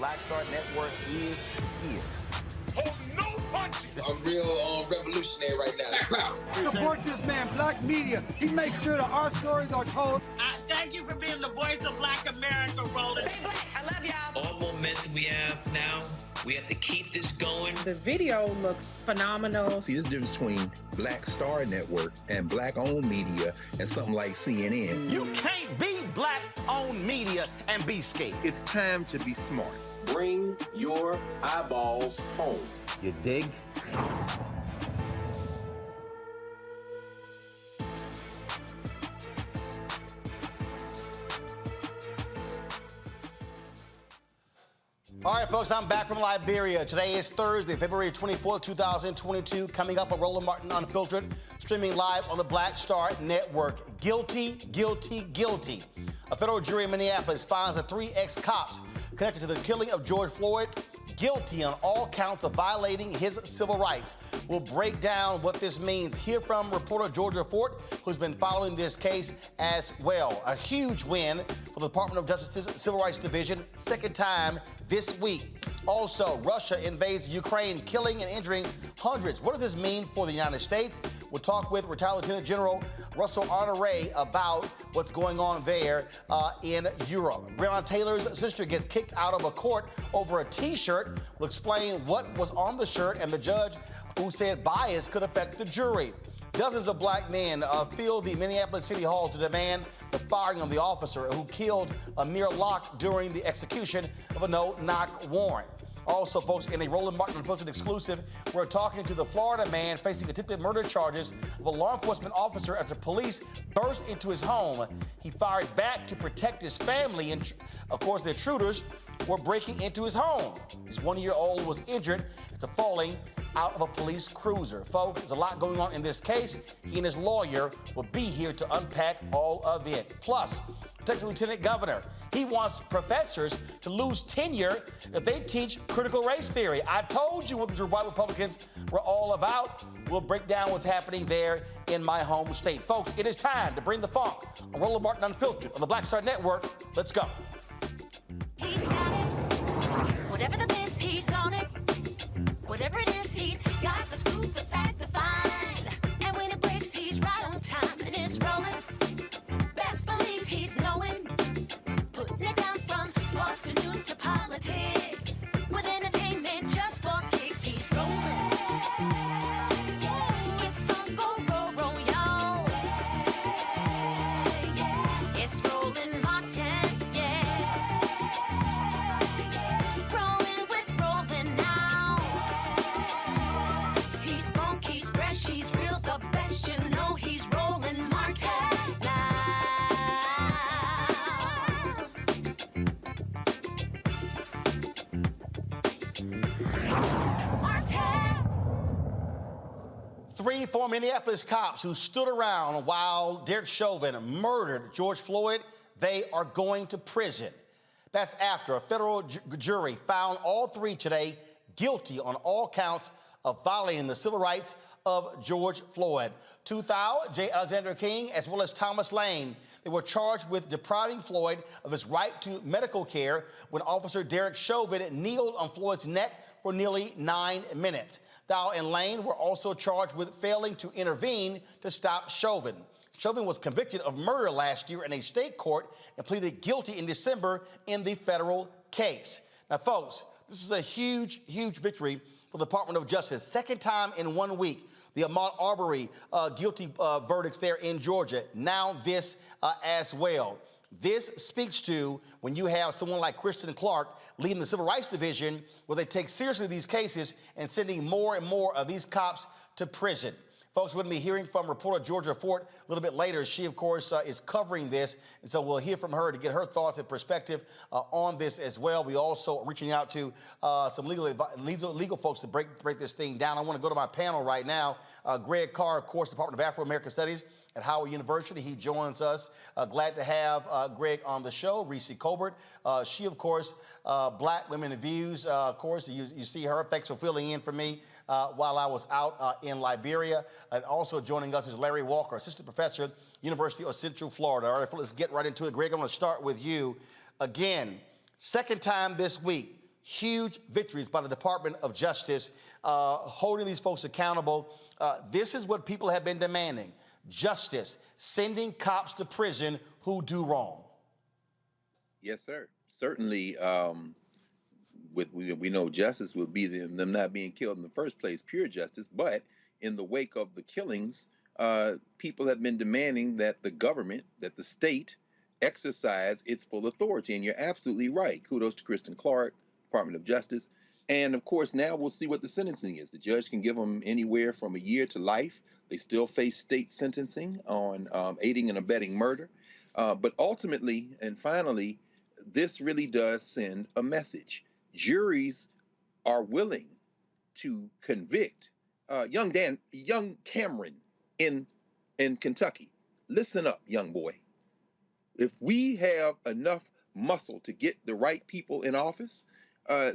Black Star Network is here. Hold no punch Theocracy. I'm real revolutionary right now. Support this man, Black media. He makes sure that our stories are told. Thank you for being the voice of Black America, Roland. Stay black. I love y'all. All momentum we have now, we have to keep this going. The video looks phenomenal. See, there's a difference between Black Star Network and Black-owned media and something like CNN. You can't be Black-owned media and be scared. It's time to be smart. Bring your eyeballs home. You dig? All right, folks, I'm back from Liberia. Today is Thursday, February 24th, 2022. Coming up on Roland Martin Unfiltered, streaming live on the Black Star Network. Guilty, guilty, guilty. A federal jury in Minneapolis finds the 3 ex-cops connected to the killing of George Floyd guilty on all counts of violating his civil rights. We'll break down what this means. Hear from reporter George Floyd, who's been following this case as well. A huge win for the Department of Justice's Civil Rights Division, second time this week. Also, Russia invades Ukraine, killing and injuring hundreds. What does this mean for the United States? We'll talk with retired Lieutenant General Russell Honore about what's going on there in Europe. Breonna Taylor's sister gets kicked out of a court over a T-shirt. We'll explain what was on the shirt and the judge who said bias could affect the jury. Dozens of black men filled the Minneapolis City Hall to demand the firing of the officer who killed Amir Locke during the execution of a no-knock warrant. Also, folks, in a Roland Martin Unfiltered exclusive, we're talking to the Florida man facing attempted murder charges of a law enforcement officer after police burst into his home. He fired back to protect his family, and of course, the intruders were breaking into his home. His 1-year-old was injured after falling out of a police cruiser. Folks, there's a lot going on in this case. He and his lawyer will be here to unpack all of it. Plus, Texas Lieutenant Governor, he wants professors to lose tenure if they teach critical race theory. I told you what the white Republicans were all about. We'll break down what's happening there in my home state. Folks, it is time to bring the funk on Roland Martin Unfiltered on the Black Star Network. Let's go. He's got it. Whatever the miss, he's on it. Whatever it is, he's got the scoop, the fact, the find. And when it breaks, he's right on time and it's rolling. Best believe he's knowing. Putting it down from sports to news to politics. With entertainment just for kicks, he's rolling. It's on go, roll, roll, y'all. It's Roland Martin, yeah. Rolling with Roland now. He's funk, he's fresh, he's real, the best, you know he's Roland Martin now. Martin. 3 former Minneapolis cops who stood around while Derek Chauvin murdered George Floyd, they are going to prison. That's after a federal jury found all 3 today guilty on all counts of violating the civil rights of George Floyd. Tu Thao, J. Alexander King, as well as Thomas Lane. They were charged with depriving Floyd of his right to medical care when Officer Derek Chauvin kneeled on Floyd's neck for nearly 9 minutes. Thao and Lane were also charged with failing to intervene to stop Chauvin. Chauvin was convicted of murder last year in a state court and pleaded guilty in December in the federal case. Now, folks, this is a huge, huge victory for the Department of Justice. Second time in 1 week. The Ahmaud Arbery guilty verdicts there in Georgia. Now this as well. This speaks to when you have someone like Kristen Clark leading the Civil Rights Division, where they take seriously these cases and sending more and more of these cops to prison. Folks, we're going to be hearing from reporter Georgia Fort a little bit later. She, of course, is covering this, and so we'll hear from her to get her thoughts and perspective on this as well. We also are reaching out to some legal folks to break this thing down. I want to go to my panel right now. Greg Carr, of course, Department of Afro-American Studies at Howard University. He joins us. Glad to have Greg on the show. Reese Colbert, she, of course, Black Women and Views. Of course, you see her. Thanks for filling in for me while I was out in Liberia. And also joining us is Larry Walker, assistant professor, University of Central Florida. All right, let's get right into it. Greg, I'm going to start with you. Again, second time this week, huge victories by the Department of Justice, holding these folks accountable. This is what people have been demanding: justice, sending cops to prison who do wrong. Yes, sir. Certainly, we know justice would be them not being killed in the first place, pure justice. But in the wake of the killings, people have been demanding that the government, that the state, exercise its full authority. And you're absolutely right. Kudos to Kristen Clark, Department of Justice. And of course, now we'll see what the sentencing is. The judge can give them anywhere from a year to life. They still face state sentencing on aiding and abetting murder. But ultimately and finally, this really does send a message. Juries are willing to convict young Cameron in Kentucky. Listen up, young boy. If we have enough muscle to get the right people in office,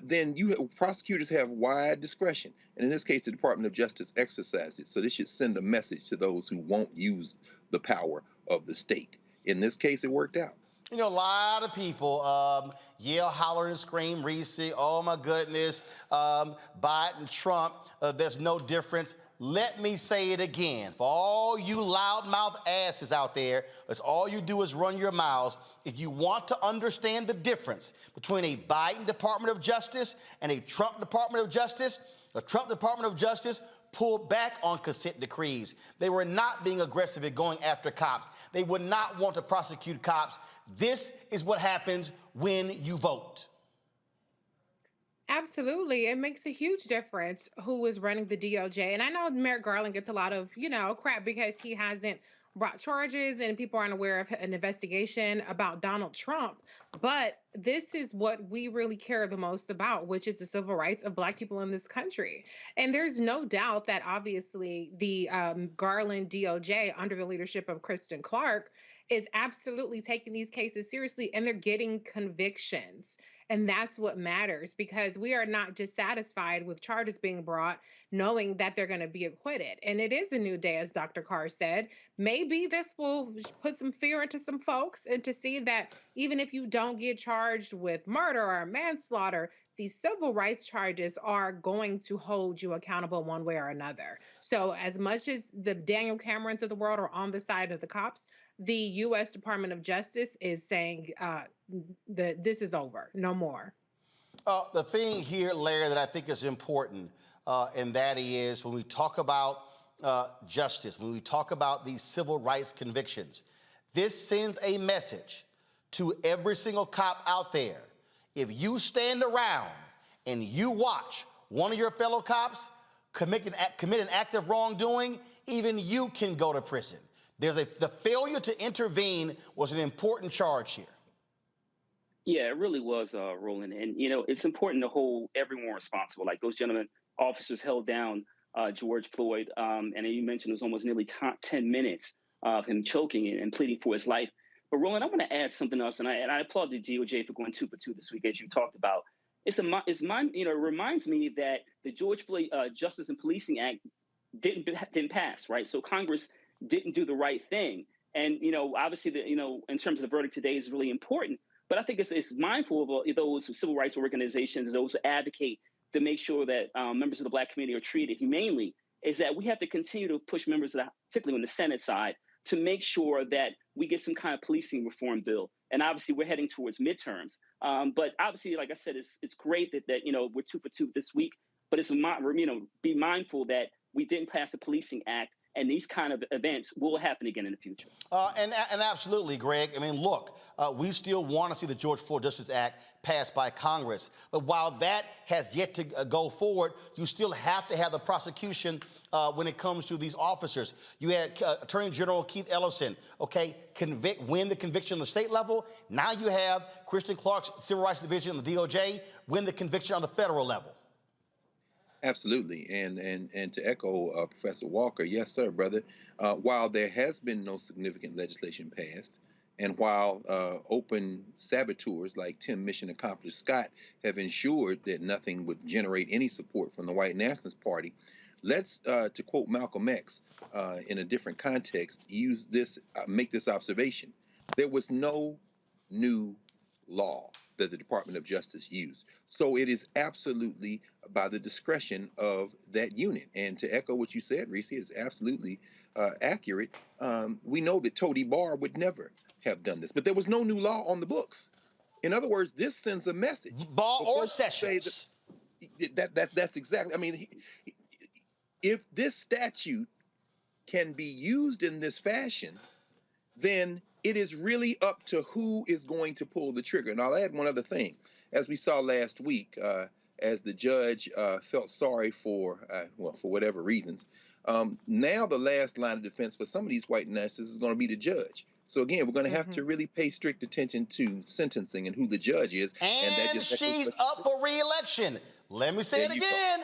then prosecutors have wide discretion. And in this case, the Department of Justice exercises it. So this should send a message to those who won't use the power of the state. In this case, it worked out. You know, a lot of people yell, holler, and scream, Reese, oh my goodness, Biden, Trump, there's no difference. Let me say it again. For all you loudmouth asses out there, that's all you do is run your mouths. If you want to understand the difference between a Biden Department of Justice and a Trump Department of Justice, the Trump Department of Justice pulled back on consent decrees. They were not being aggressive at going after cops. They would not want to prosecute cops. This is what happens when you vote. Absolutely. It makes a huge difference who is running the DOJ. And I know Merrick Garland gets a lot of, crap because he hasn't brought charges and people aren't aware of an investigation about Donald Trump. But this is what we really care the most about, which is the civil rights of Black people in this country. And there's no doubt that obviously the Garland DOJ under the leadership of Kristen Clark is absolutely taking these cases seriously, and they're getting convictions. And that's what matters, because we are not just satisfied with charges being brought, knowing that they're going to be acquitted. And it is a new day, as Dr. Carr said. Maybe this will put some fear into some folks, and to see that even if you don't get charged with murder or manslaughter, these civil rights charges are going to hold you accountable one way or another. So as much as the Daniel Camerons of the world are on the side of the cops, the U.S. Department of Justice is saying that this is over, no more. The thing here, Larry, that I think is important, and that is when we talk about justice, when we talk about these civil rights convictions, this sends a message to every single cop out there. If you stand around and you watch one of your fellow cops commit an act of wrongdoing, even you can go to prison. The failure to intervene was an important charge here. Yeah, it really was, Roland. And, it's important to hold everyone responsible. Like those gentlemen, officers held down George Floyd. And you mentioned it was almost nearly 10 minutes of him choking and pleading for his life. But Roland, I want to add something else. And I applaud the DOJ for going 2 for 2 this week, as you talked about. It reminds me that the George Floyd Justice and Policing Act didn't pass, right? So Congress didn't do the right thing. And, obviously, in terms of the verdict today is really important. But I think it's mindful of those civil rights organizations and those who advocate to make sure that members of the Black community are treated humanely, is that we have to continue to push members, particularly on the Senate side, to make sure that we get some kind of policing reform bill. And obviously, we're heading towards midterms. But obviously, like I said, it's great that we're 2 for 2 this week. But it's be mindful that we didn't pass the Policing Act, and these kind of events will happen again in the future. And absolutely, Greg. I mean, look, we still want to see the George Floyd Justice Act passed by Congress. But while that has yet to go forward, you still have to have the prosecution when it comes to these officers. You had Attorney General Keith Ellison, win the conviction on the state level. Now you have Kristen Clark's Civil Rights Division, the DOJ, win the conviction on the federal level. Absolutely. And to echo Professor Walker, yes, sir, brother. While there has been no significant legislation passed, and while open saboteurs like Tim Mission Accomplished Scott have ensured that nothing would generate any support from the white nationalist party, let's, to quote Malcolm X in a different context, make this observation. There was no new law. that the Department of Justice used. So it is absolutely by the discretion of that unit. And to echo what you said, Reese, is absolutely accurate. We know that Tody Barr would never have done this, but there was no new law on the books. In other words, this sends a message. Barr or Sessions. That's exactly. I mean, if this statute can be used in this fashion, then it is really up to who is going to pull the trigger. And I'll add one other thing. As we saw last week, as the judge felt sorry for whatever reasons, now the last line of defense for some of these white nationalists is going to be the judge. So again, we're going to have to really pay strict attention to sentencing and who the judge is. And that just she's up for re-election. Let me say it again.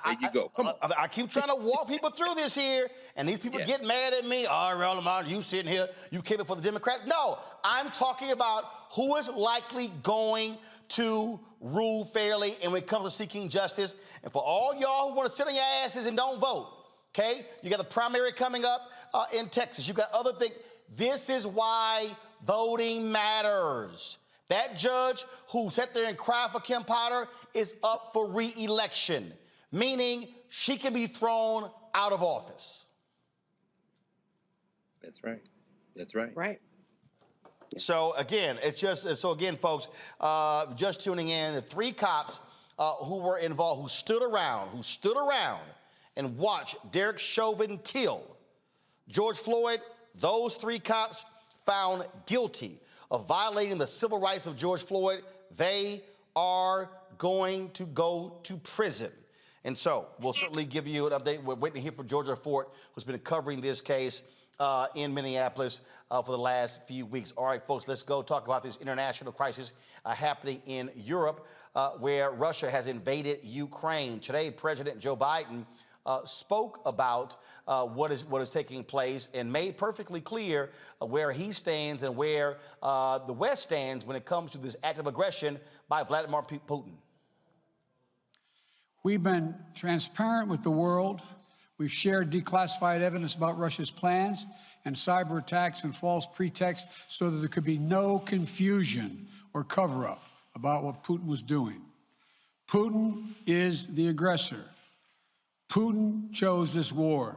There you go. Come on. I keep trying to walk people through this here, and these people get mad at me. Oh, Lamont, you sitting here, you came for the Democrats. No, I'm talking about who is likely going to rule fairly and when it comes to seeking justice. And for all y'all who want to sit on your asses and don't vote, okay? You got a primary coming up in Texas. You got other things. This is why voting matters. That judge who sat there and cried for Kim Potter is up for re-election, meaning she can be thrown out of office. That's right. That's right. Right. So again, folks, just tuning in, the 3 cops who were involved, who stood around and watched Derek Chauvin kill George Floyd, those 3 cops found guilty of violating the civil rights of George Floyd. They are going to go to prison. And so we'll certainly give you an update. We're waiting to hear from Georgia Fort, who's been covering this case in Minneapolis for the last few weeks. All right, folks, let's go talk about this international crisis happening in Europe, where Russia has invaded Ukraine. Today, President Joe Biden spoke about what is taking place and made perfectly clear where he stands and where the West stands when it comes to this act of aggression by Vladimir Putin. We've been transparent with the world. We've shared declassified evidence about Russia's plans and cyber attacks and false pretexts so that there could be no confusion or cover-up about what Putin was doing. Putin is the aggressor. Putin chose this war,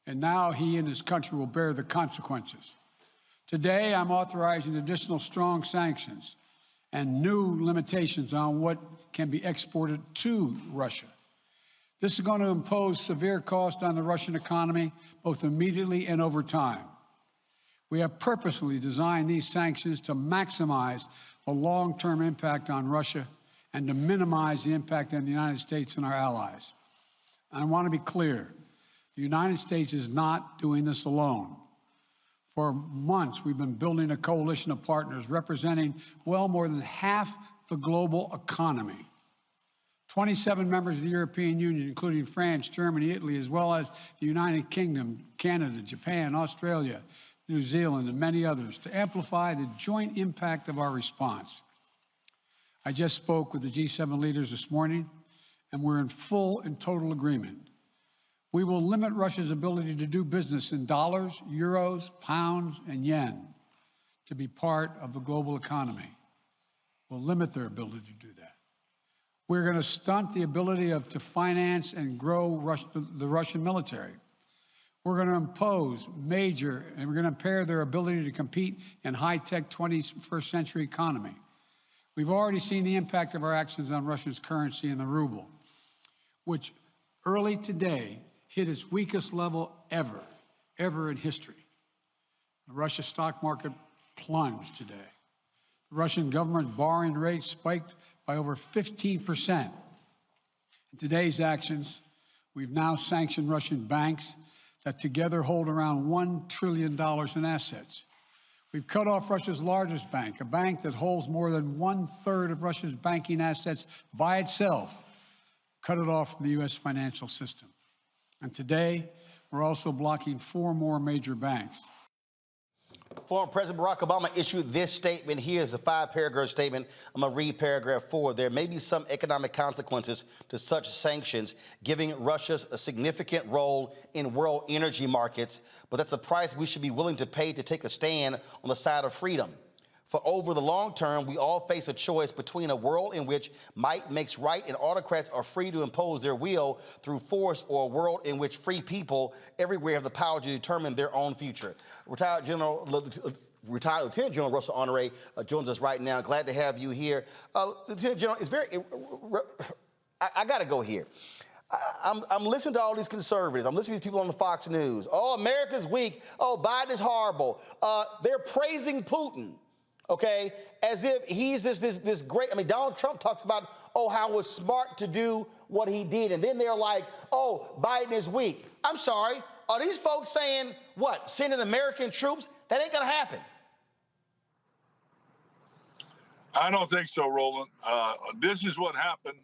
and now he and his country will bear the consequences. Today, I'm authorizing additional strong sanctions and new limitations on what can be exported to Russia. This is going to impose severe cost on the Russian economy, both immediately and over time. We have purposely designed these sanctions to maximize the long-term impact on Russia and to minimize the impact on the United States and our allies. I want to be clear, the United States is not doing this alone. For months, we've been building a coalition of partners representing well more than half the global economy. 27 members of the European Union, including France, Germany, Italy, as well as the United Kingdom, Canada, Japan, Australia, New Zealand, and many others, to amplify the joint impact of our response. I just spoke with the G7 leaders this morning, and we're in full and total agreement. We will limit Russia's ability to do business in dollars, euros, pounds, and yen to be part of the global economy. We'll limit their ability to do that. We're going to stunt the ability to finance and grow the Russian military. We're going to impose major, and we're going to impair their ability to compete in high-tech 21st century economy. We've already seen the impact of our actions on Russia's currency and the ruble, which early today hit its weakest level ever in history. The Russian stock market plunged today. The Russian government's borrowing rate spiked by over 15%. In today's actions, we've now sanctioned Russian banks that together hold around $1 trillion in assets. We've cut off Russia's largest bank, a bank that holds more than 1/3 of Russia's banking assets by itself, cut it off from the U.S. financial system. And today, we're also blocking 4 more major banks. Former President Barack Obama issued this statement. Here's a 5-paragraph statement. I'm going to read paragraph 4. There may be some economic consequences to such sanctions, giving Russia a significant role in world energy markets, but that's a price we should be willing to pay to take a stand on the side of freedom. For over the long term, we all face a choice between a world in which might makes right and autocrats are free to impose their will through force, or a world in which free people everywhere have the power to determine their own future. Retired Lieutenant General Russell Honore joins us right now. Glad to have you here. Lieutenant General, I got to go here. I'm listening to all these conservatives. I'm listening to these people on the Fox News. Oh, America's weak. Oh, Biden is horrible. They're praising Putin, okay, as if he's this great. I mean, Donald Trump talks about, oh, how it was smart to do what he did. And then they're like, oh, Biden is weak. I'm sorry. Are these folks saying, what, sending American troops? That ain't going to happen. I don't think so, Roland. This is what happened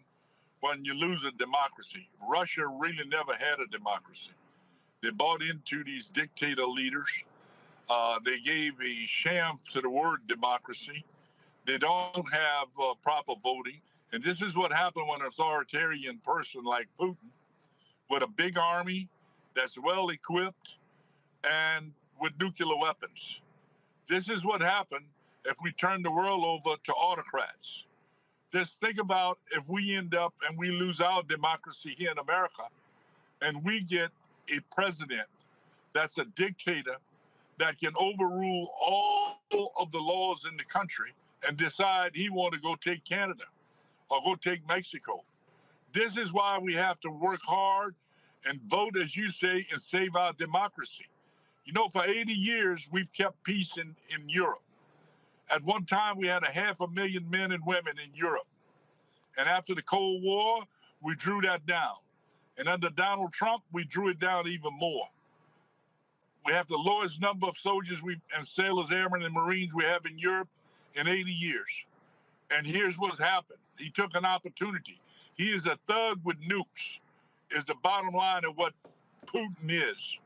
when you lose a democracy. Russia really never had a democracy. They bought into these dictator leaders. They gave a sham to the word democracy. They don't have proper voting. And this is what happened when an authoritarian person like Putin, with a big army that's well equipped and with nuclear weapons. This is what happened if we turn the world over to autocrats. Just think about if we end up and we lose our democracy here in America and we get a president that's a dictator that can overrule all of the laws in the country and decide he want to go take Canada or go take Mexico. This is why we have to work hard and vote, as you say, and save our democracy. You know, for 80 years, we've kept peace in Europe. At one time, we had 500,000 men and women in Europe. And after the Cold War, we drew that down. And under Donald Trump, we drew it down even more. We have the lowest number of soldiers and sailors, airmen, and Marines we have in Europe in 80 years. And here's what's happened. He took an opportunity. He is a thug with nukes, is the bottom line of what Putin is.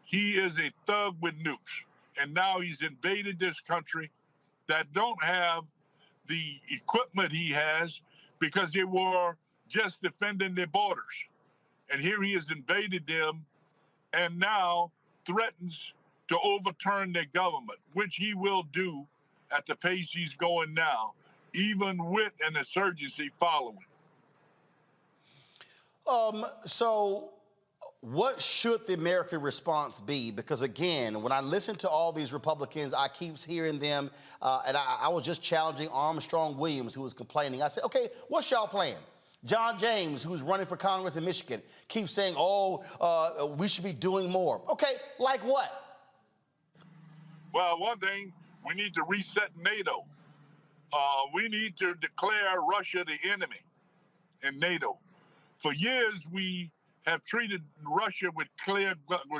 He is a thug with nukes. And now he's invaded this country that don't have the equipment he has because they were just defending their borders. And here he has invaded them and now threatens to overturn their government, which he will do at the pace he's going now, even with an insurgency following. So what should the American response be? Because again, when I listen to all these Republicans, I keep hearing them, and I was just challenging Armstrong Williams, who was complaining. I said, okay, what's y'all plan? John James, who's running for Congress in Michigan, keeps saying, oh, we should be doing more. Okay, like what? Well, one thing, we need to reset NATO. We need to declare Russia the enemy in NATO. For years, we have treated Russia with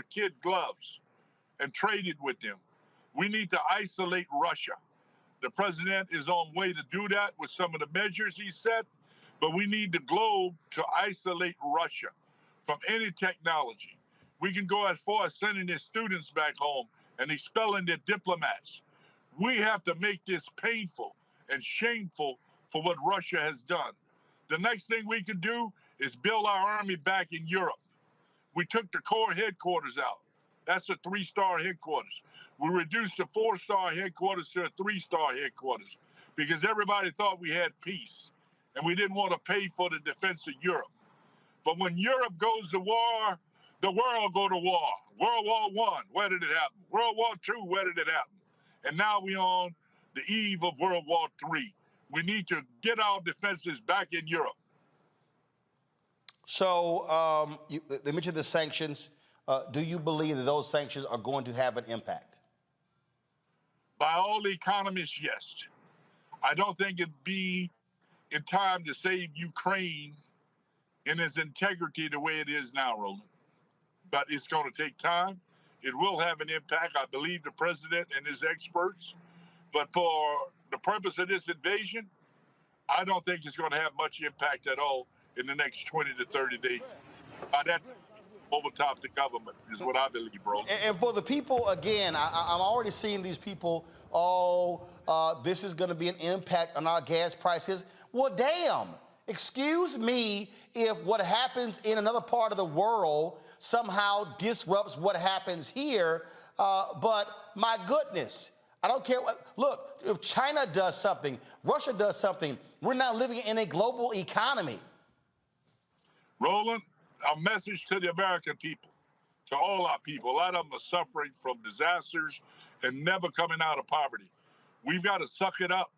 kid gloves and traded with them. We need to isolate Russia. The president is on way to do that with some of the measures he set, but we need the globe to isolate Russia from any technology. We can go as far as sending their students back home and expelling their diplomats. We have to make this painful and shameful for what Russia has done. The next thing we can do is build our army back in Europe. We took the Corps headquarters out. That's a 3-star headquarters. We reduced the 4-star headquarters to a 3-star headquarters because everybody thought we had peace and we didn't want to pay for the defense of Europe. But when Europe goes to war, the world go to war. World War I, where did it happen? World War II, where did it happen? And now we're on the eve of World War III. We need to get our defenses back in Europe. So they mentioned the sanctions. Do you believe that those sanctions are going to have an impact? By all economists, yes. I don't think it'd be in time to save Ukraine in its integrity the way it is now, Roland. But it's going to take time. It will have an impact. I believe the president and his experts. But for the purpose of this invasion, I don't think it's going to have much impact at all in the next 20 to 30 days. By that, overtop the government is what I believe, bro. And for the people, again, I'm already seeing these people, this is going to be an impact on our gas prices. Well, damn. Excuse me if what happens in another part of the world somehow disrupts what happens here, but my goodness, I don't care what. Look, if China does something, Russia does something, we're now living in a global economy. Roland, a message to the American people, to all our people. A lot of them are suffering from disasters and never coming out of poverty. We've got to suck it up.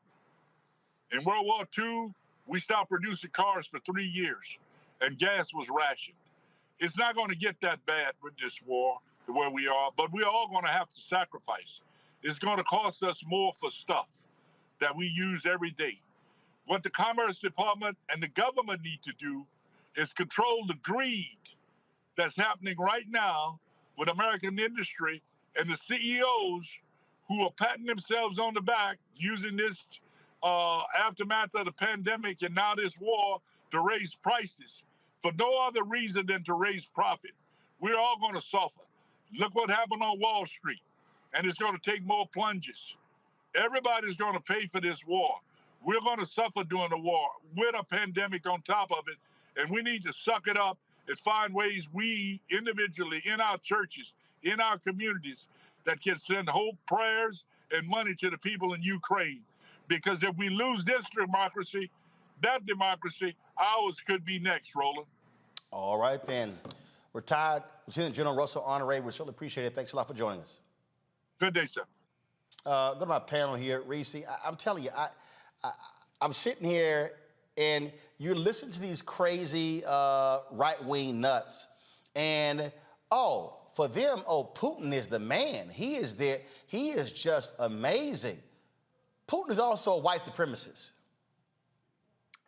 In World War II, we stopped producing cars for 3 years, and gas was rationed. It's not going to get that bad with this war, where we are, but we're all going to have to sacrifice. It's going to cost us more for stuff that we use every day. What the Commerce Department and the government need to do is control the greed that's happening right now with American industry and the CEOs who are patting themselves on the back using this aftermath of the pandemic and now this war to raise prices for no other reason than to raise profit. We're all going to suffer. Look what happened on Wall Street, and it's going to take more plunges. Everybody's going to pay for this war. We're going to suffer during the war with a pandemic on top of it, and we need to suck it up and find ways we individually in our churches, in our communities, that can send hope, prayers, and money to the people in Ukraine. Because if we lose this democracy, that democracy, ours could be next, Roland. All right, then. Retired Lieutenant General Russell Honoré, we certainly appreciate it. Thanks a lot for joining us. Good day, sir. Go to my panel here, Reese. I'm telling you, I'm sitting here and you're listening to these crazy right-wing nuts. And, for them, Putin is the man. He is there. He is just amazing. Putin is also a white supremacist.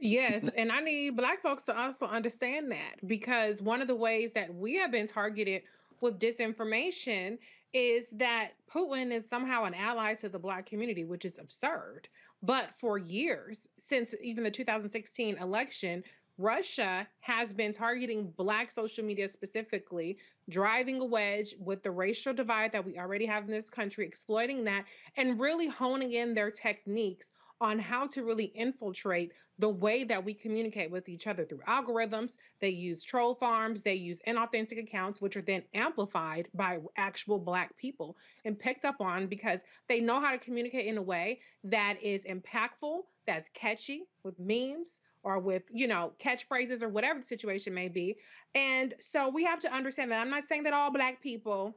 Yes, and I need Black folks to also understand that, because one of the ways that we have been targeted with disinformation is that Putin is somehow an ally to the Black community, which is absurd. But for years, since even the 2016 election, Russia has been targeting Black social media specifically, driving a wedge with the racial divide that we already have in this country, exploiting that, and really honing in their techniques on how to really infiltrate the way that we communicate with each other through algorithms. They use troll farms, they use inauthentic accounts, which are then amplified by actual Black people and picked up on because they know how to communicate in a way that is impactful, that's catchy, with memes or with, catchphrases or whatever the situation may be. And so we have to understand that. I'm not saying that all Black people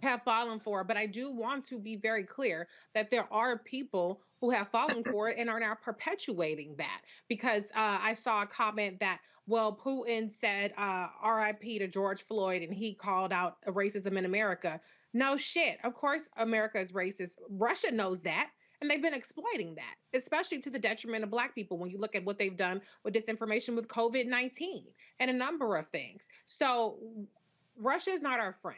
have fallen for it, but I do want to be very clear that there are people who have fallen for it and are now perpetuating that. Because I saw a comment that, well, Putin said RIP to George Floyd and he called out racism in America. No shit. Of course, America is racist. Russia knows that. And they've been exploiting that, especially to the detriment of Black people when you look at what they've done with disinformation with COVID-19 and a number of things. So Russia is not our friend.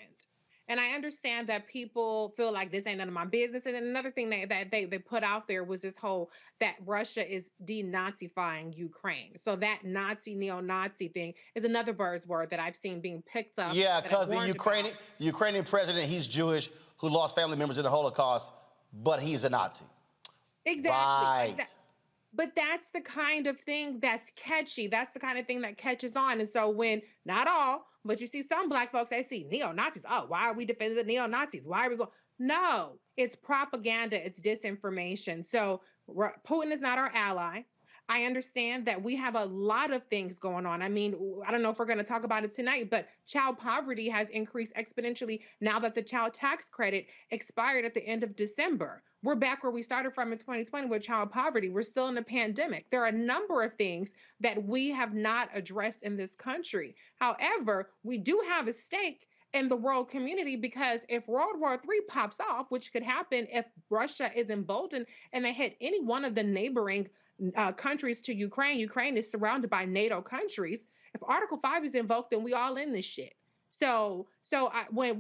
And I understand that people feel like this ain't none of my business. And then another thing that they put out there was this whole that Russia is denazifying Ukraine. So that Nazi, neo-Nazi thing is another buzzword that I've seen being picked up. Yeah, because the Ukrainian president, he's Jewish, who lost family members in the Holocaust, but he's a Nazi. Exactly. Right. But that's the kind of thing that's catchy. That's the kind of thing that catches on. And so when, not all, but you see some Black folks, they see neo-Nazis. Oh, why are we defending the neo-Nazis? Why are we going? No, it's propaganda. It's disinformation. So Putin is not our ally. I understand that we have a lot of things going on. I mean, I don't know if we're going to talk about it tonight, but child poverty has increased exponentially now that the child tax credit expired at the end of December. We're back where we started from in 2020 with child poverty. We're still in a pandemic. There are a number of things that we have not addressed in this country. However, we do have a stake in the world community, because if World War III pops off, which could happen if Russia is emboldened and they hit any one of the neighboring countries to Ukraine. Ukraine is surrounded by NATO countries. If Article 5 is invoked, then we all in this shit. So when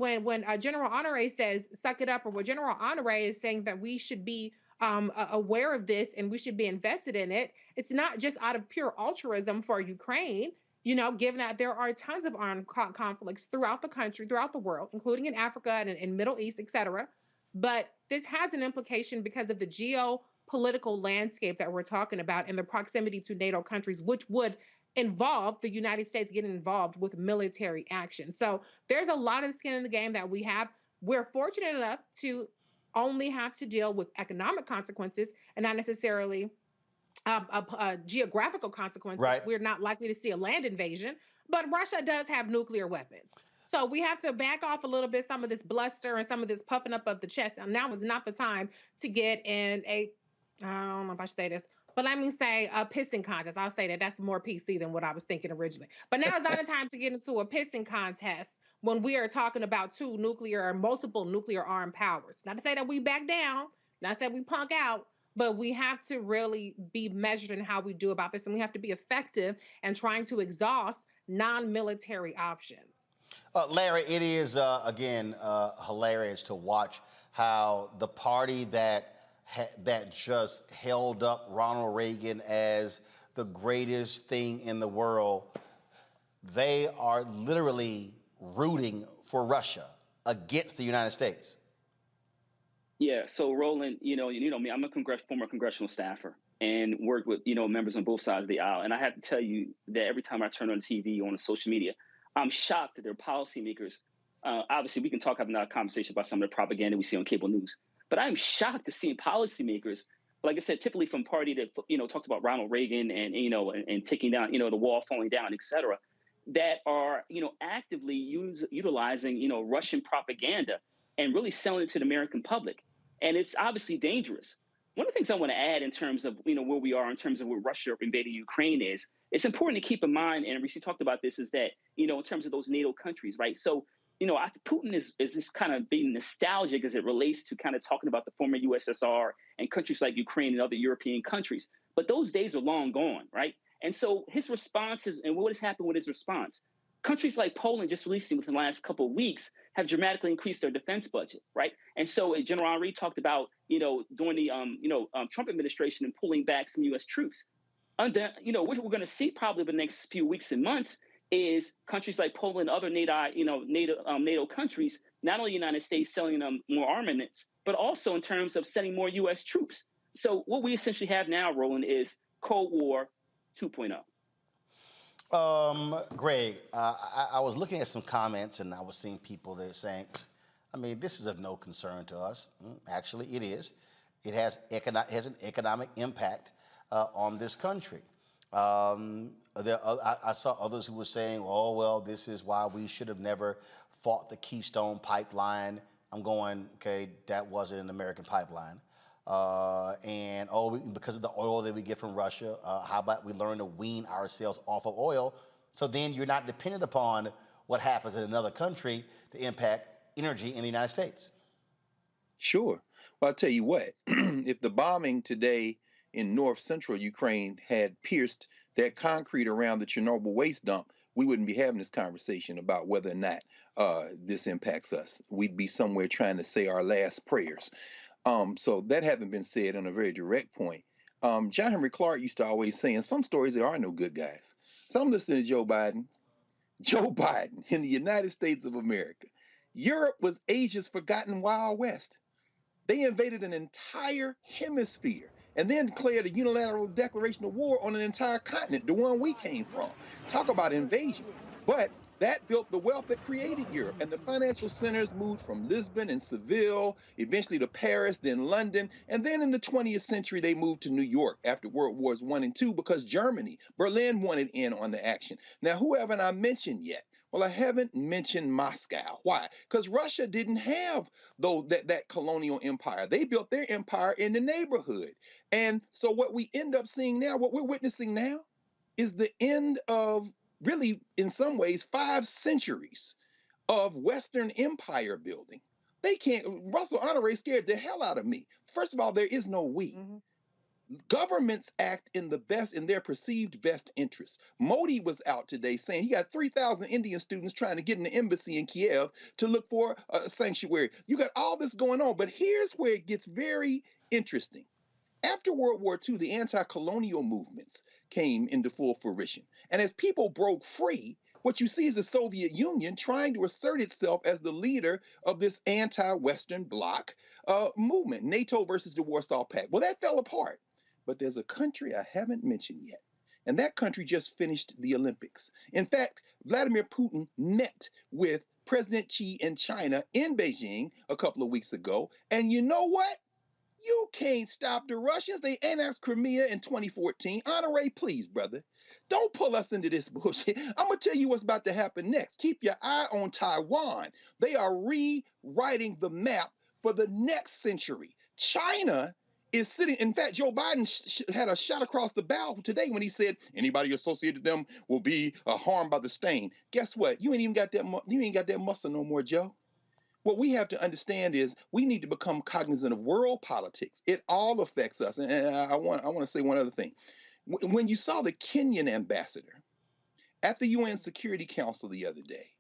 General Honoré says suck it up, or what General Honoré is saying that we should be aware of this and we should be invested in it, it's not just out of pure altruism for Ukraine, given that there are tons of armed conflicts throughout the country, throughout the world, including in Africa and in Middle East, et cetera. But this has an implication because of the geopolitical landscape that we're talking about and the proximity to NATO countries, which would involve the United States getting involved with military action. So there's a lot of skin in the game that we have. We're fortunate enough to only have to deal with economic consequences and not necessarily geographical consequences. Right. We're not likely to see a land invasion, but Russia does have nuclear weapons. So we have to back off a little bit, some of this bluster and some of this puffing up of the chest. Now is not the time to get in I don't know if I should say this, but let me say a pissing contest. I'll say that that's more PC than what I was thinking originally. But now is not the time to get into a pissing contest when we are talking about two nuclear or multiple nuclear armed powers. Not to say that we back down, not to say we punk out, but we have to really be measured in how we do about this, and we have to be effective in trying to exhaust non-military options. Larry, it is, again, hilarious to watch how the party that just held up Ronald Reagan as the greatest thing in the world, they are literally rooting for Russia against the United States. Yeah, so Roland, you know me, I'm a former congressional staffer and worked with, members on both sides of the aisle. And I have to tell you that every time I turn on TV, on social media, I'm shocked that their policymakers, obviously we can have another conversation about some of the propaganda we see on cable news, but I'm shocked to see policymakers, like I said, typically from party that, talked about Ronald Reagan and taking down, the wall falling down, et cetera, that are, actively utilizing, Russian propaganda and really selling it to the American public. And it's obviously dangerous. One of the things I want to add in terms of, where we are in terms of where Russia invading Ukraine is, it's important to keep in mind, and Rishi talked about this, is that, in terms of those NATO countries, right? So, Putin is just kind of being nostalgic as it relates to kind of talking about the former USSR and countries like Ukraine and other European countries. But those days are long gone, right? And so his response is, and what has happened with his response? Countries like Poland, just recently within the last couple of weeks, have dramatically increased their defense budget, right? And so General Henry talked about, during the Trump administration and pulling back some U.S. troops. What we're going to see probably the next few weeks and months is countries like Poland, other NATO countries, not only the United States selling them more armaments, but also in terms of sending more U.S. troops. So what we essentially have now, Roland, is Cold War 2.0. Greg, I was looking at some comments and I was seeing people that are saying, this is of no concern to us. Actually, it is. It has an economic impact on this country. I saw others who were saying, oh, well, this is why we should have never fought the Keystone Pipeline. I'm going, okay, that wasn't an American pipeline. Because of the oil that we get from Russia, how about we learn to wean ourselves off of oil so then you're not dependent upon what happens in another country to impact energy in the United States? Sure. Well, I'll tell you what, if the bombing today in north central Ukraine had pierced that concrete around the Chernobyl waste dump, we wouldn't be having this conversation about whether or not this impacts us. We'd be somewhere trying to say our last prayers. So that having been said on a very direct point, John Henry Clark used to always say, in some stories, there are no good guys. So I'm listening to Joe Biden in the United States of America. Europe was Asia's forgotten Wild West. They invaded an entire hemisphere and then declared a unilateral declaration of war on an entire continent, the one we came from. Talk about invasion. But that built the wealth that created Europe, and the financial centers moved from Lisbon and Seville, eventually to Paris, then London, and then in the 20th century, they moved to New York after World Wars I and II because Berlin wanted in on the action. Now, who haven't I mentioned yet? Well, I haven't mentioned Moscow. Why? Because Russia didn't have that colonial empire. They built their empire in the neighborhood. And so what we end up seeing now, what we're witnessing now, is the end of really, in some ways, 5 centuries of Western empire building. They can't, Russell Honore scared the hell out of me. First of all, there is no we. Mm-hmm. Governments act in their perceived best interests. Modi was out today saying he got 3,000 Indian students trying to get in the embassy in Kiev to look for a sanctuary. You got all this going on, but here's where it gets very interesting. After World War II, the anti-colonial movements came into full fruition. And as people broke free, what you see is the Soviet Union trying to assert itself as the leader of this anti-Western bloc movement, NATO versus the Warsaw Pact. Well, that fell apart. But there's a country I haven't mentioned yet. And that country just finished the Olympics. In fact, Vladimir Putin met with President Xi in China in Beijing a couple of weeks ago. And you know what? You can't stop the Russians. They annexed Crimea in 2014. Honore, please, brother. Don't pull us into this bullshit. I'm going to tell you what's about to happen next. Keep your eye on Taiwan. They are rewriting the map for the next century. China is sitting. In fact, Joe Biden had a shot across the bow today when he said anybody associated with them will be harmed by the stain. Guess what? You ain't even got that. You ain't got that muscle no more, Joe. What we have to understand is we need to become cognizant of world politics. It all affects us. And I want to say one other thing. When you saw the Kenyan ambassador at the UN Security Council the other day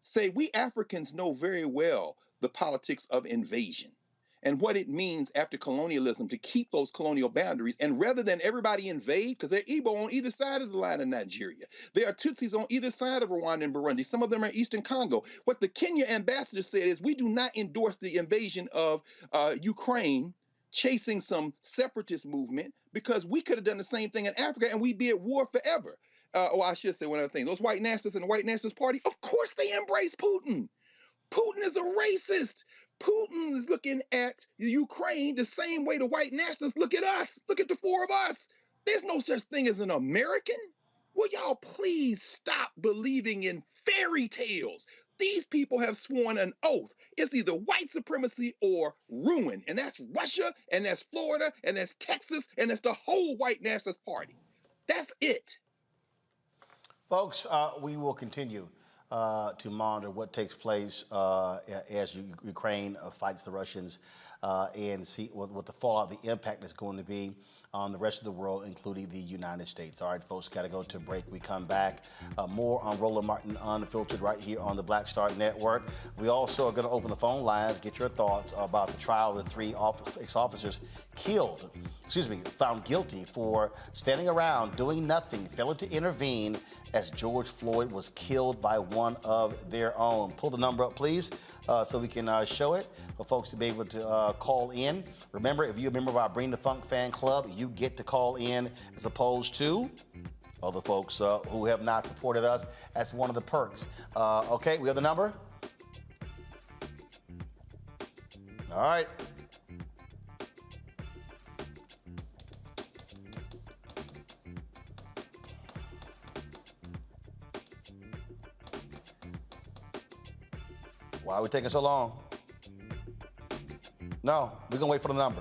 say, we Africans know very well the politics of invasion and what it means after colonialism to keep those colonial boundaries. And rather than everybody invade, because there are Igbo on either side of the line in Nigeria, there are Tutsis on either side of Rwanda and Burundi, some of them are in Eastern Congo. What the Kenya ambassador said is, we do not endorse the invasion of Ukraine, chasing some separatist movement, because we could have done the same thing in Africa and we'd be at war forever. I should say one other thing. Those white nationalists in the White Nationalist Party, of course they embrace Putin. Putin is a racist. Putin is looking at Ukraine the same way the white nationalists look at us. Look at the four of us. There's no such thing as an American. Will y'all please stop believing in fairy tales? These people have sworn an oath. It's either white supremacy or ruin. And that's Russia, and that's Florida, and that's Texas, and that's the whole white nationalist party. That's it. Folks, we will continue to monitor what takes place as Ukraine fights the Russians and see what the fallout, the impact is going to be on the rest of the world, including the United States. All right, folks, got to go to a break. We come back. More on Roland Martin Unfiltered right here on the Black Star Network. We also are going to open the phone lines, get your thoughts about the trial of the three ex-officers found guilty for standing around, doing nothing, failing to intervene as George Floyd was killed by one of their own. Pull the number up, please, so we can show it for folks to be able to call in. Remember, if you're a member of our Bring the Funk fan club, you get to call in as opposed to other folks who have not supported us. That's one of the perks. Okay, we have the number? All right. Why are we taking so long? No, we're going to wait for the number.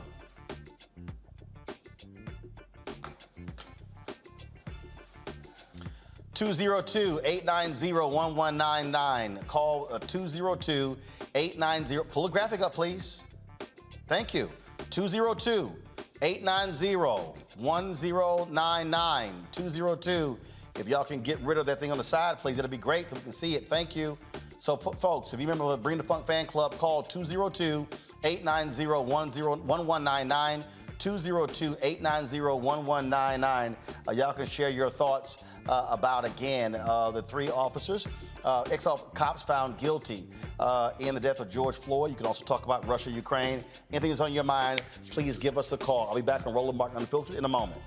(202-890-1199). Call 202-890. Pull the graphic up, please. Thank you. 202-890-1099. 202. If y'all can get rid of that thing on the side, please, that'll be great so we can see it. Thank you. So, folks, if you remember the Bring the Funk fan club, call 202-890-1199. 202-890-1199. Y'all can share your thoughts about, again, the three officers, ex-cops found guilty in the death of George Floyd. You can also talk about Russia, Ukraine. Anything that's on your mind, please give us a call. I'll be back on Roland Martin Unfiltered in a moment.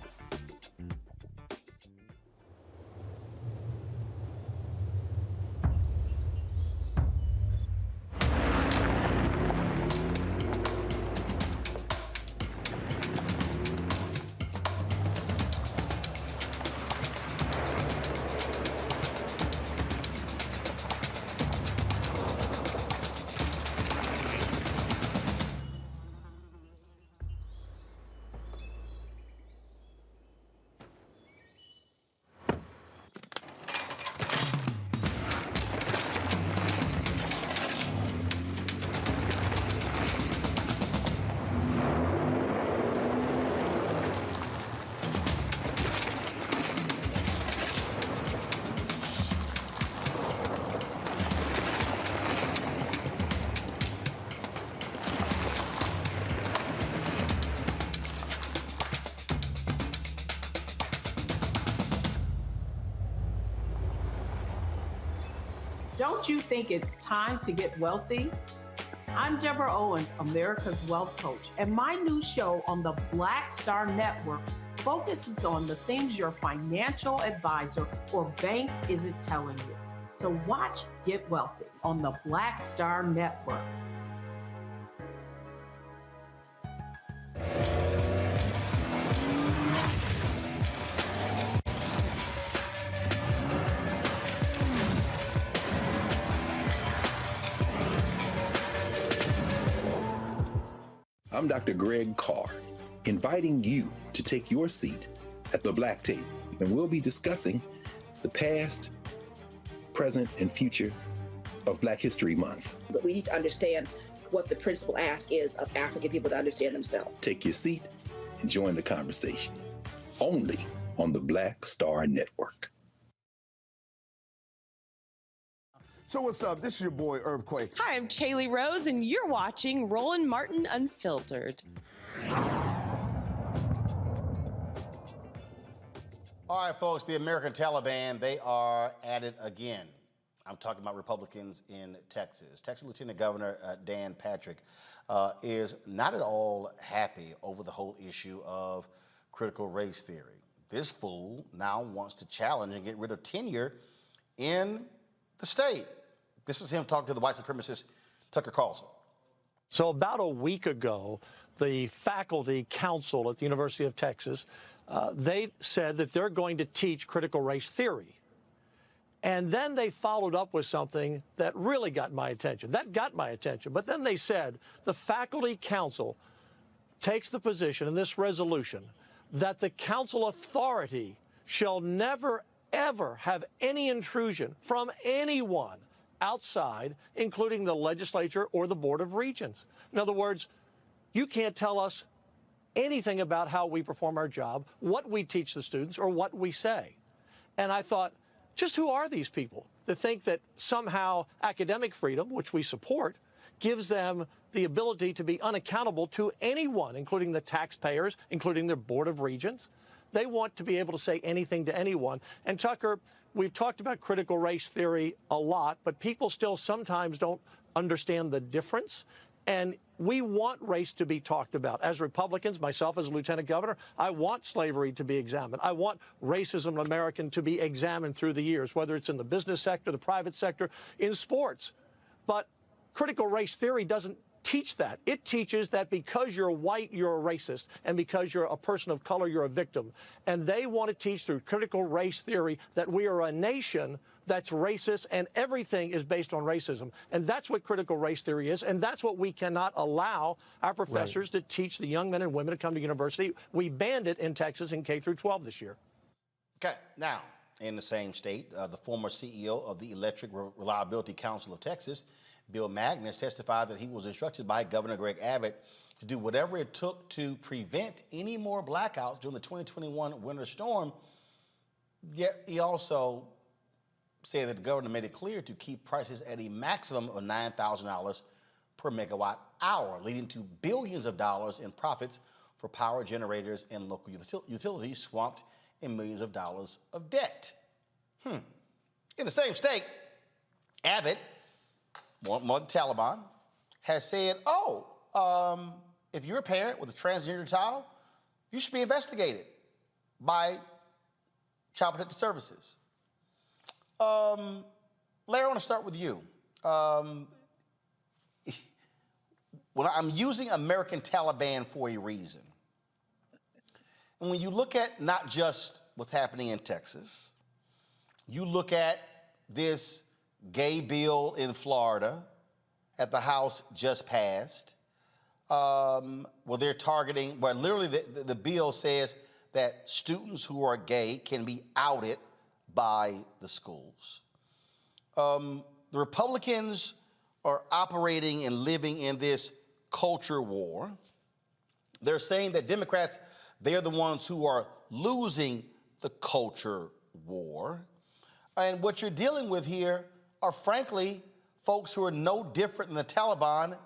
Don't you think it's time to get wealthy? I'm Deborah Owens, America's Wealth Coach, and my new show on the Black Star Network focuses on the things your financial advisor or bank isn't telling you. So watch Get Wealthy on the Black Star Network. I'm Dr. Greg Carr, inviting you to take your seat at the Black Table, and we'll be discussing the past, present, and future of Black History Month. But we need to understand what the principal ask is of African people to understand themselves. Take your seat and join the conversation, only on the Black Star Network. So what's up? This is your boy, Earthquake. Hi, I'm Chaley Rose, and you're watching Roland Martin Unfiltered. All right, folks, the American Taliban, they are at it again. I'm talking about Republicans in Texas. Texas Lieutenant Governor Dan Patrick is not at all happy over the whole issue of critical race theory. This fool now wants to challenge and get rid of tenure in the state. This is him talking to the white supremacist Tucker Carlson. So about a week ago, the faculty council at the University of Texas, they said that they're going to teach critical race theory. And then they followed up with something that really got my attention. That got my attention. But then they said the faculty council takes the position in this resolution that the council authority shall never, ever have any intrusion from anyone outside, including the legislature or the Board of Regents. In other words, you can't tell us anything about how we perform our job, what we teach the students, or what we say. And I thought, just who are these people that think that somehow academic freedom, which we support, gives them the ability to be unaccountable to anyone, including the taxpayers, including their Board of Regents? They want to be able to say anything to anyone. And Tucker, we've talked about critical race theory a lot, but people still sometimes don't understand the difference. And we want race to be talked about. As Republicans, myself as a lieutenant governor, I want slavery to be examined. I want racism in America to be examined through the years, whether it's in the business sector, the private sector, in sports. But critical race theory doesn't teach that. It teaches that because you're white, you're a racist, and because you're a person of color, you're a victim. And they want to teach through critical race theory that we are a nation that's racist and everything is based on racism. And that's what critical race theory is, and that's what we cannot allow our professors to teach the young men and women to come to university. We banned it in Texas in K through 12 this year. Okay, now, in the same state, the former CEO of the Electric Reliability Council of Texas, Bill Magnus, testified that he was instructed by Governor Greg Abbott to do whatever it took to prevent any more blackouts during the 2021 winter storm. Yet he also said that the governor made it clear to keep prices at a maximum of $9,000 per megawatt hour, leading to billions of dollars in profits for power generators and local utilities swamped in millions of dollars of debt. In the same state, Abbott, more than Taliban, has said, if you're a parent with a transgender child, you should be investigated by Child Protective Services. Larry, I want to start with you. When I'm using American Taliban for a reason. And when you look at not just what's happening in Texas, you look at this gay bill in Florida at the House just passed, where they're targeting, where literally the bill says that students who are gay can be outed by the schools. The Republicans are operating and living in this culture war. They're saying that Democrats, they're the ones who are losing the culture war. And what you're dealing with here are, frankly, folks who are no different than the Taliban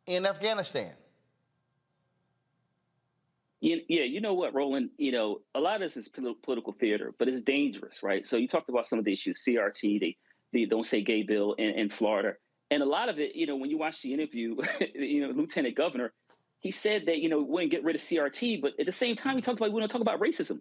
in Afghanistan. Yeah, you know what, Roland? A lot of this is political theater, but it's dangerous, right? So you talked about some of the issues, CRT, the Don't Say Gay bill in Florida. And a lot of it, when you watch the interview, Lieutenant Governor, he said that, we wouldn't get rid of CRT, but at the same time, he talked about we don't talk about racism.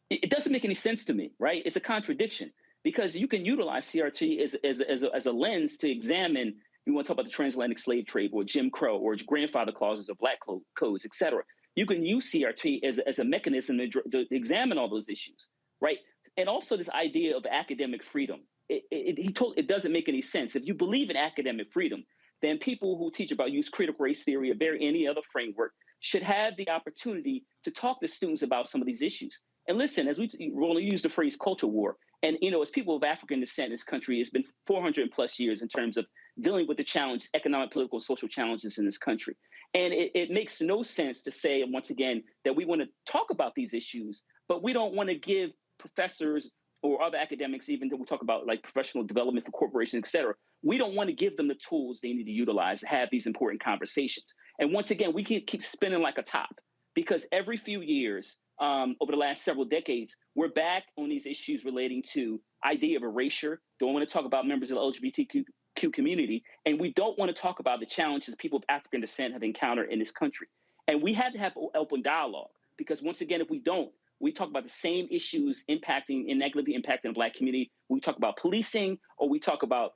It doesn't make any sense to me, right? It's a contradiction because you can utilize CRT as a lens to examine. You want to talk about the transatlantic slave trade or Jim Crow or grandfather clauses or black codes, et cetera. You can use CRT as a mechanism to examine all those issues, right? And also this idea of academic freedom. It doesn't make any sense. If you believe in academic freedom, then people who teach about use critical race theory or any other framework should have the opportunity to talk to students about some of these issues. And listen, as we use the phrase culture war, and as people of African descent in this country, it's been 400 plus years in terms of dealing with the challenge, economic, political, social challenges in this country. And it makes no sense to say, once again, that we want to talk about these issues, but we don't want to give professors or other academics, even though we talk about like professional development for corporations, et cetera, we don't want to give them the tools they need to utilize to have these important conversations. And once again, we keep spinning like a top, because every few years, over the last several decades, we're back on these issues relating to idea of erasure. Don't want to talk about members of the LGBTQ community, and we don't want to talk about the challenges people of African descent have encountered in this country. And we have to have open dialogue, because once again, if we don't, we talk about the same issues impacting and negatively impacting the Black community. We talk about policing, or we talk about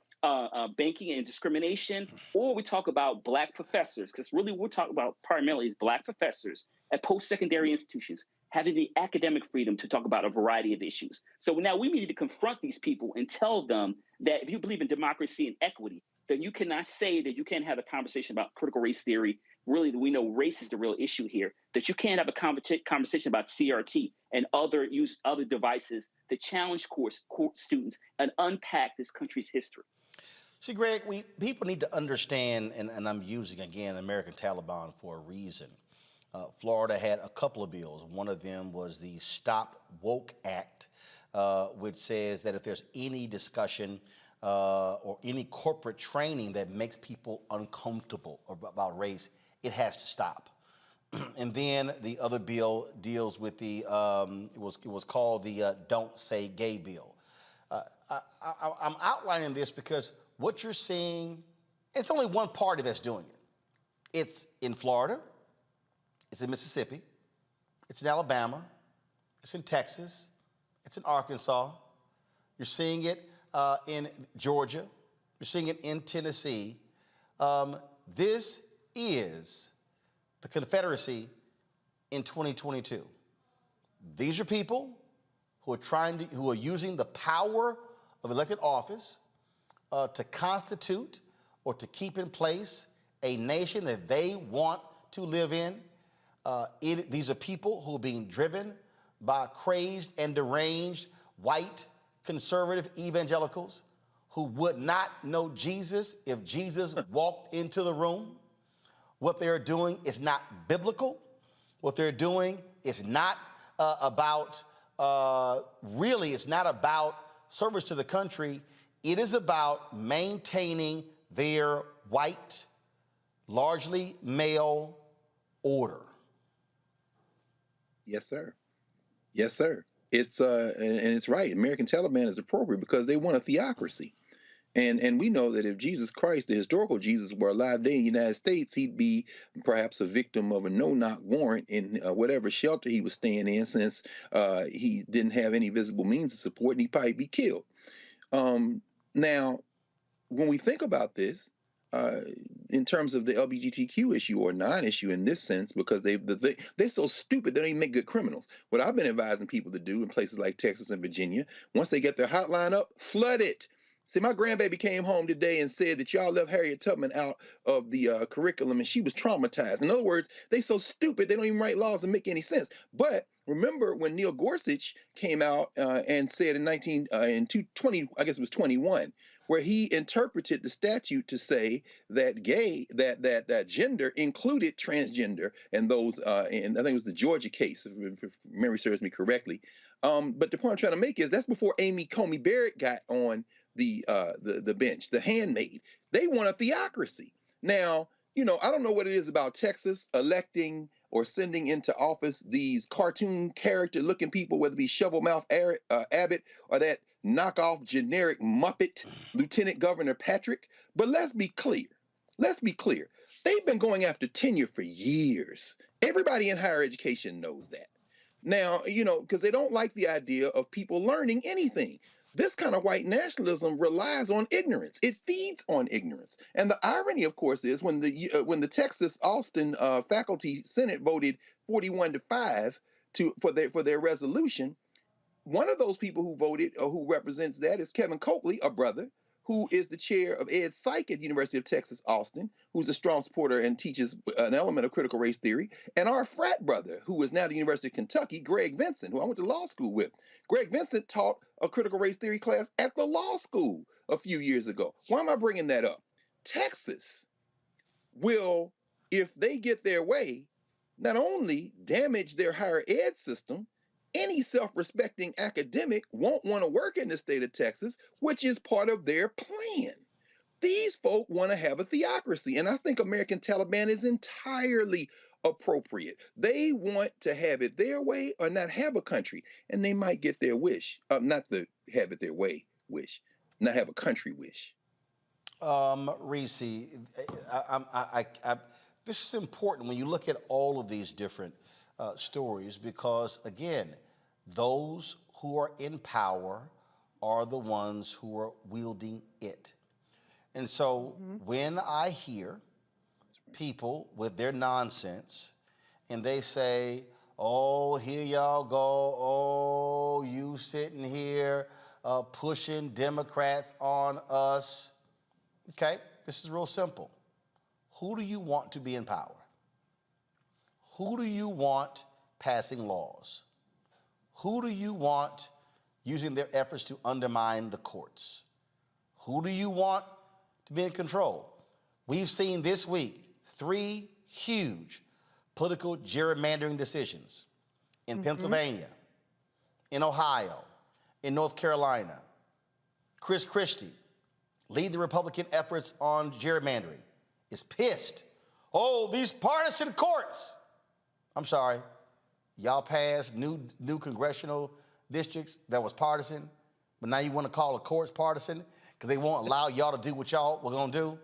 banking and discrimination, or we talk about Black professors, because really we're talking about primarily is Black professors at post-secondary institutions having the academic freedom to talk about a variety of issues. So now we need to confront these people and tell them that if you believe in democracy and equity, then you cannot say that you can't have a conversation about critical race theory. Really, we know race is the real issue here, that you can't have a conversation about CRT and other devices that challenge course students and unpack this country's history. See, Greg, people need to understand, and I'm using, again, American Taliban for a reason. Florida had a couple of bills. One of them was the Stop Woke Act, which says that if there's any discussion or any corporate training that makes people uncomfortable about race, it has to stop. And then the other bill deals with the, it was called the Don't Say Gay bill. I'm outlining this because what you're seeing, it's only one party that's doing it. It's in Florida, it's in Mississippi, it's in Alabama, it's in Texas, it's in Arkansas. You're seeing it in Georgia. You're seeing it in Tennessee. This is the Confederacy in 2022. These are people who are using the power of elected office to constitute or to keep in place a nation that they want to live in. These are people who are being driven by crazed and deranged white conservative evangelicals who would not know Jesus if Jesus walked into the room. What they're doing is not biblical. What they're doing is not it's not about service to the country. It is about maintaining their white, largely male order. Yes, sir. Yes, sir. It's and it's right. American Taliban is appropriate because they want a theocracy. And we know that if Jesus Christ, the historical Jesus, were alive today in the United States, he'd be perhaps a victim of a no-knock warrant in whatever shelter he was staying in, since he didn't have any visible means of support, and he'd probably be killed. Now, when we think about this, in terms of the LGBTQ issue or non-issue in this sense, because they're so stupid they don't even make good criminals. What I've been advising people to do in places like Texas and Virginia, once they get their hotline up, flood it. See, my grandbaby came home today and said that y'all left Harriet Tubman out of the curriculum and she was traumatized. In other words, they so stupid they don't even write laws that make any sense. But remember when Neil Gorsuch came out and said in 2020, I guess it was 21, where he interpreted the statute to say that that gender included transgender and those, and I think it was the Georgia case, if memory serves me correctly. But the point I'm trying to make is that's before Amy Coney Barrett got on the bench, the handmaid. They want a theocracy. Now, I don't know what it is about Texas electing or sending into office these cartoon character-looking people, whether it be Shovelmouth Abbott or that knockoff generic Muppet Lieutenant Governor Patrick. But let's be clear. Let's be clear. They've been going after tenure for years. Everybody in higher education knows that. Now, because they don't like the idea of people learning anything. This kind of white nationalism relies on ignorance. It feeds on ignorance. And the irony, of course, is when the Texas Austin faculty senate voted 41-5 for their resolution, one of those people who voted or who represents that is Kevin Coakley, a brother, who is the chair of Ed Psych at the University of Texas, Austin, who's a strong supporter and teaches an element of critical race theory, and our frat brother, who is now at the University of Kentucky, Greg Vincent, who I went to law school with. Greg Vincent taught a critical race theory class at the law school a few years ago. Why am I bringing that up? Texas will, if they get their way, not only damage their higher ed system, any self-respecting academic won't want to work in the state of Texas, which is part of their plan. These folk want to have a theocracy, and I think American Taliban is entirely appropriate. They want to have it their way or not have a country, and they might get their wish. Not to have it their way wish, not have a country wish. Reese, this is important when you look at all of these different stories, because again, those who are in power are the ones who are wielding it. And so when I hear people with their nonsense and they say, oh, here y'all go, oh, you sitting here pushing Democrats on us. Okay, this is real simple. Who do you want to be in power? Who do you want passing laws? Who do you want using their efforts to undermine the courts? Who do you want to be in control? We've seen this week 3 huge political gerrymandering decisions in Pennsylvania, in Ohio, in North Carolina. Chris Christie, leading the Republican efforts on gerrymandering, is pissed. Oh, these partisan courts. I'm sorry, y'all passed new congressional districts that was partisan, but now you want to call the courts partisan because they won't allow y'all to do what y'all were going to do.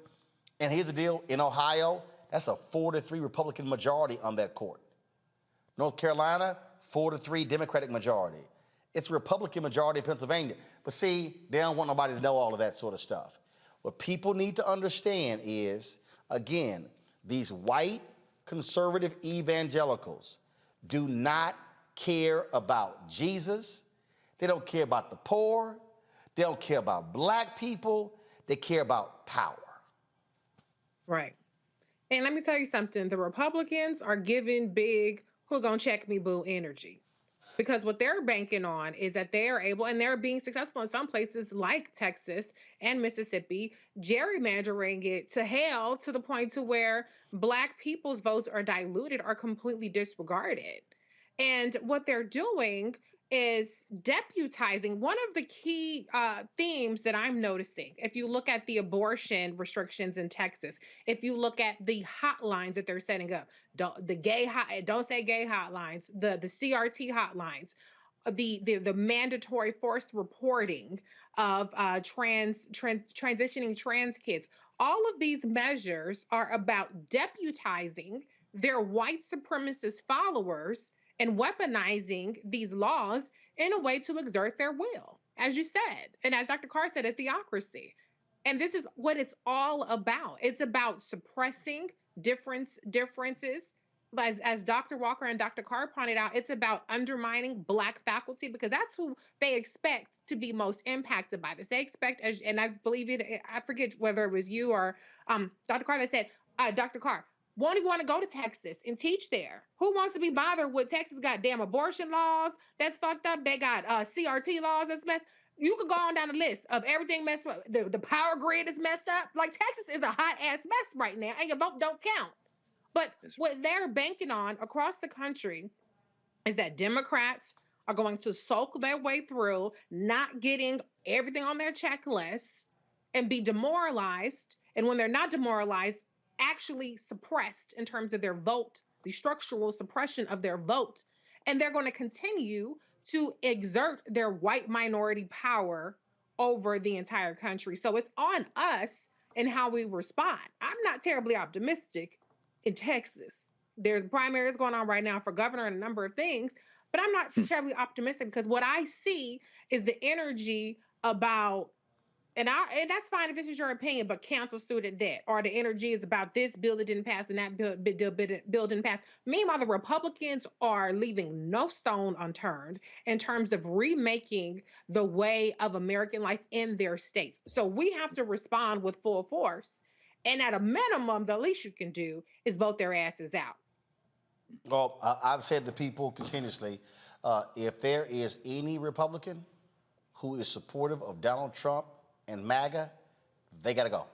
And here's the deal, in Ohio, that's a 4-3 Republican majority on that court. North Carolina, 4-3 Democratic majority. It's a Republican majority in Pennsylvania. But see, they don't want nobody to know all of that sort of stuff. What people need to understand is, again, these white conservative evangelicals do not care about Jesus. They don't care about the poor. They don't care about black people. They care about power. Right. And let me tell you something. The Republicans are giving big, who gonna check me, boo energy. Because what they're banking on is that they are able, and they're being successful in some places like Texas and Mississippi, gerrymandering it to hell to the point to where black people's votes are diluted or completely disregarded. And what they're doing is deputizing. One of the key themes that I'm noticing, if you look at the abortion restrictions in Texas, if you look at the hotlines that they're setting up, don't say gay hotlines, the CRT hotlines, the mandatory forced reporting of transitioning trans kids, all of these measures are about deputizing their white supremacist followers and weaponizing these laws in a way to exert their will, as you said. And as Dr. Carr said, a theocracy. And this is what it's all about. It's about suppressing differences. As Dr. Walker and Dr. Carr pointed out, it's about undermining black faculty, because that's who they expect to be most impacted by this. They expect, and I believe it, I forget whether it was you or Dr. Carr that said, Dr. Carr, won't even want to go to Texas and teach there. Who wants to be bothered with Texas got damn abortion laws that's fucked up? They got CRT laws that's messed. You could go on down the list of everything messed up. The power grid is messed up. Like, Texas is a hot ass mess right now, and your vote don't count. But what they're banking on across the country is that Democrats are going to sulk their way through, not getting everything on their checklist, and be demoralized. And when they're not demoralized, actually suppressed in terms of their vote, the structural suppression of their vote. And they're going to continue to exert their white minority power over the entire country. So it's on us and how we respond. I'm not terribly optimistic in Texas. There's primaries going on right now for governor and a number of things, but I'm not terribly optimistic, because what I see is the energy about, and that's fine if this is your opinion, but cancel student debt, or the energy is about this bill that didn't pass and that bill didn't pass. Meanwhile, the Republicans are leaving no stone unturned in terms of remaking the way of American life in their states. So we have to respond with full force. And at a minimum, the least you can do is vote their asses out. Well, I've said to people continuously, if there is any Republican who is supportive of Donald Trump and MAGA, they got to go.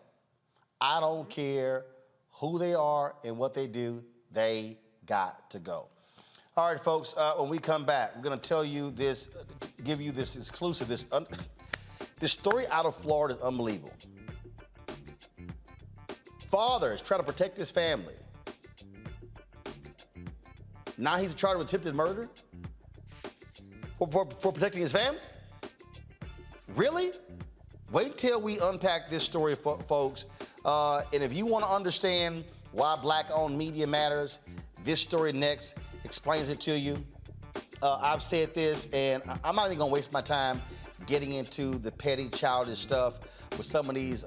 I don't care who they are and what they do, they got to go. All right, folks, when we come back, we're going to tell you this, give you this exclusive. This story out of Florida is unbelievable. Father is trying to protect his family. Now he's charged with attempted murder for protecting his family? Really? Wait till we unpack this story, folks. And if you want to understand why black-owned media matters, this story next explains it to you. I've said this, and I'm not even going to waste my time getting into the petty, childish stuff with some of these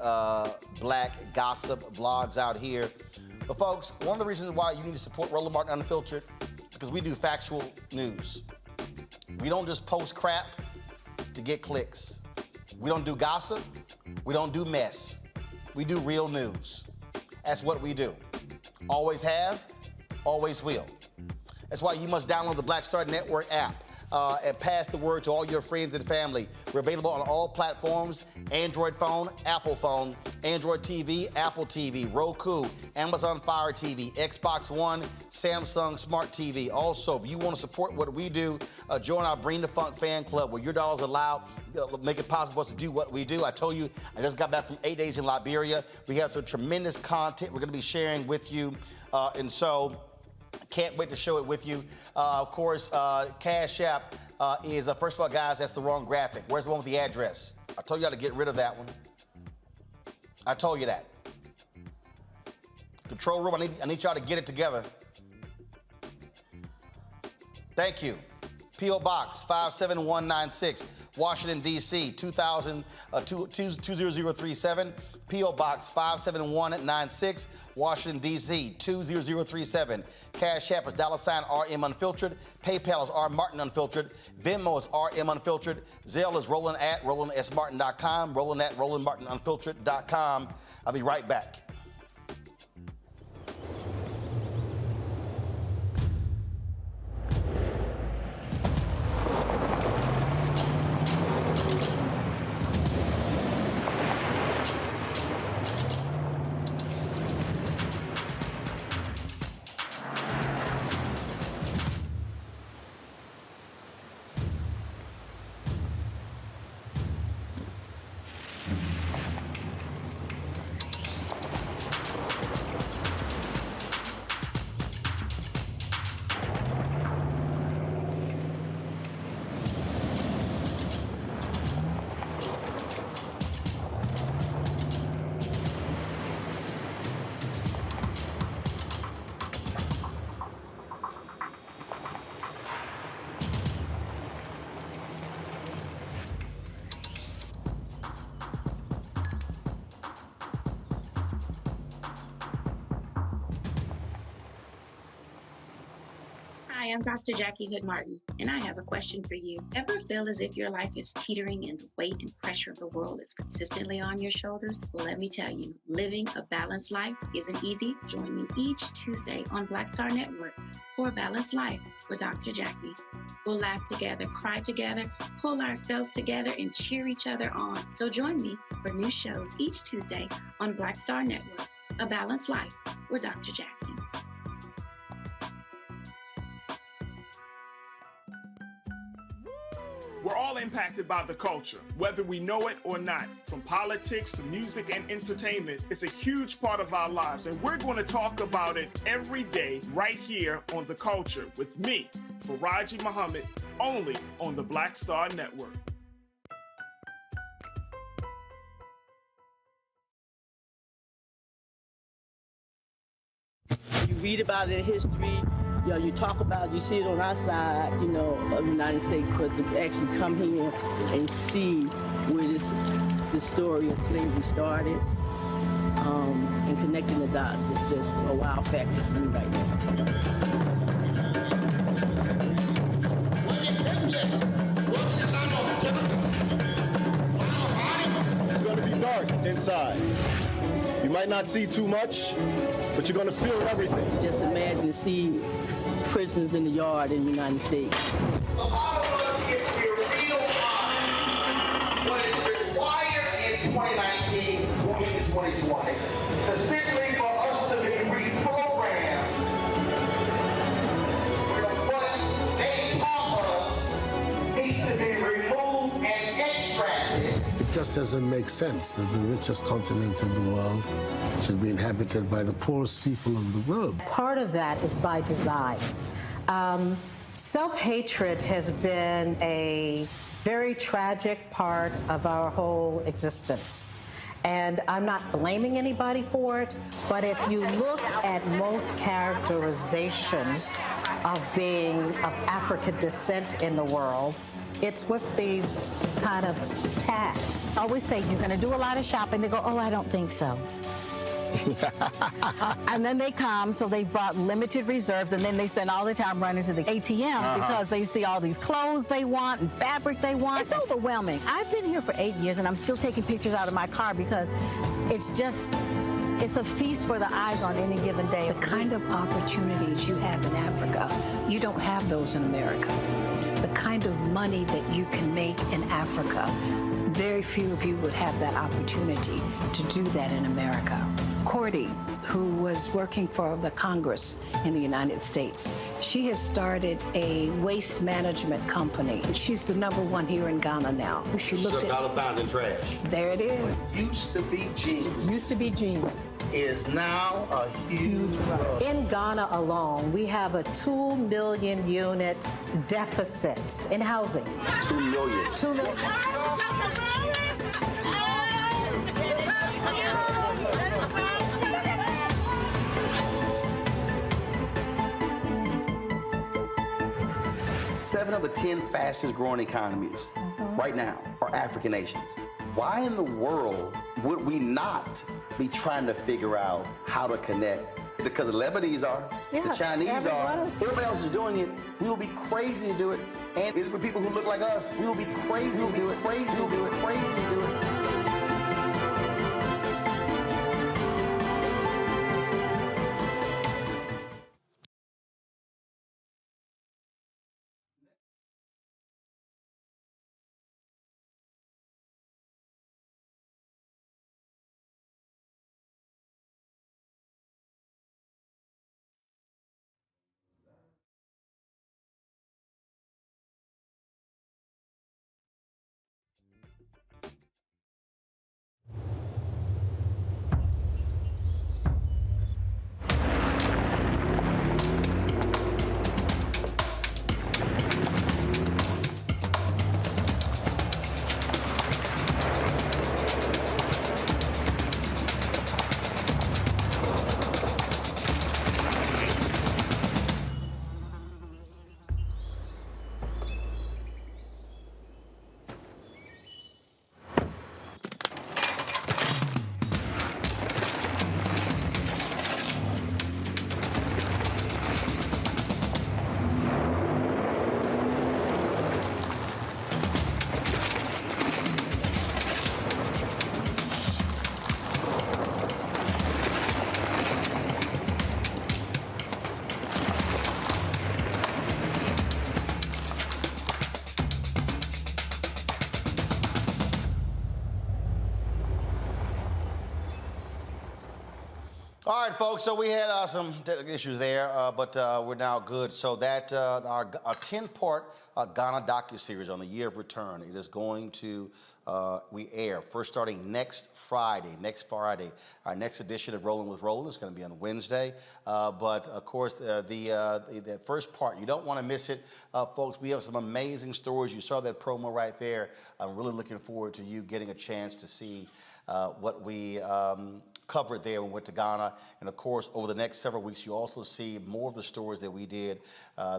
black gossip blogs out here. But, folks, one of the reasons why you need to support Roland Martin Unfiltered, because we do factual news. We don't just post crap to get clicks. We don't do gossip. We don't do mess. We do real news. That's what we do. Always have, always will. That's why you must download the Black Star Network app and pass the word to all your friends and family. We're available on all platforms: Android phone, Apple phone, Android TV, Apple TV, Roku, Amazon Fire TV, Xbox One, Samsung Smart TV. Also, if you want to support what we do, join our Bring the Funk fan club, where your dollars allow make it possible for us to do what we do. I told you, I just got back from 8 days in Liberia. We have some tremendous content we're going to be sharing with you, and so can't wait to show it with you. Of course, Cash App is, first of all, guys, that's the wrong graphic. Where's the one with the address? I told you how to get rid of that one. I told you that. Control room, I need y'all to get it together. Thank you. P.O. Box 57196, Washington, D.C., 20037. P.O. Box 57196, Washington, D.C., 20037. Cash App is $RM Unfiltered. PayPal is R Martin Unfiltered. Venmo is RM Unfiltered. Zelle is Roland@RolandSMartin.com. Roland@RolandMartinUnfiltered.com. I'll be right back. Hi, I'm Dr. Jackie Hood Martin, and I have a question for you. Ever feel as if your life is teetering and the weight and pressure of the world is consistently on your shoulders? Well, let me tell you, living a balanced life isn't easy. Join me each Tuesday on Black Star Network for a Balanced Life with Dr. Jackie. We'll laugh together, cry together, pull ourselves together, and cheer each other on. So join me for new shows each Tuesday on Black Star Network, A Balanced Life with Dr. Jackie. We're all impacted by the culture, whether we know it or not. From politics to music and entertainment, it's a huge part of our lives, and we're going to talk about it every day right here on The Culture with me, Faraji Muhammad, only on the Black Star Network. You read about it in history. You know, you talk about, you see it on our side, you know, of the United States, but to actually come here and see where this story of slavery started, and connecting the dots is just a wow factor for me right now. It's going to be dark inside. You might not see too much, but you're going to feel everything. Just imagine to see prisons in the yard in the United States. A lot of us, if we're real honest, what is required in 2019 going into 2020 is simply for us to be reprogrammed from what they taught us needs to be removed and extracted. It just doesn't make sense that the richest continent in the world should be inhabited by the poorest people in the world. Part of that is by design. Self-hatred has been a very tragic part of our whole existence. And I'm not blaming anybody for it, but if you look at most characterizations of being of African descent in the world, it's with these kind of tags. Always say, you're going to do a lot of shopping. They go, oh, I don't think so. And then they come, so they brought limited reserves, and then they spend all the time running to the ATM because they see all these clothes they want and fabric they want. It's overwhelming. I've been here for 8 years, and I'm still taking pictures out of my car because it's a feast for the eyes on any given day. The kind of opportunities you have in Africa, you don't have those in America. The kind of money that you can make in Africa, very few of you would have that opportunity to do that in America. Cordy, who was working for the Congress in the United States, she has started a waste management company. She's the #1 here in Ghana now. She looked at dollar signs and trash. There it is. Used to be jeans. Used to be jeans. Is now a huge rug. In Ghana alone, we have a 2 million unit deficit in housing. 2 million. 2 million. Seven of the 10 fastest growing economies right now are African nations. Why in the world would we not be trying to figure out how to connect? Because the Lebanese are, the Chinese are, everybody else is doing it. We will be crazy to do it. And it's for people who look like us. We will be crazy to do it, crazy to do it, crazy to do it. All right, folks, so we had some technical issues there, but we're now good. So that our 10-part Ghana docuseries on the year of return, it is going to we air first starting next Friday. Our next edition of Rolling with Roland is going to be on Wednesday. But of course, the first part, you don't want to miss it, folks. We have some amazing stories. You saw that promo right there. I'm really looking forward to you getting a chance to see what we covered there when we went to Ghana. And of course, over the next several weeks, you also see more of the stories that we did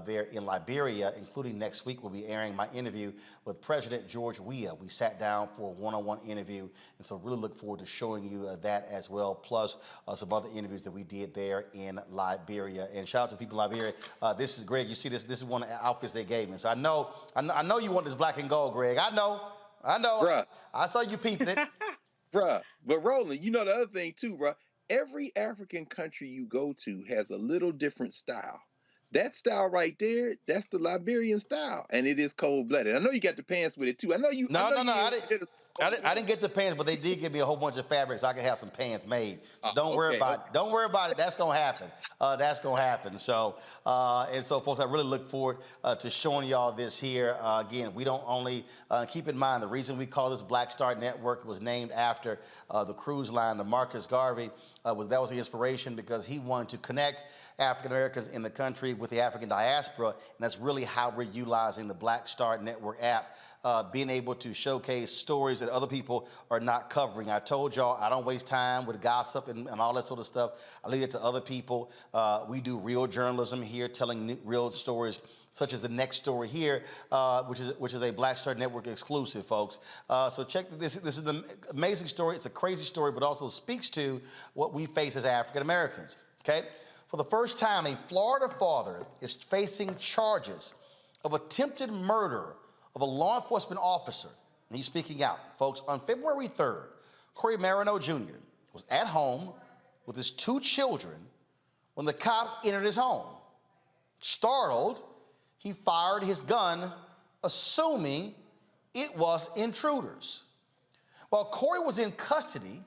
there in Liberia, including next week, we'll be airing my interview with President George Weah. We sat down for a one-on-one interview, and so really look forward to showing you that as well, plus some other interviews that we did there in Liberia. And shout out to the people in Liberia. This is Greg. You see this? This is one of the outfits they gave me. So I know you want this black and gold, Greg. I know. Bruh. I saw you peeping it. Bruh, but Roland, you know the other thing too, bruh. Every African country you go to has a little different style. That style right there, that's the Liberian style, and it is cold-blooded. I know you got the pants with it too. I know you. I didn't get the pants, but they did give me a whole bunch of fabrics. So I can have some pants made. So don't worry about it. Don't worry about it. That's gonna happen. That's gonna happen. So folks, I really look forward to showing y'all this here. Again, we don't only keep in mind the reason we call this Black Star Network was named after the cruise line, the Marcus Garvey. That was the inspiration because he wanted to connect African Americans in the country with the African diaspora, and that's really how we're utilizing the Black Star Network app. Being able to showcase stories that other people are not covering. I told y'all I don't waste time with gossip and all that sort of stuff. I leave it to other people. We do real journalism here, telling real stories, such as the next story here, which is a Black Star Network exclusive, folks. So check this. This is an amazing story. It's a crazy story, but also speaks to what we face as African Americans. Okay. For the first time, a Florida father is facing charges of attempted murder of a law enforcement officer. And he's speaking out. Folks, on February 3rd, Corey Marino Jr. was at home with his 2 children when the cops entered his home. Startled, he fired his gun, assuming it was intruders. While Corey was in custody,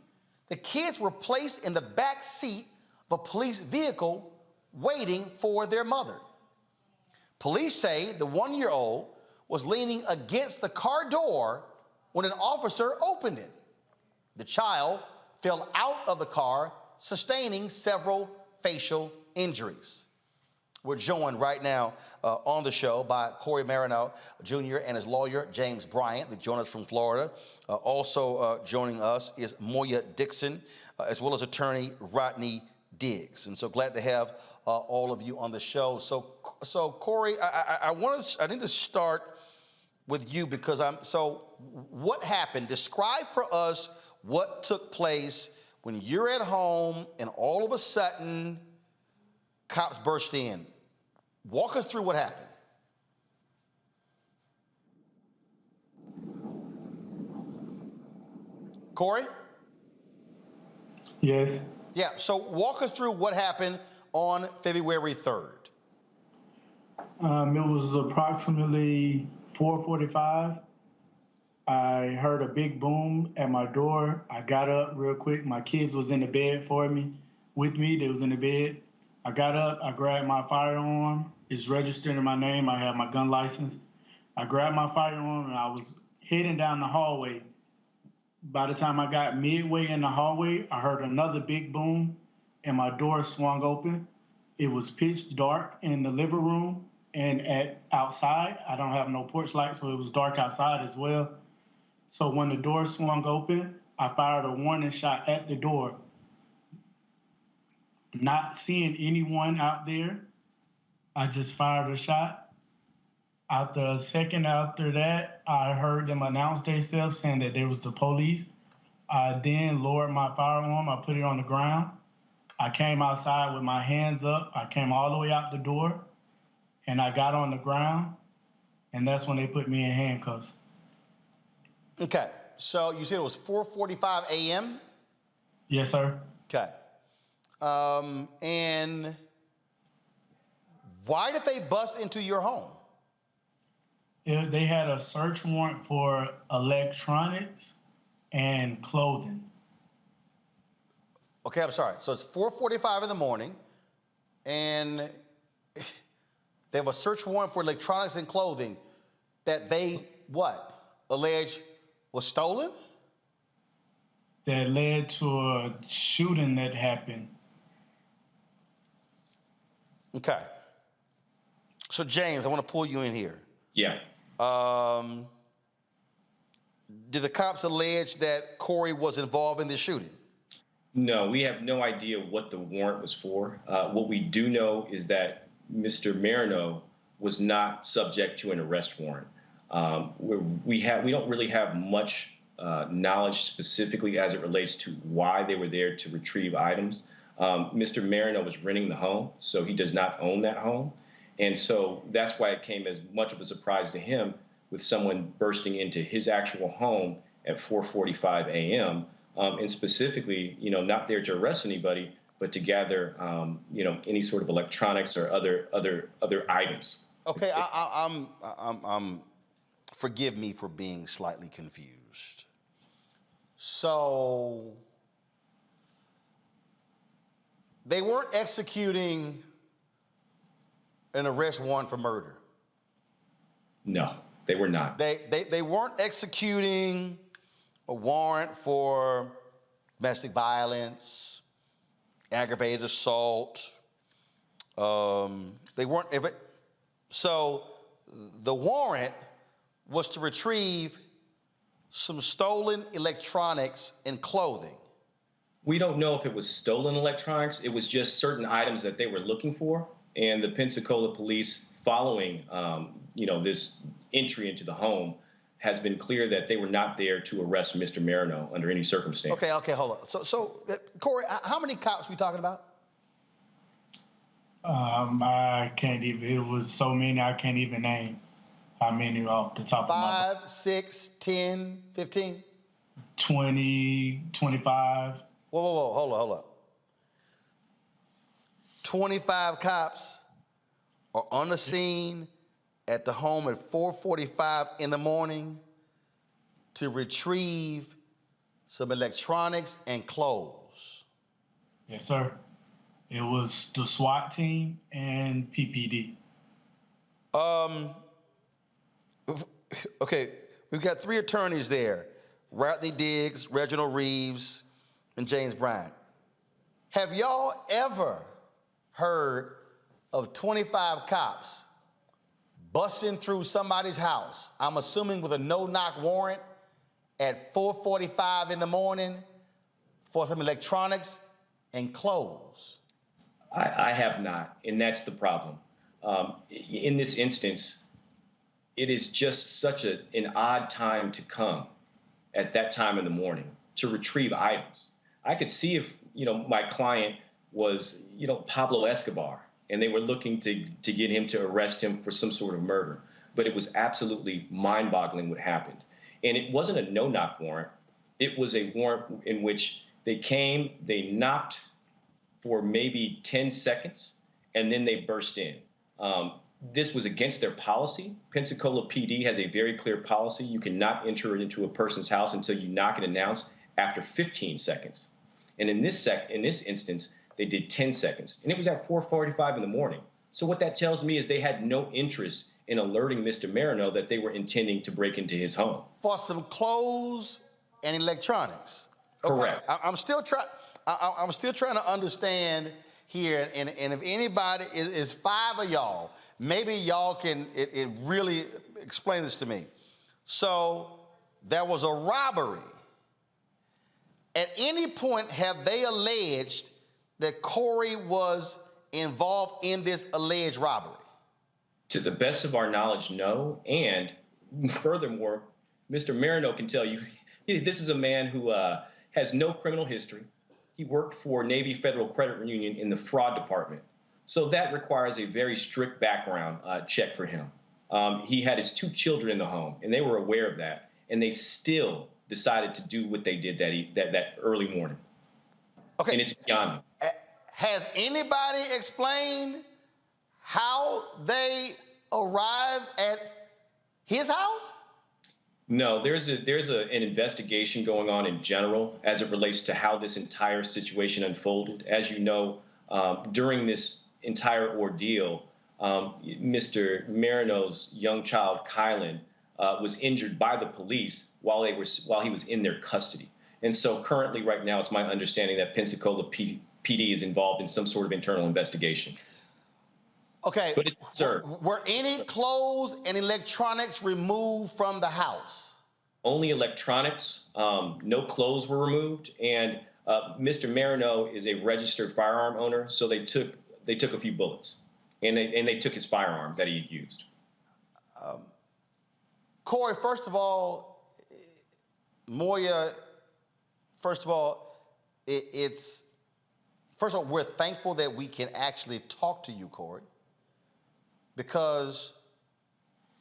the kids were placed in the back seat of a police vehicle waiting for their mother. Police say the 1-year-old was leaning against the car door when an officer opened it. The child fell out of the car, sustaining several facial injuries. We're joined right now on the show by Corey Marino Jr. and his lawyer, James Bryant. They join us from Florida. Also joining us is Moya Dixon, as well as attorney Rodney Diggs. And so glad to have all of you on the show. So Corey, I need to start with you because what happened? Describe for us what took place when you're at home and all of a sudden cops burst in. Walk us through what happened. Corey? Yes. Yeah, so walk us through what happened on February 3rd. It was approximately 4:45. I heard a big boom at my door. I got up real quick. My kids was in the bed with me. They was in the bed. I got up, I grabbed my firearm. It's registered in my name. I have my gun license. I grabbed my firearm and I was heading down the hallway. By the time I got midway in the hallway, I heard another big boom and my door swung open. It was pitch dark in the living room and outside. I don't have no porch light, so it was dark outside as well. So when the door swung open, I fired a warning shot at the door. Not seeing anyone out there, I just fired a shot. After a second after that, I heard them announce themselves saying that there was the police. I then lowered my firearm. I put it on the ground. I came outside with my hands up. I came all the way out the door, and I got on the ground, and that's when they put me in handcuffs. Okay, so you said it was 4:45 a.m.? Yes, sir. Okay. And why did they bust into your home? They had a search warrant for electronics and clothing. Okay, I'm sorry. So it's 4:45 in the morning, and they have a search warrant for electronics and clothing that they, allege was stolen? That led to a shooting that happened. Okay. So James, I want to pull you in here. Yeah. Did the cops allege that Corey was involved in the shooting? No, we have no idea what the warrant was for. What we do know is that Mr. Marino was not subject to an arrest warrant. We don't really have much knowledge specifically as it relates to why they were there to retrieve items. Mr. Marino was renting the home, so he does not own that home. And so that's why it came as much of a surprise to him with someone bursting into his actual home at 4:45 a.m. And specifically, not there to arrest anybody, but to gather, any sort of electronics or other items. Okay, forgive me for being slightly confused. So they weren't executing an arrest warrant for murder. No, they were not. They weren't executing a warrant for domestic violence, aggravated assault. They weren't. So the warrant was to retrieve some stolen electronics and clothing. We don't know if it was stolen electronics. It was just certain items that they were looking for. And the Pensacola police, following, this entry into the home, has been clear that they were not there to arrest Mr. Marino under any circumstance. Okay, hold on. So Corey, how many cops we talking about? I can't even, it was so many, I can't even name how many off the top of my head. 5, 6, 10, 15? 20, 25. Whoa, hold up. 25 cops are on the scene at the home at 4:45 in the morning to retrieve some electronics and clothes. Yes, sir. It was the SWAT team and PPD. Okay, we've got 3 attorneys there: Rodney Diggs, Reginald Reeves, and James Bryant. Have y'all ever heard of 25 cops busting through somebody's house, I'm assuming with a no-knock warrant, at 4:45 in the morning for some electronics and clothes? I have not, and that's the problem. In this instance, it is just such an odd time to come at that time in the morning to retrieve items. I could see if, my client was, Pablo Escobar, and they were looking to get him to arrest him for some sort of murder. But it was absolutely mind-boggling what happened. And it wasn't a no-knock warrant. It was a warrant in which they came, they knocked for maybe 10 seconds, and then they burst in. This was against their policy. Pensacola PD has a very clear policy. You cannot enter into a person's house until you knock and announce after 15 seconds. And in this instance, they did 10 seconds. And it was at 4:45 in the morning. So what that tells me is they had no interest in alerting Mr. Marino that they were intending to break into his home. For some clothes and electronics. Correct. Okay. I'm still trying to understand here, and if anybody is 5 of y'all, maybe y'all can really explain this to me. So there was a robbery. At any point, have they alleged that Corey was involved in this alleged robbery? To the best of our knowledge, no. And furthermore, Mr. Marino can tell you, this is a man who has no criminal history. He worked for Navy Federal Credit Union in the fraud department. So that requires a very strict background check for him. He had his 2 children in the home, and they were aware of that. And they still decided to do what they did that early morning. Okay. And it's beyond me. Has anybody explained how they arrived at his house? No, there's an investigation going on in general as it relates to how this entire situation unfolded. As you know, during this entire ordeal, Mr. Marino's young child, Kylan, was injured by the police while he was in their custody. And so currently, right now, it's my understanding that Pensacola PD is involved in some sort of internal investigation. Okay, but sir, were any clothes and electronics removed from the house? Only electronics. No clothes were removed. And Mr. Marino is a registered firearm owner, so they took a few bullets, and they took his firearm that he had used. Corey, first of all, Moya, first of all, we're thankful that we can actually talk to you, Corey, because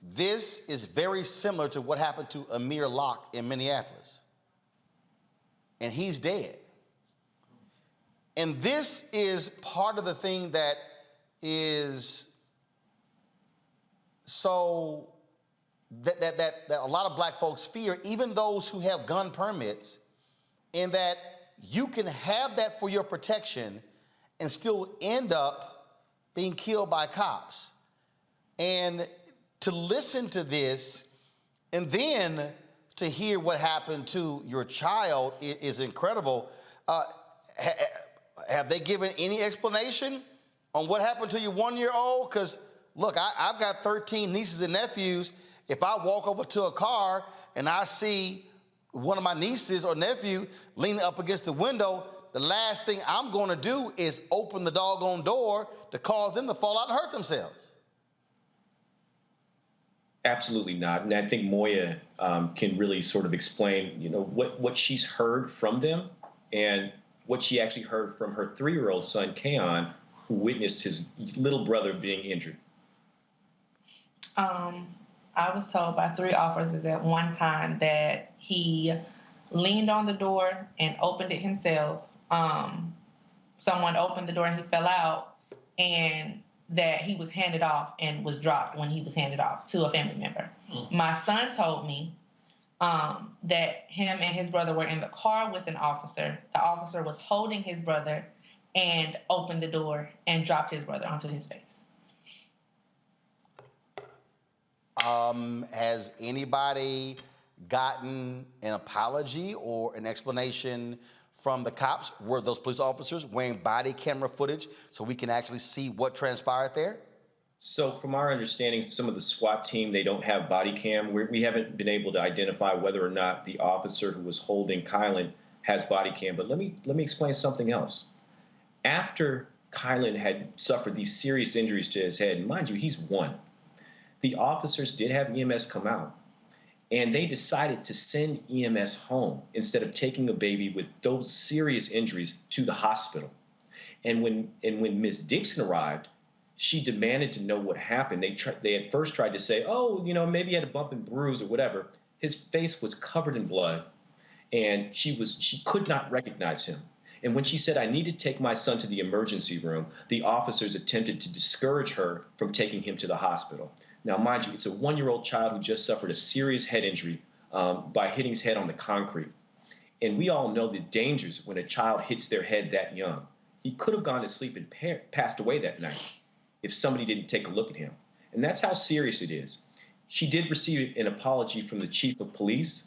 this is very similar to what happened to Amir Locke in Minneapolis. And he's dead. And this is part of the thing that is so that a lot of black folks fear, even those who have gun permits, in that you can have that for your protection and still end up being killed by cops. And to listen to this and then to hear what happened to your child is incredible. Have they given any explanation on what happened to your 1-year-old? Because, look, I've got 13 nieces and nephews. If I walk over to a car and I see one of my nieces or nephew leaning up against the window, the last thing I'm going to do is open the doggone door to cause them to fall out and hurt themselves. Absolutely not. And I think Moya can really sort of explain, what she's heard from them and what she actually heard from her 3-year-old son, Kaon, who witnessed his little brother being injured. I was told by 3 officers at one time that he leaned on the door and opened it himself. Someone opened the door and he fell out, and that he was handed off and was dropped when he was handed off to a family member. My son told me that him and his brother were in the car with an officer. The officer was holding his brother and opened the door and dropped his brother onto his face. Has anybody gotten an apology or an explanation from the cops? Were those police officers wearing body camera footage so we can actually see what transpired there? So from our understanding, some of the SWAT team, they don't have body cam. We haven't been able to identify whether or not the officer who was holding Kylan has body cam. But let me explain something else. After Kylan had suffered these serious injuries to his head, and mind you, he's 1, the officers did have EMS come out, and they decided to send EMS home instead of taking a baby with those serious injuries to the hospital. And when Ms. Dixon arrived, she demanded to know what happened. They at first tried to say, oh, maybe he had a bump and bruise or whatever. His face was covered in blood, and she could not recognize him. And when she said, I need to take my son to the emergency room, the officers attempted to discourage her from taking him to the hospital. Now, mind you, it's a 1-year-old child who just suffered a serious head injury by hitting his head on the concrete. And we all know the dangers when a child hits their head that young. He could have gone to sleep and passed away that night if somebody didn't take a look at him. And that's how serious it is. She did receive an apology from the chief of police,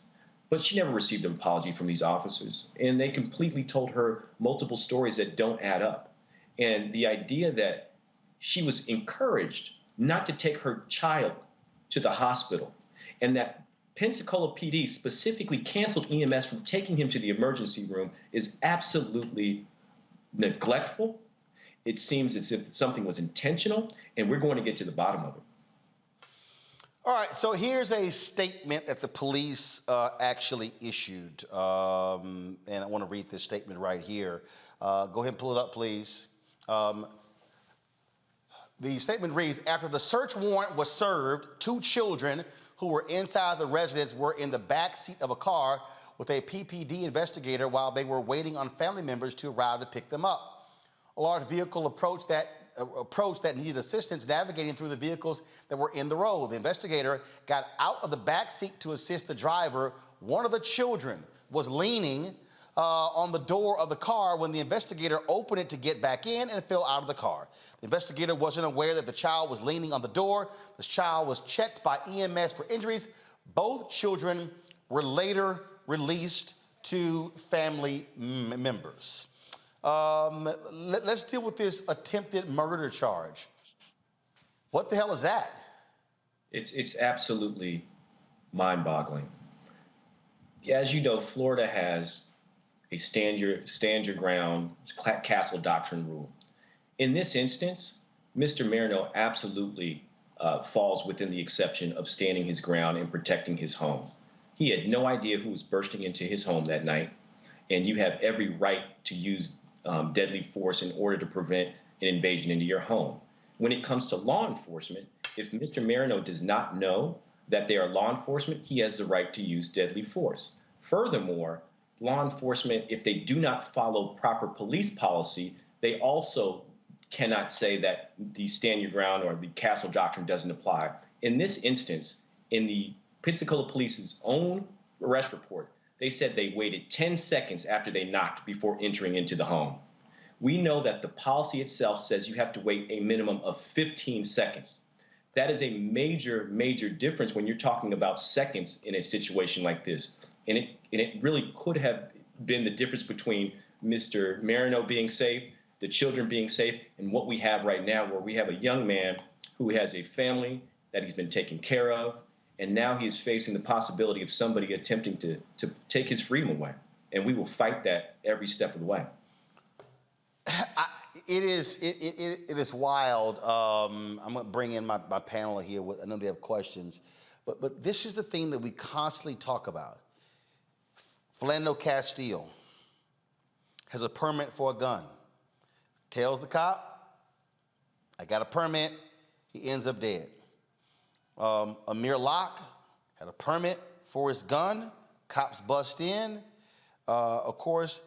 but she never received an apology from these officers. And they completely told her multiple stories that don't add up. And the idea that she was encouraged not to take her child to the hospital, and that Pensacola PD specifically canceled EMS from taking him to the emergency room is absolutely neglectful. It seems as if something was intentional, and we're going to get to the bottom of it. All right, so here's a statement that the police actually issued, and I want to read this statement right here. Go ahead and pull it up, please. The statement reads, after the search warrant was served, 2 children who were inside the residence were in the back seat of a car with a PPD investigator while they were waiting on family members to arrive to pick them up. A large vehicle approached that needed assistance navigating through the vehicles that were in the road. The investigator got out of the back seat to assist the driver. One of the children was leaning on the door of the car when the investigator opened it to get back in and fell out of the car. The investigator wasn't aware that the child was leaning on the door. This child was checked by EMS for injuries. Both children were later released to family members. Let's deal with this attempted murder charge. What the hell is that? It's absolutely mind-boggling. As you know, Florida has a stand your ground castle doctrine rule. In this instance, Mr. Marino absolutely falls within the exception of standing his ground and protecting his home. He had no idea who was bursting into his home that night, and you have every right to use deadly force in order to prevent an invasion into your home. When it comes to law enforcement, if Mr. Marino does not know that they are law enforcement, he has the right to use deadly force. Furthermore, law enforcement, if they do not follow proper police policy, they also cannot say that the stand your ground or the castle doctrine doesn't apply. In this instance, in the Pensacola Police's own arrest report, they said they waited 10 seconds after they knocked before entering into the home. We know that the policy itself says you have to wait a minimum of 15 seconds. That is a major, major difference when you're talking about seconds in a situation like this. And it really could have been the difference between Mr. Marino being safe, the children being safe, and what we have right now, where we have a young man who has a family that he's been taken care of, and now he is facing the possibility of somebody attempting to take his freedom away. And we will fight that every step of the way. It is wild. I'm going to bring in my panel here. I know they have questions. But this is the thing that we constantly talk about. Philando Castile has a permit for a gun. Tells the cop, I got a permit. He ends up dead. Amir Locke had a permit for his gun. Cops bust in. Of course,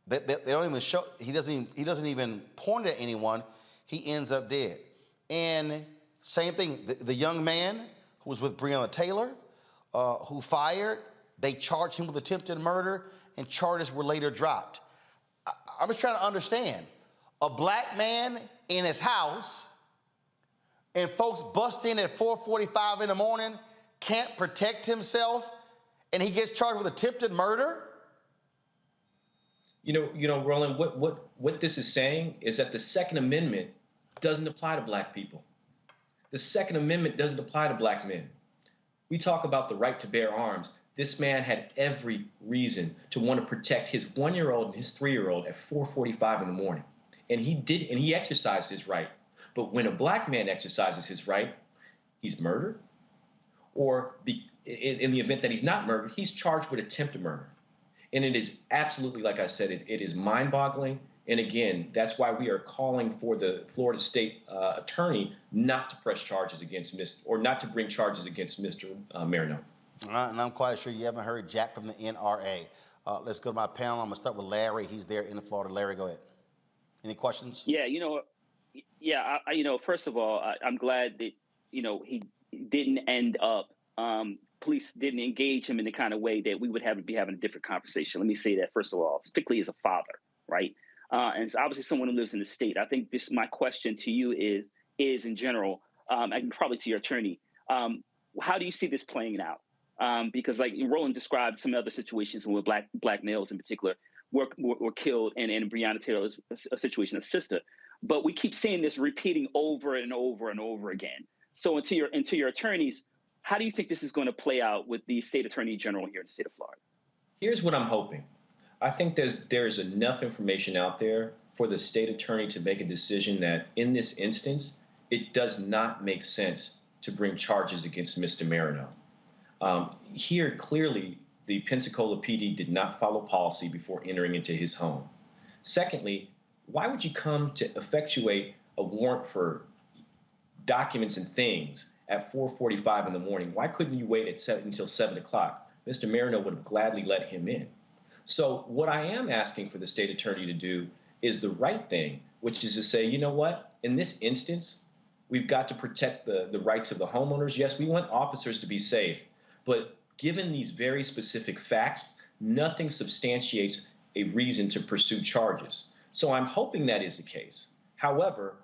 they don't even show. He doesn't even point at anyone. He ends up dead. And same thing. The young man who was with Breonna Taylor, who fired, they charged him with attempted murder, and charges were later dropped. I'm just trying to understand. A black man in his house, and folks bust in at 4:45 in the morning, can't protect himself, and he gets charged with attempted murder? You know, Roland, what this is saying is that the Second Amendment doesn't apply to black people. The Second Amendment doesn't apply to black men. We talk about the right to bear arms. This man had every reason to want to protect his 1-year-old and his 3-year-old at 4:45 in the morning. And he did, and he exercised his right. But when a black man exercises his right, he's murdered. Or in the event that he's not murdered, he's charged with attempted murder. And it is absolutely, like I said, it is mind-boggling. And again, that's why we are calling for the Florida State Attorney not to press charges against not to bring charges against Mr. Marino. And I'm quite sure you haven't heard Jack from the NRA. Let's go to my panel. I'm going to start with Larry. He's there in Florida. Larry, go ahead. Any questions? Yeah, first of all, I'm glad that, he didn't end up, police didn't engage him in the kind of way that we would be having a different conversation. Let me say that, first of all, particularly as a father, right? And it's obviously someone who lives in the state. I think my question to you is in general, and probably to your attorney, how do you see this playing out? Because like Roland described some other situations where black males in particular were killed, and in Breonna Taylor's a situation, a sister. But we keep seeing this repeating over and over and over again. So to your attorneys, how do you think this is going to play out with the state attorney general here in the state of Florida? Here's what I'm hoping. I think there's enough information out there for the state attorney to make a decision that in this instance, it does not make sense to bring charges against Mr. Marino. Here, clearly, the Pensacola PD did not follow policy before entering into his home. Secondly, why would you come to effectuate a warrant for documents and things at 4:45 in the morning? Why couldn't you wait until 7 o'clock? Mr. Marino would have gladly let him in. So what I am asking for the state attorney to do is the right thing, which is to say, you know what? In this instance, we've got to protect the rights of the homeowners. Yes, we want officers to be safe, but given these very specific facts, nothing substantiates a reason to pursue charges. So I'm hoping that is the case. However,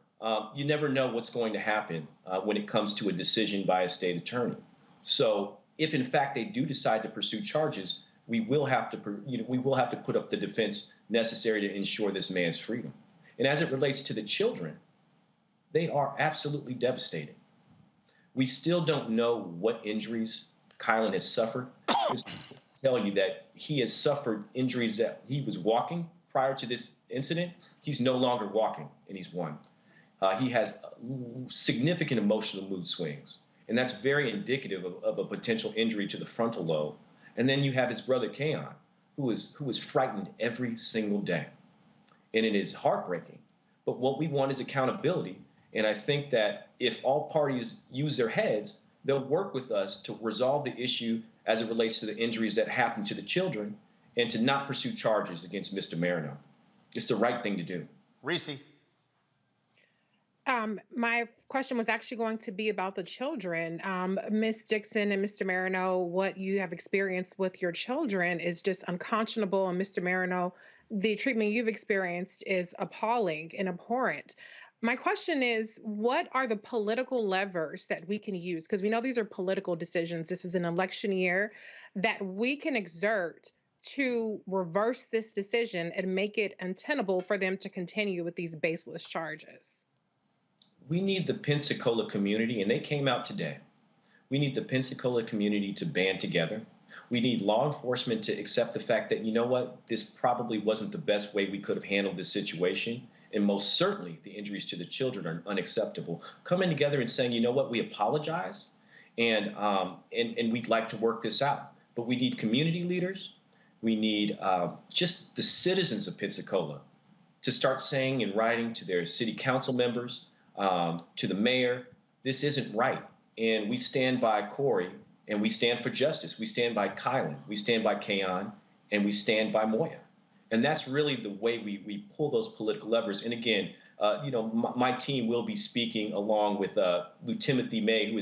you never know what's going to happen when it comes to a decision by a state attorney. So if in fact they do decide to pursue charges, we will have to put up the defense necessary to ensure this man's freedom. And as it relates to the children, they are absolutely devastated. We still don't know what injuries Kylan has suffered. tell you that he has suffered injuries that he was walking prior to this incident. He's no longer walking, and he's won. He has significant emotional mood swings, and that's very indicative of a potential injury to the frontal lobe. And then you have his brother, Keon, who is frightened every single day. And it is heartbreaking. But what we want is accountability. And I think that if all parties use their heads, they'll work with us to resolve the issue as it relates to the injuries that happened to the children and to not pursue charges against Mr. Marino. It's the right thing to do. Reese. My question was actually going to be about the children. Ms. Dixon and Mr. Marino, what you have experienced with your children is just unconscionable. And Mr. Marino, the treatment you've experienced is appalling and abhorrent. My question is, what are the political levers that we can use? Because we know these are political decisions. This is an election year that we can exert to reverse this decision and make it untenable for them to continue with these baseless charges. We need the Pensacola community, and they came out today. We need the Pensacola community to band together. We need law enforcement to accept the fact that, you know what, this probably wasn't the best way we could have handled this situation. And most certainly the injuries to the children are unacceptable. Coming together and saying, you know what, we apologize and we'd like to work this out. But we need community leaders. We need just the citizens of Pensacola to start saying in writing to their city council members, to the mayor, this isn't right. And we stand by Corey, and we stand for justice. We stand by Kylan, we stand by Keon, and we stand by Moya. And that's really the way we pull those political levers. And again, my team will be speaking along with Lieutenant Timothy May, who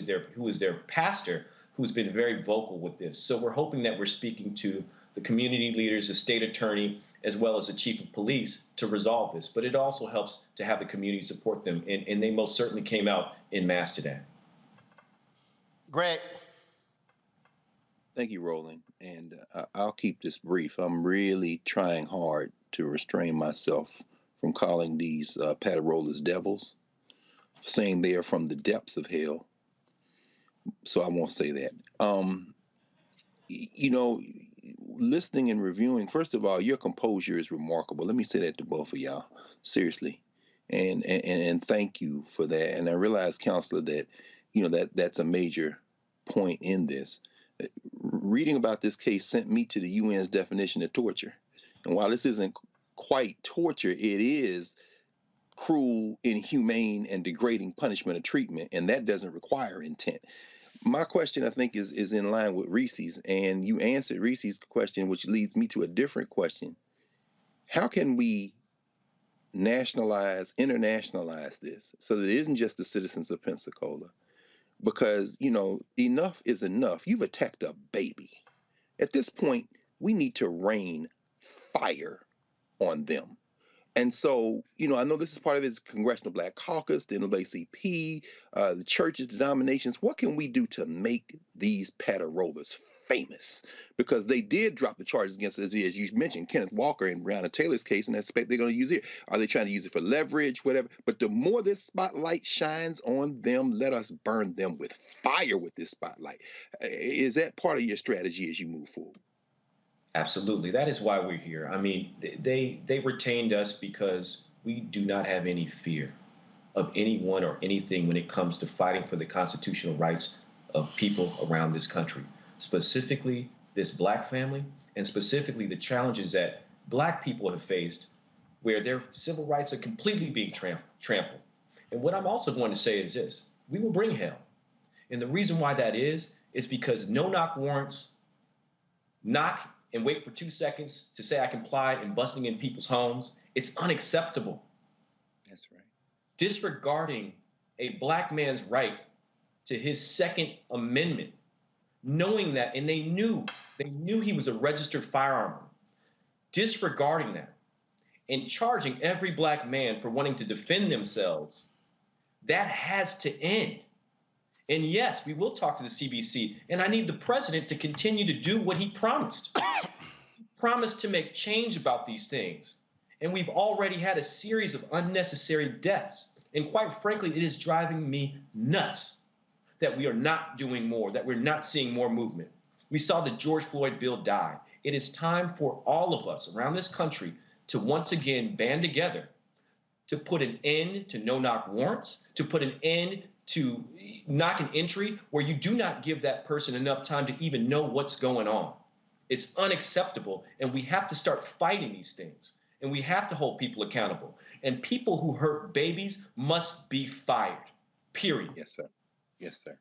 is their pastor, who's been very vocal with this. So we're hoping that we're speaking to the community leaders, the state attorney, as well as the chief of police to resolve this. But it also helps to have the community support them. And they most certainly came out en masse today. Greg. Thank you, Roland. And I'll keep this brief. I'm really trying hard to restrain myself from calling these Paterolas devils, saying they are from the depths of hell. So I won't say that. Listening and reviewing, first of all, your composure is remarkable. Let me say that to both of y'all, seriously. And thank you for that. And I realize, Counselor, that that's a major point in this. Reading about this case sent me to the UN's definition of torture. And while this isn't quite torture, it is cruel, inhumane, and degrading punishment or treatment, and that doesn't require intent. My question, I think, is in line with Reese's, and you answered Reese's question, which leads me to a different question. How can we internationalize this so that it isn't just the citizens of Pensacola? Because, enough is enough. You've attacked a baby. At this point, we need to rain fire on them. And so, I know this is part of his Congressional Black Caucus, the NAACP, the churches, denominations. What can we do to make these Paterolas famous? Because they did drop the charges against, as you mentioned, Kenneth Walker and Breonna Taylor's case, and I expect they're going to use it. Are they trying to use it for leverage, whatever? But the more this spotlight shines on them, let us burn them with fire with this spotlight. Is that part of your strategy as you move forward? Absolutely. That is why we're here. I mean, they retained us because we do not have any fear of anyone or anything when it comes to fighting for the constitutional rights of people around this country, specifically this Black family, and specifically the challenges that Black people have faced where their civil rights are completely being trampled. And what I'm also going to say is this: we will bring hell. And the reason why that is because no-knock warrants, knock and wait for 2 seconds to say I complied in busting in people's homes, it's unacceptable. That's right. Disregarding a Black man's right to his Second Amendment, knowing that, and they knew he was a registered firearm, disregarding that and charging every Black man for wanting to defend themselves, that has to end. And yes, we will talk to the CBC, and I need the president to continue to do what he promised. He promised to make change about these things. And we've already had a series of unnecessary deaths. And quite frankly, it is driving me nuts that we are not doing more, that we're not seeing more movement. We saw the George Floyd bill die. It is time for all of us around this country to once again band together to put an end to no-knock warrants, to put an end to knock and entry where you do not give that person enough time to even know what's going on. It's unacceptable, and we have to start fighting these things, and we have to hold people accountable. And people who hurt babies must be fired, period. Yes, sir. Yes, sir.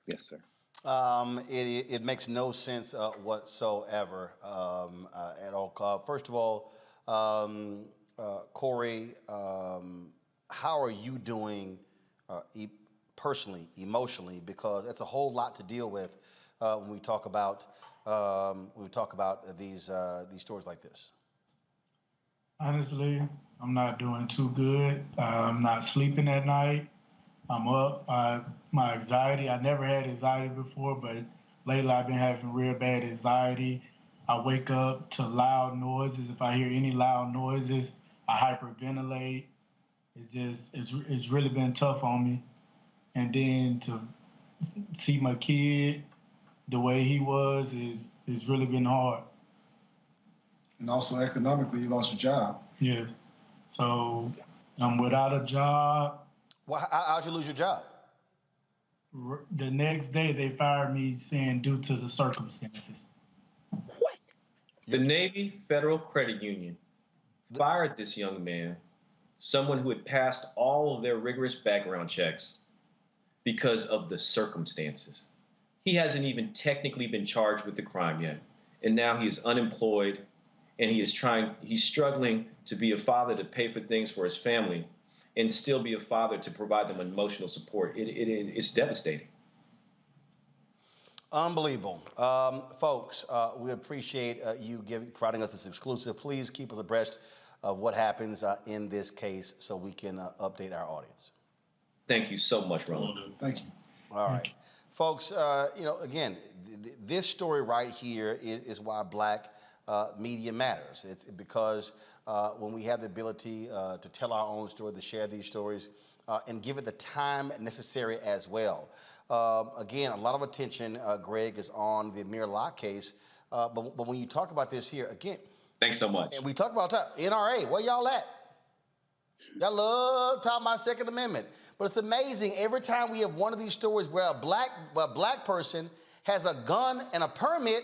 Yes, sir. It makes no sense whatsoever at all. First of all, Corey, how are you doing personally, emotionally? Because it's a whole lot to deal with when we talk about these stories like this. Honestly, I'm not doing too good. I'm not sleeping at night. I'm up. My anxiety, I never had anxiety before, but lately I've been having real bad anxiety. I wake up to loud noises. If I hear any loud noises, I hyperventilate. It's really been tough on me. And then to see my kid the way he was is really been hard. And also economically, you lost your job. Yeah. So I'm without a job. Well, how'd you lose your job? The next day they fired me saying due to the circumstances. What? The Navy Federal Credit Union fired this young man, someone who had passed all of their rigorous background checks, because of the circumstances. He hasn't even technically been charged with the crime yet. And now he is unemployed, and he's struggling to be a father to pay for things for his family and still be a father to provide them emotional support. It's devastating. Unbelievable. Folks, we appreciate you providing us this exclusive. Please keep us abreast of what happens in this case so we can update our audience. Thank you so much, Roland. Thank you. All right. Folks, again, this story right here is why Black media matters. It's because when we have the ability to tell our own story, to share these stories, and give it the time necessary as well. Again, a lot of attention, Greg, is on the Amir Locke case, but when you talk about this here, again. Thanks so much. And we talk about NRA, where y'all at? Y'all love talking about Second Amendment. But it's amazing, every time we have one of these stories where a black person has a gun and a permit,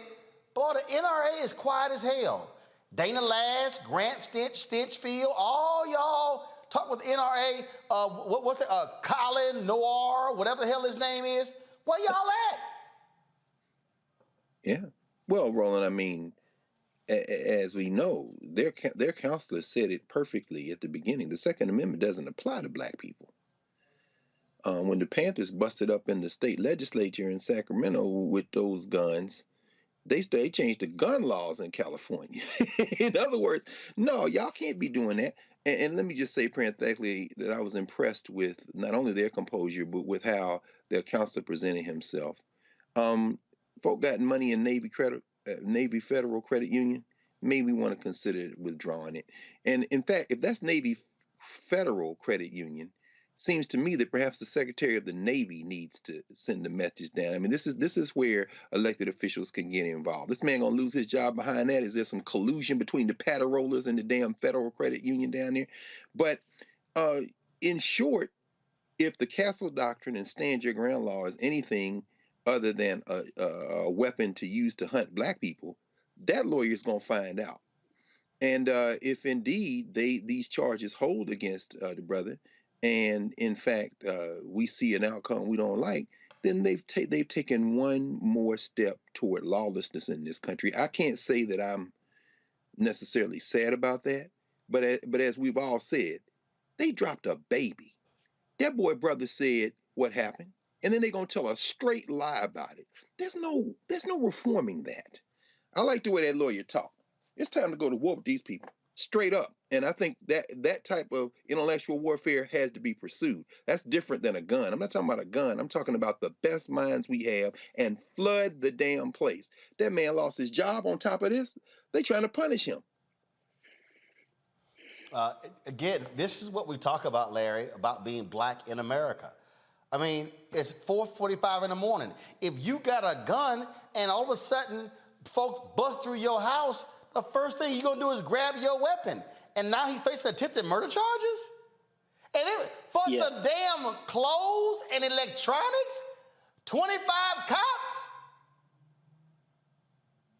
boy, the NRA is quiet as hell. Dana Lash, Grant Stinchfield, all y'all talk with the NRA, what's that, Colin Noir, whatever the hell his name is. Where y'all at? Yeah. Well, Roland, I mean, as we know, their counselor said it perfectly at the beginning. The Second Amendment doesn't apply to Black people. When the Panthers busted up in the state legislature in Sacramento with those guns, they changed the gun laws in California. In other words, no, y'all can't be doing that. And let me just say parenthetically that I was impressed with not only their composure, but with how their counselor presented himself. Folk got money in Navy Federal Credit Union, maybe want to consider withdrawing it. And in fact, if that's Navy Federal Credit Union, seems to me that perhaps the Secretary of the Navy needs to send a message down. I mean, this is where elected officials can get involved. This man gonna lose his job behind that. Is there some collusion between the patrollers and the damn Federal Credit Union down there? But in short, if the Castle Doctrine and Stand Your Ground law is anything other than a weapon to use to hunt Black people, that lawyer's gonna find out. And if indeed these charges hold against the brother, and in fact we see an outcome we don't like, then they've taken one more step toward lawlessness in this country. I can't say that I'm necessarily sad about that, but as we've all said, they dropped a baby. That boy brother said what happened, and then they're gonna tell a straight lie about it. There's no reforming that. I like the way that lawyer talked. It's time to go to war with these people, straight up. And I think that type of intellectual warfare has to be pursued. That's different than a gun. I'm not talking about a gun. I'm talking about the best minds we have and flood the damn place. That man lost his job on top of this. They trying to punish him. Again, this is what we talk about, Larry, about being Black in America. I mean, it's 4:45 in the morning. If you got a gun and all of a sudden folks bust through your house, the first thing you're gonna do is grab your weapon. And now he's facing attempted murder charges? And for some damn clothes and electronics, 25 cops?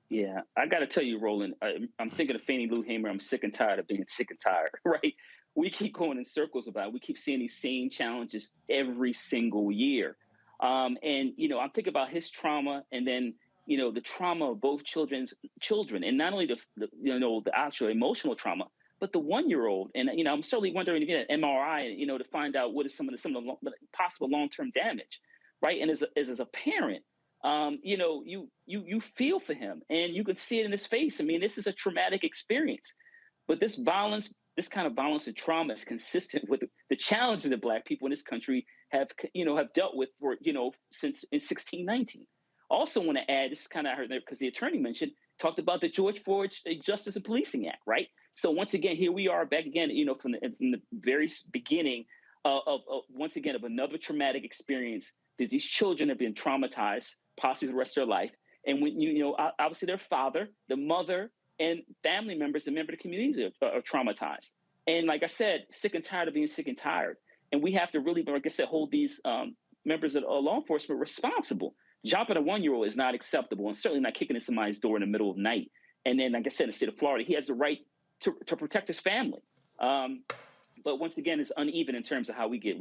Yeah, I got to tell you, Roland, I'm thinking of Fannie Lou Hamer. I'm sick and tired of being sick and tired, right? We keep going in circles about it. We keep seeing these same challenges every single year. And, I'm thinking about his trauma and then, the trauma of both children, and not only the actual emotional trauma, but the 1-year-old. And, I'm certainly wondering, again, MRI, to find out what is some of the possible long-term damage, right? And as a parent, you feel for him and you can see it in his face. I mean, this is a traumatic experience, but this kind of violence and trauma is consistent with the challenges that Black people in this country have dealt with for, since in 1619. Also want to add, this kind of heard there because the attorney talked about the George Floyd Justice and Policing Act, right? So once again, here we are back again, from the very beginning of once again of another traumatic experience that these children have been traumatized, possibly the rest of their life. And when obviously their father, the mother, and family members and members of the community are traumatized. And like I said, sick and tired of being sick and tired. And we have to really, like I said, hold these members of law enforcement responsible. Jumping a 1-year-old is not acceptable, and certainly not kicking in somebody's door in the middle of the night. And then, like I said, in the state of Florida, he has the right to protect his family. But once again, it's uneven in terms of how we get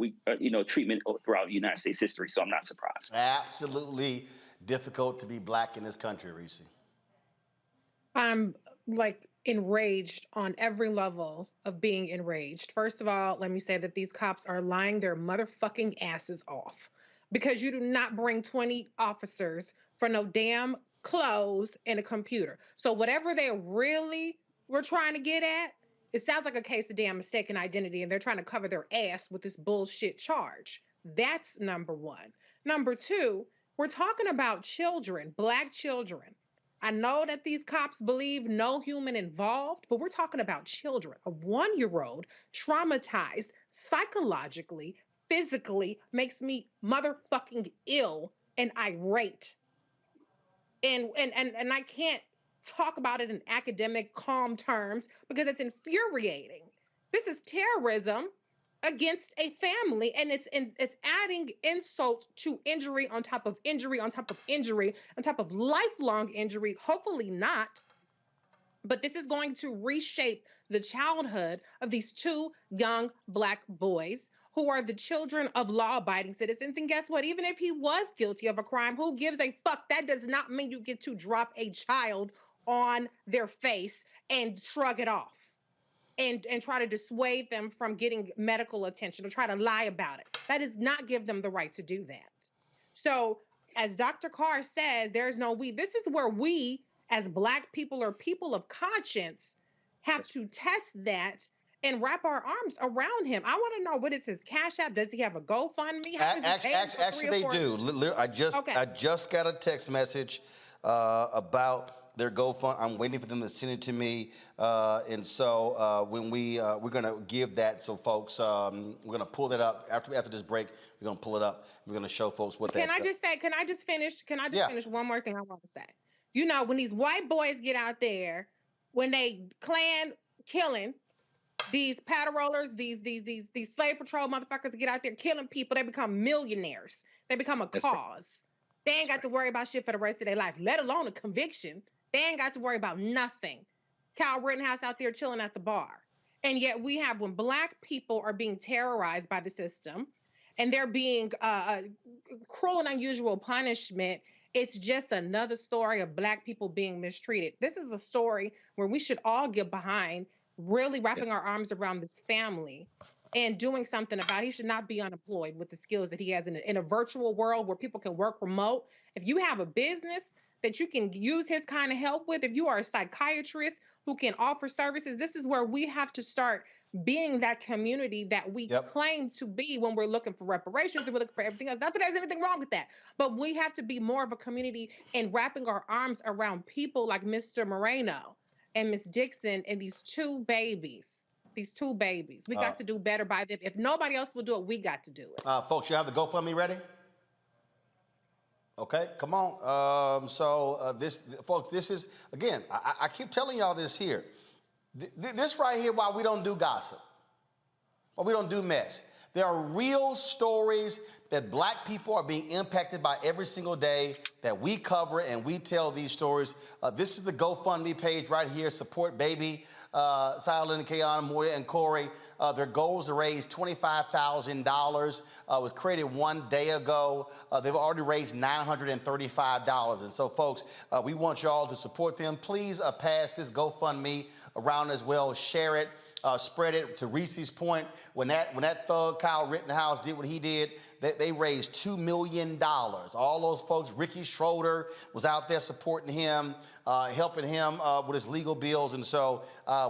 treatment throughout United States history. So I'm not surprised. Absolutely difficult to be Black in this country, Reese. I'm enraged on every level of being enraged. First of all, let me say that these cops are lying their motherfucking asses off because you do not bring 20 officers for no damn clothes and a computer. So whatever they really were trying to get at, it sounds like a case of damn mistaken identity, and they're trying to cover their ass with this bullshit charge. That's number one. Number two, we're talking about children, Black children. I know that these cops believe no human involved, but we're talking about children. A 1-year-old traumatized psychologically, physically, makes me motherfucking ill and irate. And I can't talk about it in academic, calm terms because it's infuriating. This is terrorism against a family, and it's adding insult to injury on top of injury on top of injury on top of lifelong injury. Hopefully not, but this is going to reshape the childhood of these 2 young Black boys who are the children of law-abiding citizens. And guess what? Even if he was guilty of a crime, who gives a fuck? That does not mean you get to drop a child on their face and shrug it off and try to dissuade them from getting medical attention or try to lie about it. That does not give them the right to do that. So as Dr. Carr says, there's no we. This is where we as Black people or people of conscience have to test that and wrap our arms around him. I want to know, what is his Cash App? Does he have a GoFundMe? Actually, they do. I just got a text message about their GoFundMe. I'm waiting for them to send it to me, and so when we're gonna give that, so folks, we're gonna pull that up after this break. We're gonna pull it up. We're gonna show folks what that. Can I just finish one more thing I want to say? When these white boys get out there, when they Klan killing these paddle rollers, these slave patrol motherfuckers get out there killing people, they become millionaires. They become a cause. They ain't got to worry about shit for the rest of their life, let alone a conviction. They ain't got to worry about nothing. Kyle Rittenhouse out there chilling at the bar. And yet we have, when Black people are being terrorized by the system and they're being cruel and unusual punishment, it's just another story of Black people being mistreated. This is a story where we should all get behind, really wrapping our arms around this family and doing something about it. He should not be unemployed with the skills that he has in a virtual world where people can work remote. If you have a business that you can use his kind of help with, if you are a psychiatrist who can offer services, this is where we have to start being that community that we claim to be when we're looking for reparations and we're looking for everything else. Not that there's anything wrong with that, but we have to be more of a community and wrapping our arms around people like Mr. Moreno and Miss Dixon and these 2 babies. these two babies. We got to do better by them. If nobody else will do it, we got to do it. Folks, you have the GoFundMe ready? Okay, come on. Folks, this is, again, I keep telling y'all this here. This right here, why we don't do gossip, why we don't do mess. There are real stories that black people are being impacted by every single day that we cover, and we tell these stories. This is the GoFundMe page right here. Support baby Silent, Kayon, Moya, and Corey. Their goal is to raise $25,000. It was created 1 day ago. They've already raised $935. And so, folks, we want y'all to support them. Please pass this GoFundMe around as well. Share it. Spread it. To Reese's point, when that thug Kyle Rittenhouse did what he did, they raised $2 million. All those folks, Ricky Schroeder was out there supporting him, helping him with his legal bills, and so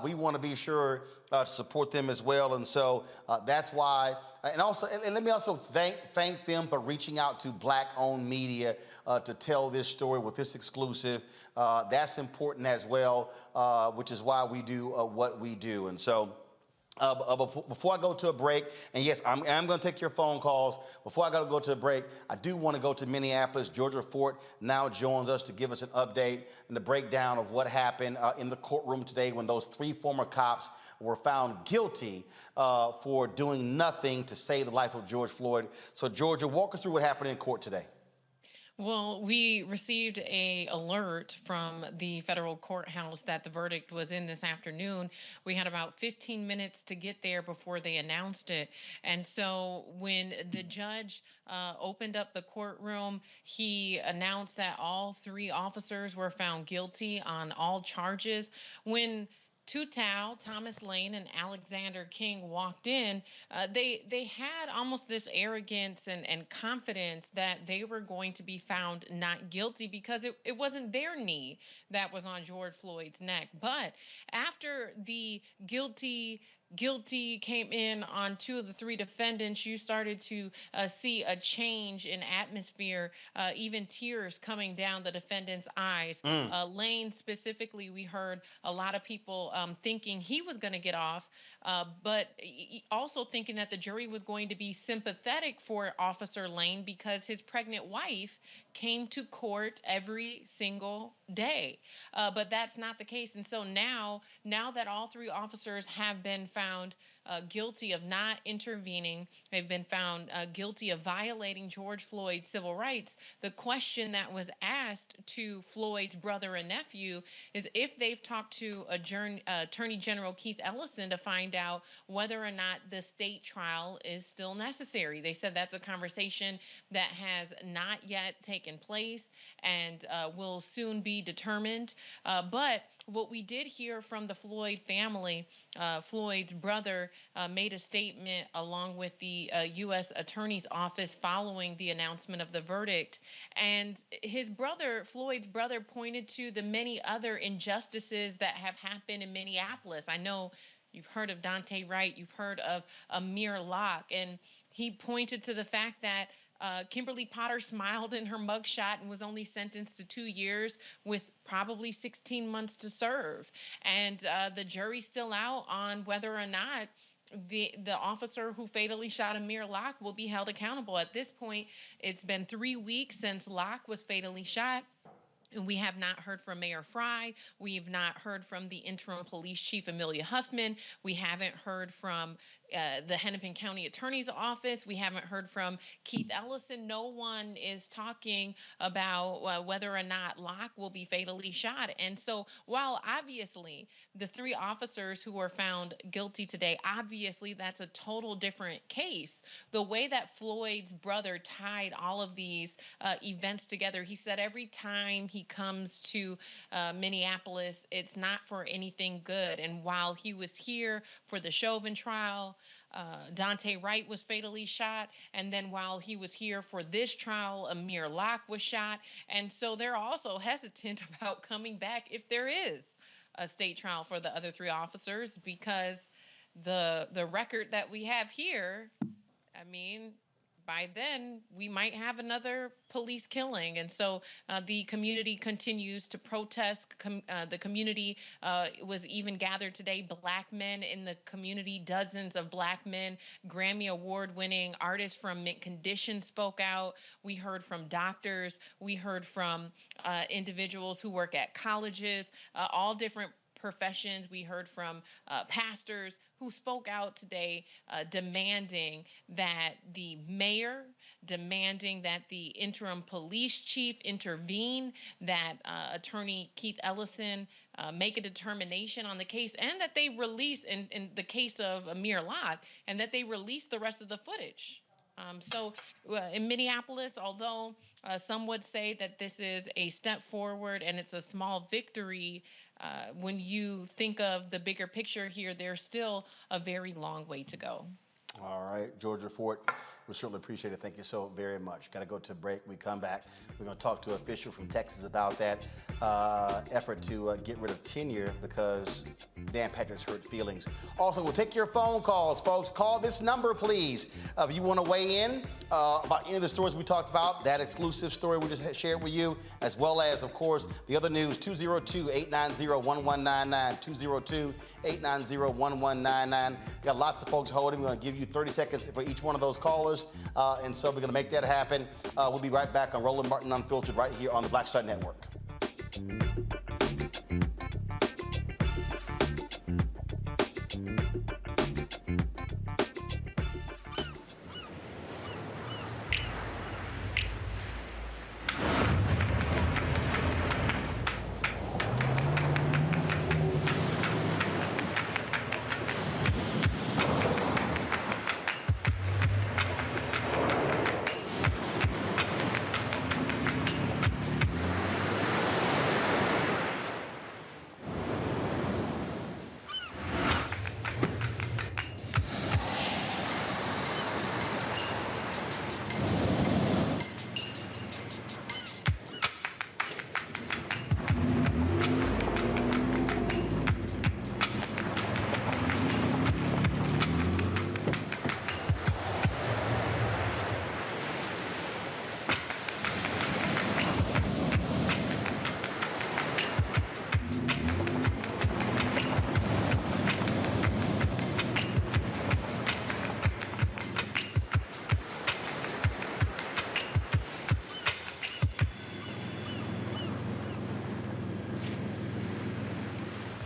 we want to be sure to support them as well. And so that's why. And let me also thank them for reaching out to black-owned media to tell this story with this exclusive. That's important as well, which is why we do what we do. And so before I go to a break, and yes, I'm going to take your phone calls. Before I go to a break, I do want to go to Minneapolis. Georgia Fort now joins us to give us an update and the breakdown of what happened in the courtroom today when those 3 former cops were found guilty for doing nothing to save the life of George Floyd. So, Georgia, walk us through what happened in court today. Well, we received an alert from the federal courthouse that the verdict was in this afternoon. We had about 15 minutes to get there before they announced it. And so when the judge opened up the courtroom, he announced that all 3 officers were found guilty on all charges. When Tutau, Thomas Lane, and Alexander King walked in, they had almost this arrogance and confidence that they were going to be found not guilty because it wasn't their knee that was on George Floyd's neck. But after the guilty came in on 2 of the 3 defendants, you started to see a change in atmosphere, even tears coming down the defendants' eyes. Lane specifically, we heard a lot of people thinking he was going to get off, but also thinking that the jury was going to be sympathetic for Officer Lane because his pregnant wife came to court every single day. But that's not the case. And so now that all 3 officers have been found guilty of not intervening, they've been found guilty of violating George Floyd's civil rights, the question that was asked to Floyd's brother and nephew is if they've talked to Attorney General Keith Ellison to find out whether or not the state trial is still necessary. They said that's a conversation that has not yet taken place and will soon be determined. But what we did hear from the Floyd family, Floyd's brother made a statement along with the U.S. Attorney's Office following the announcement of the verdict. And his brother, Floyd's brother, pointed to the many other injustices that have happened in Minneapolis. I know you've heard of Dante Wright, you've heard of Amir Locke, and he pointed to the fact that Kimberly Potter smiled in her mugshot and was only sentenced to 2 years with probably 16 months to serve. And the jury's still out on whether or not the officer who fatally shot Amir Locke will be held accountable. At this point, it's been 3 weeks since Locke was fatally shot. And we have not heard from Mayor Fry. We have not heard from the interim police chief, Amelia Huffman. We haven't heard from the Hennepin County Attorney's Office. We haven't heard from Keith Ellison. No one is talking about whether or not Locke will be fatally shot. And so while obviously the 3 officers who were found guilty today, obviously that's a total different case. The way that Floyd's brother tied all of these events together, he said every time he comes to Minneapolis, it's not for anything good. And while he was here for the Chauvin trial, Dante Wright was fatally shot. And then while he was here for this trial, Amir Locke was shot. And so they're also hesitant about coming back if there is a state trial for the other 3 officers, because the record that we have here, I mean, by then we might have another police killing. And so the community continues to protest. The community was even gathered today. Black men in the community, dozens of Black men, Grammy Award-winning artists from Mint Condition spoke out. We heard from doctors. We heard from individuals who work at colleges, all different professions. We heard from pastors who spoke out today demanding that the mayor, demanding that the interim police chief intervene, that Attorney Keith Ellison make a determination on the case, and that they release, in the case of Amir Locke, and that they release the rest of the footage. So in Minneapolis, although some would say that this is a step forward and it's a small victory, when you think of the bigger picture here, there's still a very long way to go. All right, Georgia Fort, we certainly appreciate it. Thank you so very much. Got to go to a break. We come back. We're going to talk to an official from Texas about that effort to get rid of tenure because Dan Patrick's hurt feelings. Also, we'll take your phone calls, folks. Call this number, please. If you want to weigh in about any of the stories we talked about, that exclusive story we just shared with you, as well as, of course, the other news, 202-890-1199, 202-890-1199. Got lots of folks holding. We're going to give you 30 seconds for each one of those callers, and so we're going to make that happen. We'll be right back on Roland Martin Unfiltered right here on the Black Star Network.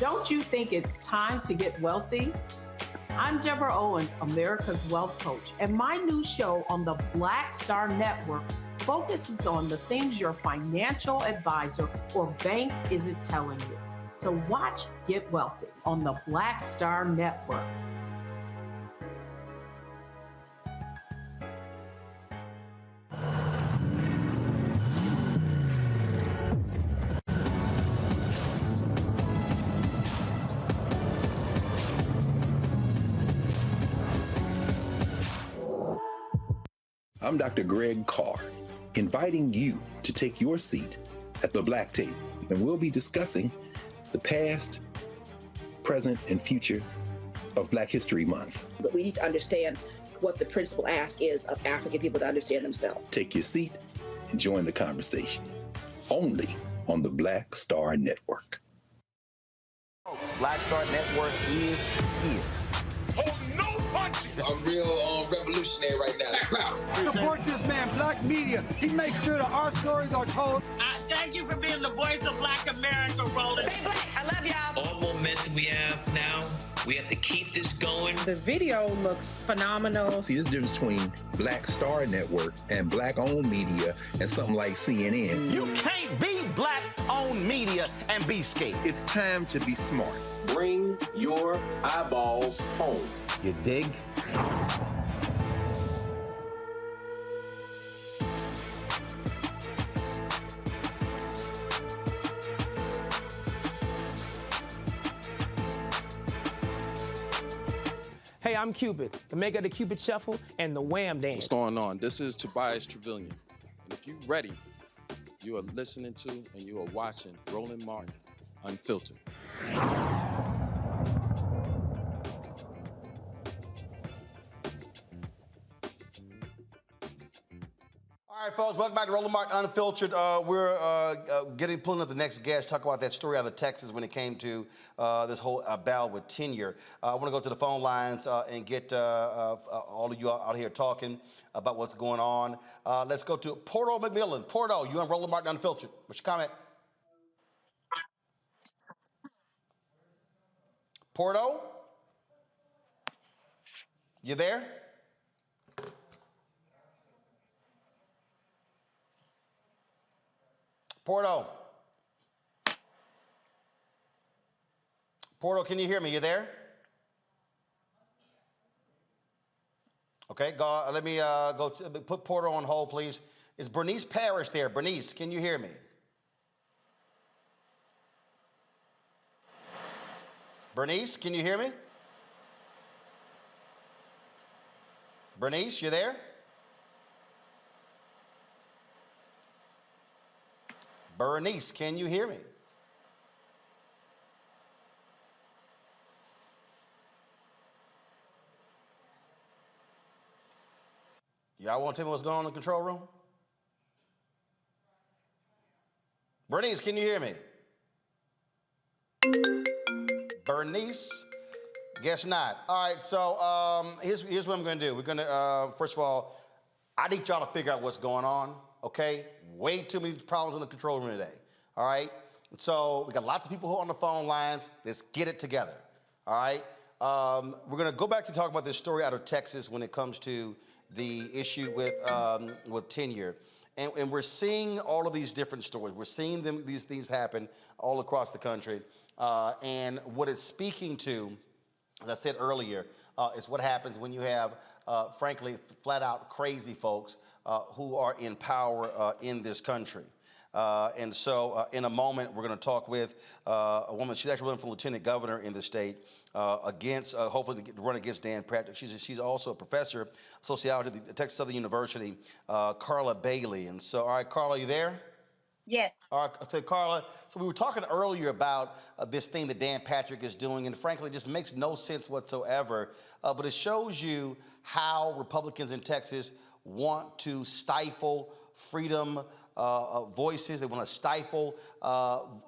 Don't you think it's time to get wealthy? I'm Deborah Owens, America's Wealth Coach, and my new show on the Black Star Network focuses on the things your financial advisor or bank isn't telling you. So watch Get Wealthy on the Black Star Network. I'm Dr. Greg Carr, inviting you to take your seat at the Black Table, and we'll be discussing the past, present, and future of Black History Month. But we need to understand what the principal ask is of African people to understand themselves. Take your seat and join the conversation, only on the Black Star Network. Folks, Black Star Network is here. Oh, no punches! I'm real revolutionary right now. Support this man, Black Media. He makes sure that our stories are told. Thank you for being the voice of Black America, Roland. Stay black. I love y'all. All momentum we have now, we have to keep this going. The video looks phenomenal. See, this difference between Black Star Network and Black-owned media and something like CNN. You can't be Black-owned media and be scared. It's time to be smart. Bring your eyeballs home. You dig? Hey, I'm Cupid, the maker of the Cupid Shuffle and the Wham Dance. What's going on? This is Tobias Trevelyan. And if you're ready, you are listening to and you are watching Roland Martin Unfiltered. folks, welcome back to Roland Martin Unfiltered. We're pulling up the next guest, talk about that story out of Texas when it came to this whole battle with tenure. I want to go to the phone lines and get all of you out here talking about what's going on. Let's go to Porto McMillan. Porto, you on Roland Martin Unfiltered. What's your comment? Porto? You there? Porto. Porto, can you hear me? You there? Okay, let me put Porto on hold, please. Is Bernice Parrish there? Bernice, can you hear me? Bernice, can you hear me? Bernice, you there? Bernice, can you hear me? Y'all want to tell me what's going on in the control room? Bernice, can you hear me? Bernice, guess not. All right, so here's what I'm going to do. We're going to, first of all, I need y'all to figure out what's going on, okay? Way too many problems in the control room today, all right? So we got lots of people who are on the phone lines. Let's get it together, all right? We're going to go back to talk about this story out of Texas when it comes to the issue with tenure. And we're seeing all of these different stories. We're seeing these things happen all across the country. And what it's speaking to, as I said earlier, is what happens when you have, frankly, flat out crazy folks who are in power in this country. And so in a moment, we're going to talk with a woman. She's actually running for lieutenant governor in the state hopefully to run against Dan Patrick. She's also a professor of sociology at Texas Southern University, Carla Bailey. And so, all right, Carla, you there? Yes. All right, so Carla, so we were talking earlier about this thing that Dan Patrick is doing, and frankly, it just makes no sense whatsoever. But it shows you how Republicans in Texas want to stifle freedom voices. They want to stifle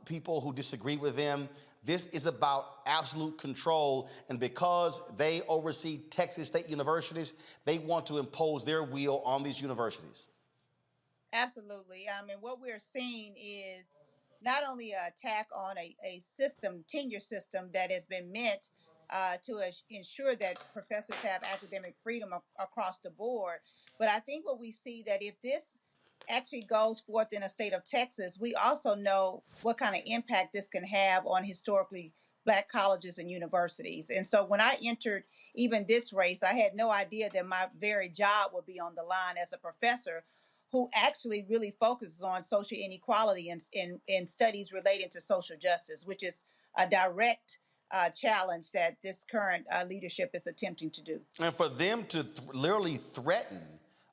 people who disagree with them. This is about absolute control, and because they oversee Texas state universities, they want to impose their will on these universities. Absolutely. I mean, what we're seeing is not only an attack on a system, tenure system that has been meant to ensure that professors have academic freedom across the board, but I think what we see that if this actually goes forth in a state of Texas, we also know what kind of impact this can have on historically Black colleges and universities. And so when I entered even this race, I had no idea that my very job would be on the line as a professor who actually really focuses on social inequality and studies relating to social justice, which is a direct challenge that this current leadership is attempting to do. And for them to literally threaten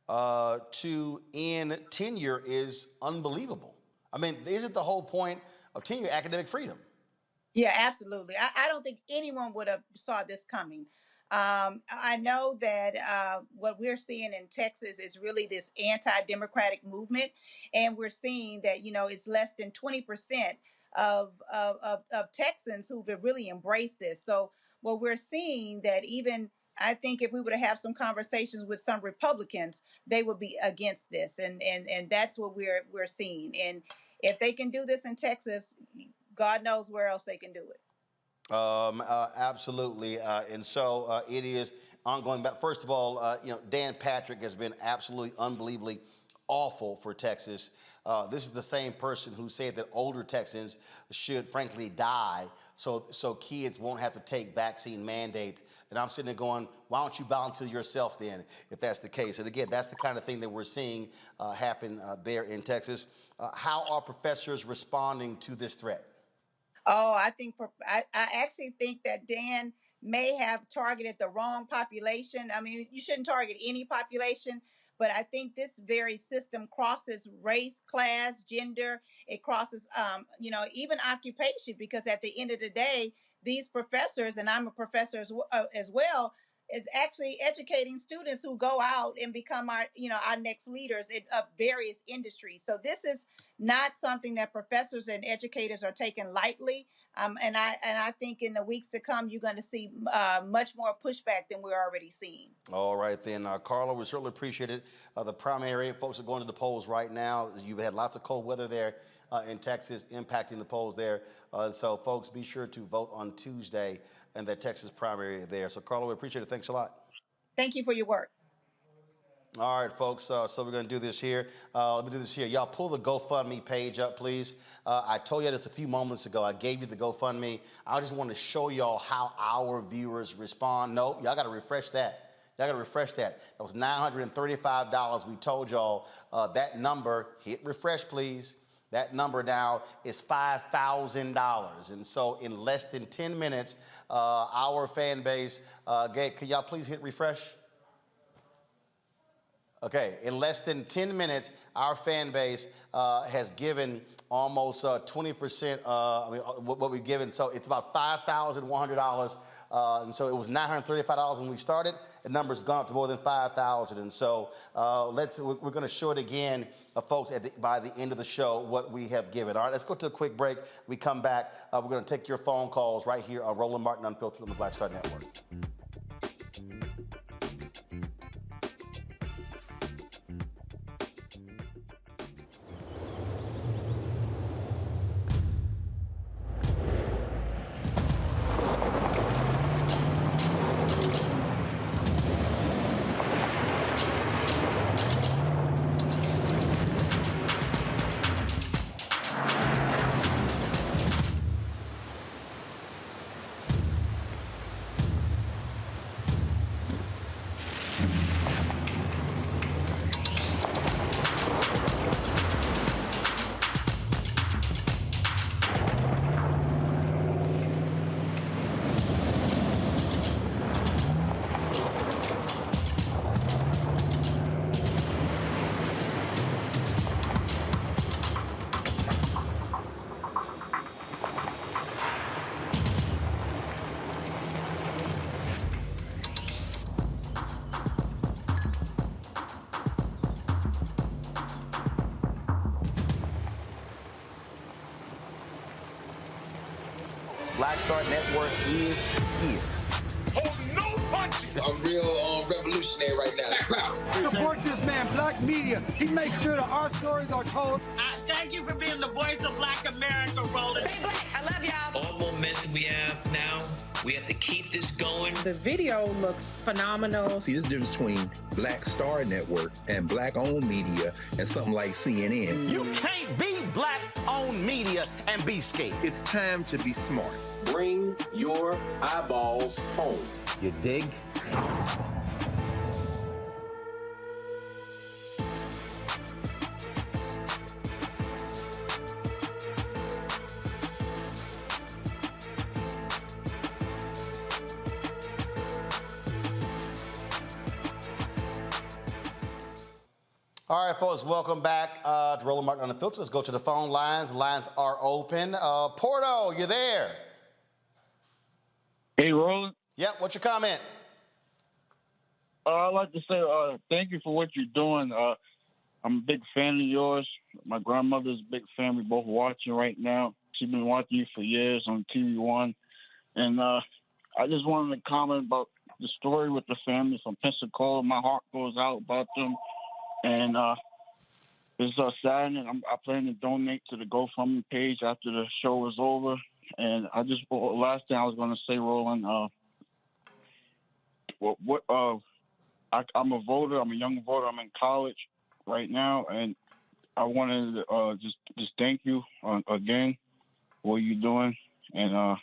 to end tenure is unbelievable. I mean, isn't the whole point of tenure academic freedom? Yeah, absolutely. I don't think anyone would have saw this coming. I know that what we're seeing in Texas is really this anti-democratic movement, and we're seeing that it's less than 20% of Texans who've really embraced this. So what we're seeing that even I think if we were to have some conversations with some Republicans, they would be against this, and that's what we're seeing. And if they can do this in Texas, God knows where else they can do it. Absolutely. And so it is ongoing. But first of all, Dan Patrick has been absolutely unbelievably awful for Texas. This is the same person who said that older Texans should frankly die so kids won't have to take vaccine mandates. And I'm sitting there going, why don't you volunteer yourself then, if that's the case? And again, that's the kind of thing that we're seeing happen there in Texas. How are professors responding to this threat? Oh, I actually think that Dan may have targeted the wrong population. I mean, you shouldn't target any population, but I think this very system crosses race, class, gender. It crosses, even occupation, because at the end of the day, these professors, and I'm a professor as well, is actually educating students who go out and become our, our next leaders in various industries. So this is not something that professors and educators are taking lightly. And I think in the weeks to come, you're going to see much more pushback than we're already seeing. All right, then, Carla, we certainly appreciate it. The primary, folks are going to the polls right now. You've had lots of cold weather there in Texas impacting the polls there. So, folks, be sure to vote on Tuesday in the Texas primary there. So, Carla, we appreciate it. Thanks a lot. Thank you for your work. All right, folks, so we're going to do this here. Let me do this here. Y'all pull the GoFundMe page up, please. I told you this a few moments ago. I gave you the GoFundMe. I just want to show y'all how our viewers respond. No, y'all got to refresh that. Y'all got to refresh that. That was $935 we told y'all. That number, hit refresh, please. That number now is $5,000. And so in less than 10 minutes, our fan base, can y'all please hit refresh? Okay, in less than 10 minutes, our fan base has given almost 20%, what we've given. So it's about $5,100. And so it was $935 when we started. The number's gone up to more than 5,000. And so we're going to show it again, folks, by the end of the show, what we have given. All right, let's go to a quick break. We come back. We're going to take your phone calls right here on Roland Martin Unfiltered on the Black Star Network. Black Star Network is here. Hold no punches. I'm real revolutionary right now. Support this man, Black Media. He makes sure that our stories are told. Thank you for being the voice of Black America, Roland. Stay black. I love y'all. All momentum we have now, we have to keep this going. The video looks phenomenal. See, this difference between Black Star Network and black-owned media and something like CNN. You can't be black-owned media and be scared. It's time to be smart. Bring your eyeballs home. You dig? All right, folks, welcome back to Roland Martin Unfiltered. Let's go to the phone lines. Lines are open. Porto, you there? Hey, Roland. Yep, what's your comment? I'd like to say thank you for what you're doing. I'm a big fan of yours. My grandmother's a big fan. We're both watching right now. She's been watching you for years on TV One. And I just wanted to comment about the story with the family from Pensacola. My heart goes out about them. And it's saddening. I plan to donate to the GoFundMe page after the show is over. And last thing I was going to say, Roland, I'm a voter. I'm a young voter. I'm in college right now. And I wanted to just thank you again for what you're doing. And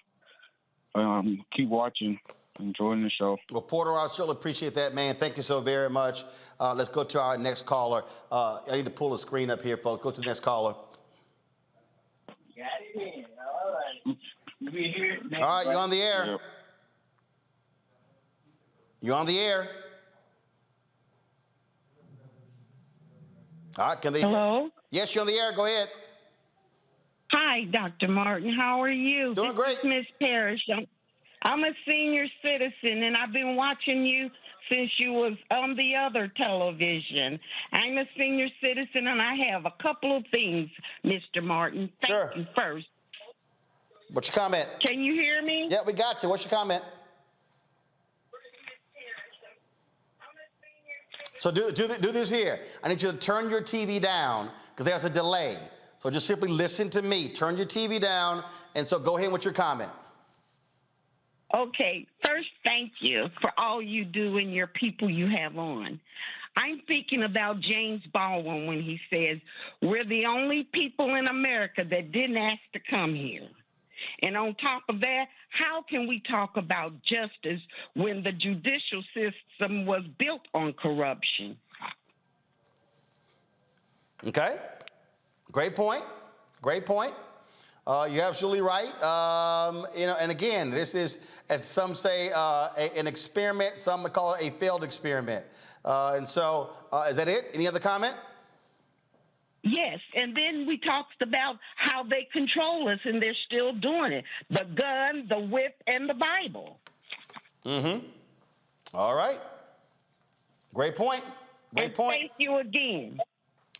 keep watching. Enjoying the show. Well, Porter, I certainly appreciate that, man. Thank you so very much. Let's go to our next caller. I need to pull the screen up here, folks. Go to the next caller. Got it in. All right. We here. All right, you're on the air. Yep. You're on the air. All right, can they? Hello? Yes, you're on the air. Go ahead. Hi, Dr. Martin. How are you? Doing great. This is Miss Parrish. I'm a senior citizen, and I've been watching you since you was on the other television. I'm a senior citizen, and I have a couple of things, Mr. Martin. Thank you first. What's your comment? Can you hear me? Yeah, we got you. What's your comment? So do this here. I need you to turn your TV down because there's a delay. So just simply listen to me. Turn your TV down, and so go ahead with your comment. Okay, first, thank you for all you do and your people you have on. I'm thinking about James Baldwin when he says, we're the only people in America that didn't ask to come here. And on top of that, how can we talk about justice when the judicial system was built on corruption? Okay, great point. Great point. You're absolutely right. And again, this is, as some say, an experiment. Some would call it a failed experiment. Is that it? Any other comment? Yes, and then we talked about how they control us, and they're still doing it. The gun, the whip, and the Bible. Mm-hmm. All right. Great point. Great point. Thank you again.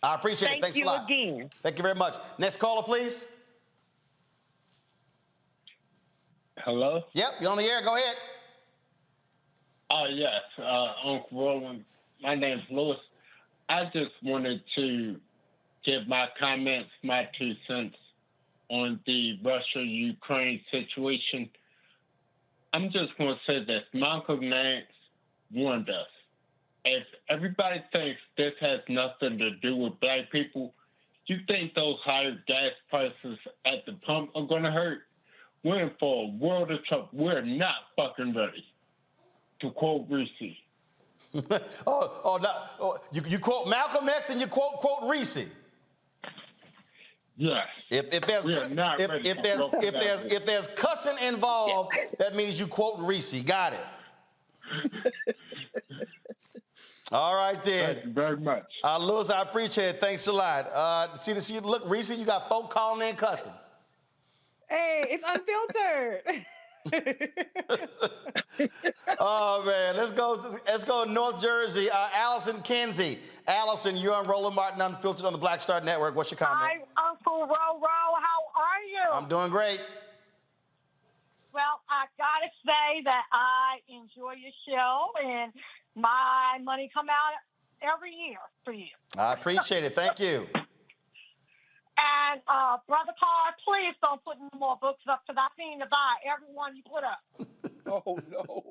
I appreciate it. Thanks a lot. Thank you again. Thank you very much. Next caller, please. Hello? Yep, you're on the air. Go ahead. Yes, Uncle Roland. My name's Lewis. I just wanted to give my comments, my 2 cents on the Russia-Ukraine situation. I'm just going to say this. Malcolm X warned us. If everybody thinks this has nothing to do with black people, you think those higher gas prices at the pump are going to hurt? We're in for a world of trouble. We're not fucking ready, to quote Reese. You quote Malcolm X and you quote Reese. Yes. If there's cussing involved, that means you quote Reese. Got it. All right, then. Thank you very much. Lewis, I appreciate it. Thanks a lot. See, look, Reese, you got folk calling in cussing. Hey, it's unfiltered. Oh man, let's go to North Jersey. Allison Kinsey. Allison, you're on Roland Martin Unfiltered on the Black Star Network. What's your comment? Hi, Uncle Ro. How are you? I'm doing great. Well, I gotta say that I enjoy your show, and my money come out every year for you. I appreciate it. Thank you. And Brother Carr, please don't put any more books up because I seem to buy every one you put up. Oh no!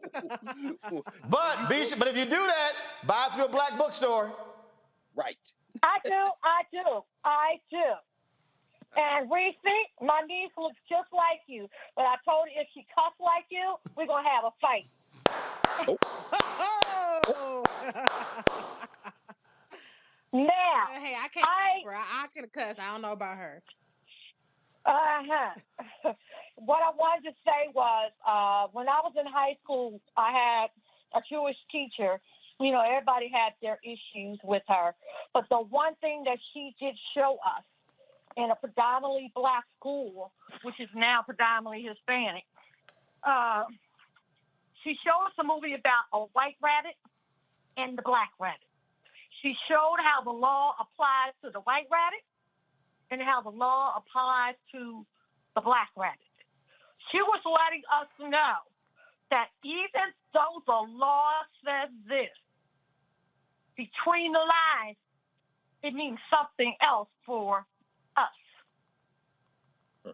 But if you do that, buy it through a black bookstore. Right. I do. And Reese, my niece looks just like you. But I told her if she cuss like you, we're gonna have a fight. Oh. Now, hey, I can't. I can cuss. I don't know about her. What I wanted to say was, when I was in high school, I had a Jewish teacher. You know, everybody had their issues with her, but the one thing that she did show us in a predominantly black school, which is now predominantly Hispanic, she showed us a movie about a white rabbit and the black rabbit. She showed how the law applies to the white rabbit and how the law applies to the black rabbit. She was letting us know that even though the law says this, between the lines, it means something else for us.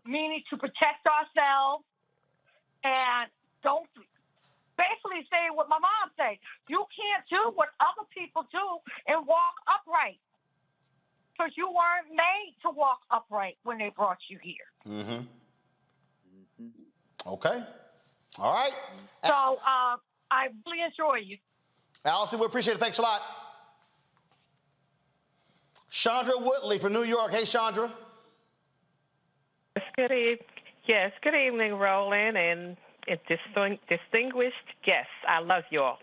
Meaning to protect ourselves and don't basically say what my mom said. You can't do what other people do and walk upright. Because you weren't made to walk upright when they brought you here. Mm-hmm. Okay. All right. So I really enjoy you. Allison, we appreciate it. Thanks a lot. Chandra Woodley from New York. Hey, Chandra. Good evening, Roland, and distinguished guests. I love you all.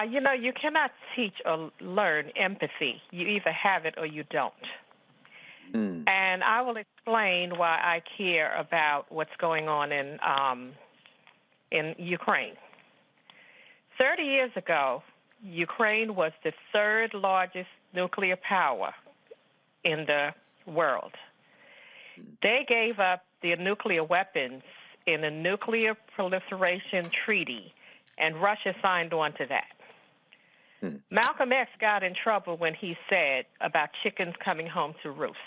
You cannot teach or learn empathy. You either have it or you don't. And I will explain why I care about what's going on in in Ukraine. 30 years ago, Ukraine was the third largest nuclear power in the world. They gave up their nuclear weapons in a nuclear proliferation treaty, and Russia signed on to that. Malcolm X got in trouble when he said about chickens coming home to roost.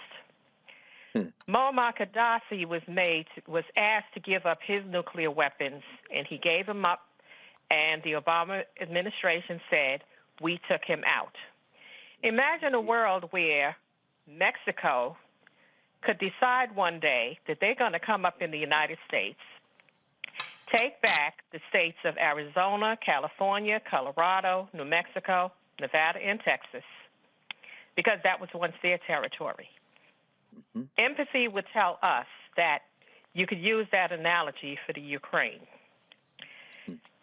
Muammar Gaddafi was asked to give up his nuclear weapons, and he gave them up, and the Obama administration said, we took him out. Imagine a world where Mexico could decide one day that they're going to come up in the United States, take back the states of Arizona, California, Colorado, New Mexico, Nevada, and Texas, because that was once their territory. Empathy would tell us that you could use that analogy for the Ukraine.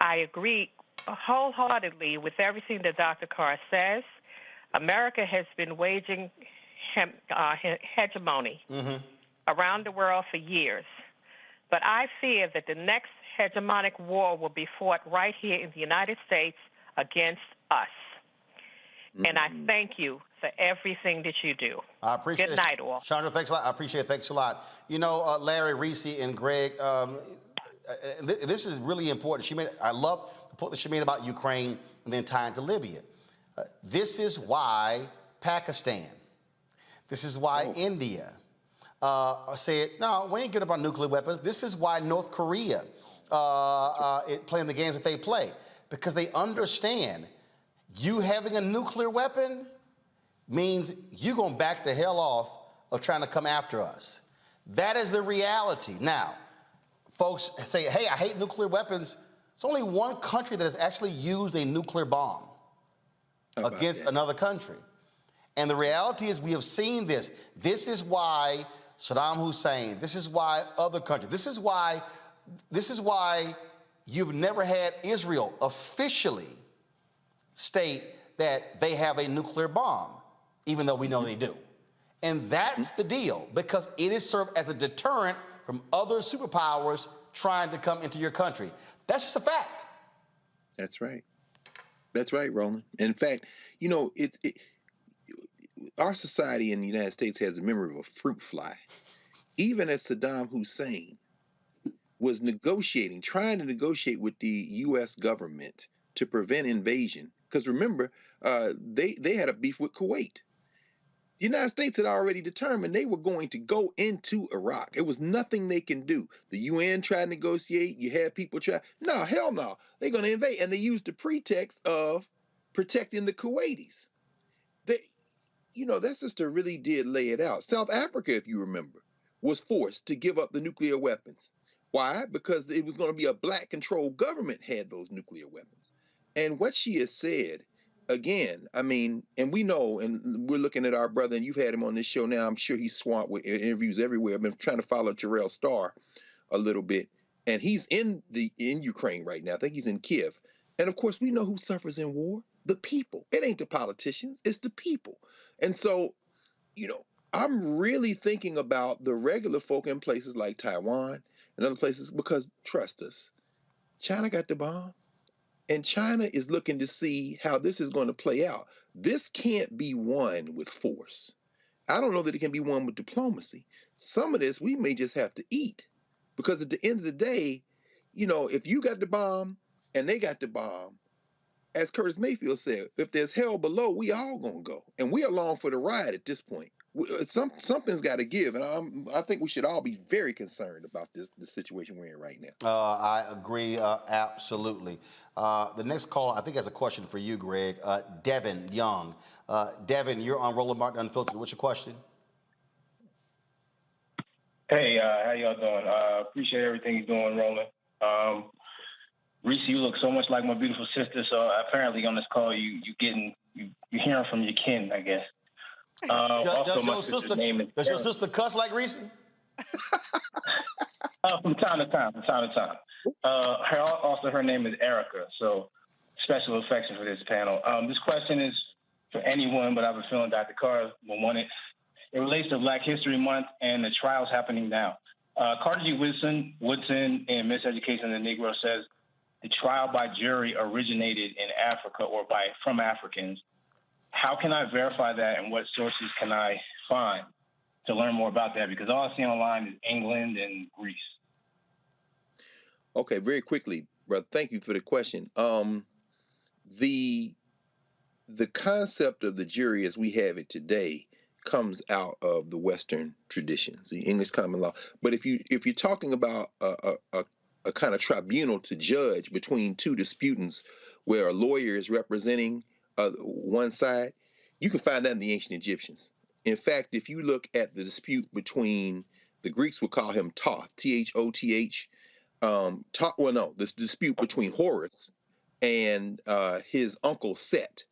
I agree wholeheartedly with everything that Dr. Carr says. America has been waging hegemony around the world for years. But I fear that the next hegemonic war will be fought right here in the United States against us. And I thank you for everything that you do. I appreciate Good it. night, all. Chandra, thanks a lot. I appreciate it. Thanks a lot. You know, Larry, Reese, and Greg, this is really important. I love the point that she made about Ukraine and then tying to Libya. This is why Pakistan, this is why India said, no, we ain't good about nuclear weapons. This is why North Korea playing the games that they play, because they understand you having a nuclear weapon means you're going to back the hell off of trying to come after us. That is the reality. Now, folks say, hey, I hate nuclear weapons. It's only one country that has actually used a nuclear bomb against another country. And the reality is we have seen this. This is why Saddam Hussein, this is why other countries, this is why you've never had Israel officially state that they have a nuclear bomb, even though we know they do. And that's the deal, because it is served as a deterrent from other superpowers trying to come into your country. That's just a fact. That's right. That's right, Roland. In fact, you know, our society in the United States has a memory of a fruit fly. Even as Saddam Hussein was trying to negotiate with the U.S. government to prevent invasion, because remember, they had a beef with Kuwait. The United States had already determined they were going to go into Iraq. It was nothing they can do. The UN tried to negotiate. You had people try. No, hell no. They're going to invade. And they used the pretext of protecting the Kuwaitis. That sister really did lay it out. South Africa, if you remember, was forced to give up the nuclear weapons. Why? Because it was going to be a black-controlled government had those nuclear weapons. And what she has said, again, I mean, and we know, and we're looking at our brother, and you've had him on this show now. I'm sure he's swamped with interviews everywhere. I've been trying to follow Jarrell Starr a little bit, and he's in Ukraine right now. I think he's in Kiev. And of course, we know who suffers in war: the people. It ain't the politicians, it's the people. And so, I'm really thinking about the regular folk in places like Taiwan and other places, because trust us, China got the bomb. And China is looking to see how this is going to play out. This can't be won with force. I don't know that it can be won with diplomacy. Some of this we may just have to eat, because at the end of the day, if you got the bomb and they got the bomb, as Curtis Mayfield said, if there's hell below, we all gonna go, and we along for the ride at this point. Something's got to give, and I think we should all be very concerned about the situation we're in right now. I agree, absolutely. The next caller, I think, has a question for you, Greg. Devin Young. Devin, you're on Roland Martin Unfiltered. What's your question? Hey, how y'all doing? Appreciate everything you're doing, Roland. Reese, you look so much like my beautiful sister. So apparently on this call, you're hearing from your kin, I guess. Does your sister cuss like Reese? From time to time. Her name is Erica. So special affection for this panel. This question is for anyone, but I have a feeling Dr. Carr will want it. It relates to Black History Month and the trials happening now. Carter G. Woodson in Miseducation of the Negro says, the trial by jury originated in Africa or from Africans. How can I verify that, and what sources can I find to learn more about that? Because all I see online is England and Greece. Okay, very quickly, brother. Thank you for the question. The concept of the jury as we have it today comes out of the Western traditions, the English common law. But if you're talking about a kind of tribunal to judge between two disputants, where a lawyer is representing one side, you can find that in the ancient Egyptians. In fact, if you look at the dispute between, the Greeks would call him Thoth, Thoth. This dispute between Horus and his uncle Set.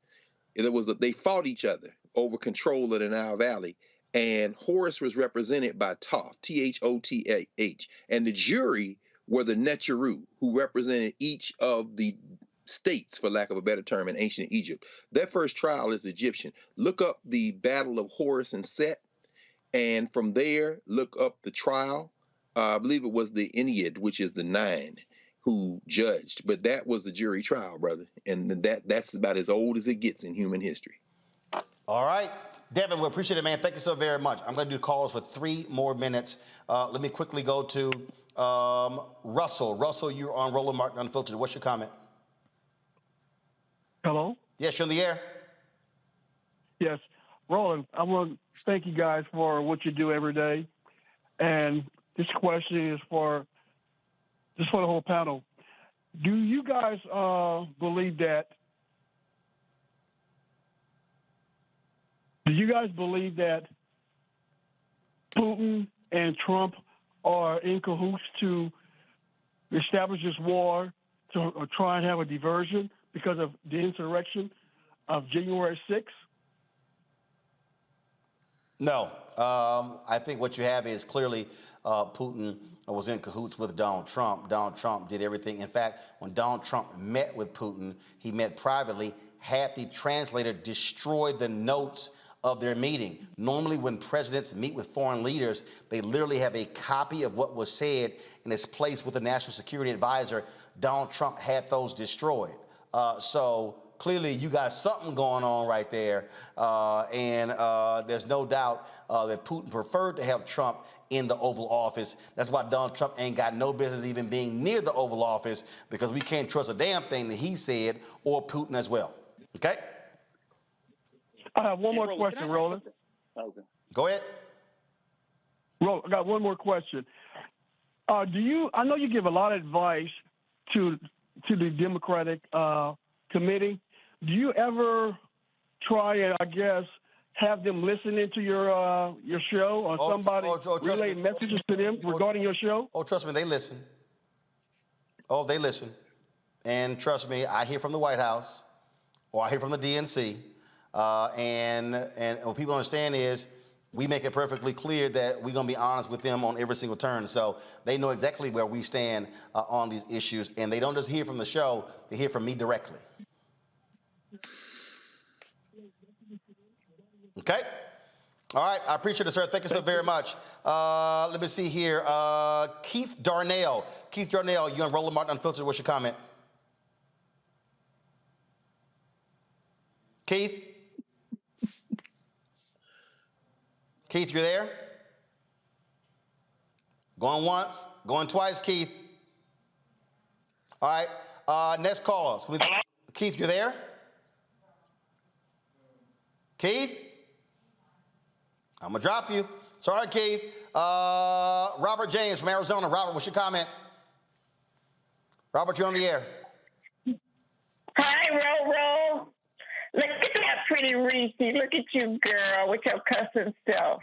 They fought each other over control of the Nile Valley, and Horus was represented by Thoth, Thoth, and the jury were the Netjeru, who represented each of the states, for lack of a better term, in ancient Egypt. Their first trial is Egyptian. Look up the Battle of Horus and Set, and from there, look up the trial. I believe it was the Ennead, which is the 9, who judged. But that was the jury trial, brother. And that's about as old as it gets in human history. All right. Devin, we appreciate it, man. Thank you so very much. I'm going to do calls for 3 more minutes. Let me quickly go to Russell. Russell, you're on Roland Martin Unfiltered. What's your comment? Hello? Yes, you're on the air. Yes. Roland, I want to thank you guys for what you do every day. And this question is for the whole panel. Do you guys believe that Putin and Trump are in cahoots to establish this war to try and have a diversion because of the insurrection of January 6th? No. I think what you have is clearly Putin was in cahoots with Donald Trump. Donald Trump did everything. In fact, when Donald Trump met with Putin, he met privately, had the translator destroy the notes of their meeting. Normally, when presidents meet with foreign leaders, they literally have a copy of what was said and it's placed with the National Security Advisor. Donald Trump had those destroyed. So clearly, you got something going on right there. And there's no doubt that Putin preferred to have Trump in the Oval Office. That's why Donald Trump ain't got no business even being near the Oval Office, because we can't trust a damn thing that he said, or Putin as well. Okay? I have one more question, Roland. Okay. Go ahead. Roland, I got one more question. I know you give a lot of advice to the Democratic committee. Do you ever try and, I guess, have them listening to your show, or somebody relay messages to them regarding your show? Oh, trust me, they listen. Oh, they listen. And trust me, I hear from the White House, or I hear from the DNC. And what people understand is we make it perfectly clear that we're going to be honest with them on every single turn. So they know exactly where we stand on these issues. And they don't just hear from the show, they hear from me directly. Okay? All right. I appreciate it, sir. Thank you so very much. Let me see here. Keith Darnell. Keith Darnell, you're on Roland Martin Unfiltered. What's your comment? Keith? Keith, you there? Going once, going twice, Keith. All right, next caller. Keith, you there? Keith? I'm gonna drop you. Sorry, Keith. Robert James from Arizona. Robert, what's your comment? Robert, you're on the air. Hi, Ro. Look at that pretty Reese. Look at you, girl, with your cussing self.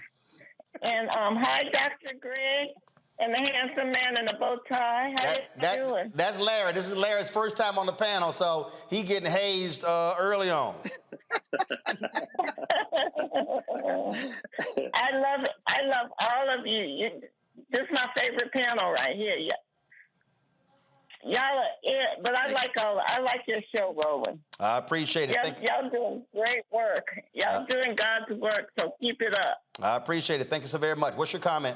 And hi, Dr. Greg, and the handsome man in the bow tie. How you doing? That's Larry. This is Larry's first time on the panel, so he getting hazed early on. I love all of you. This is my favorite panel right here. Y'all are it, but I like your show, Roland. I appreciate it. Y'all doing great work. Y'all doing God's work, so keep it up. I appreciate it. Thank you so very much. What's your comment?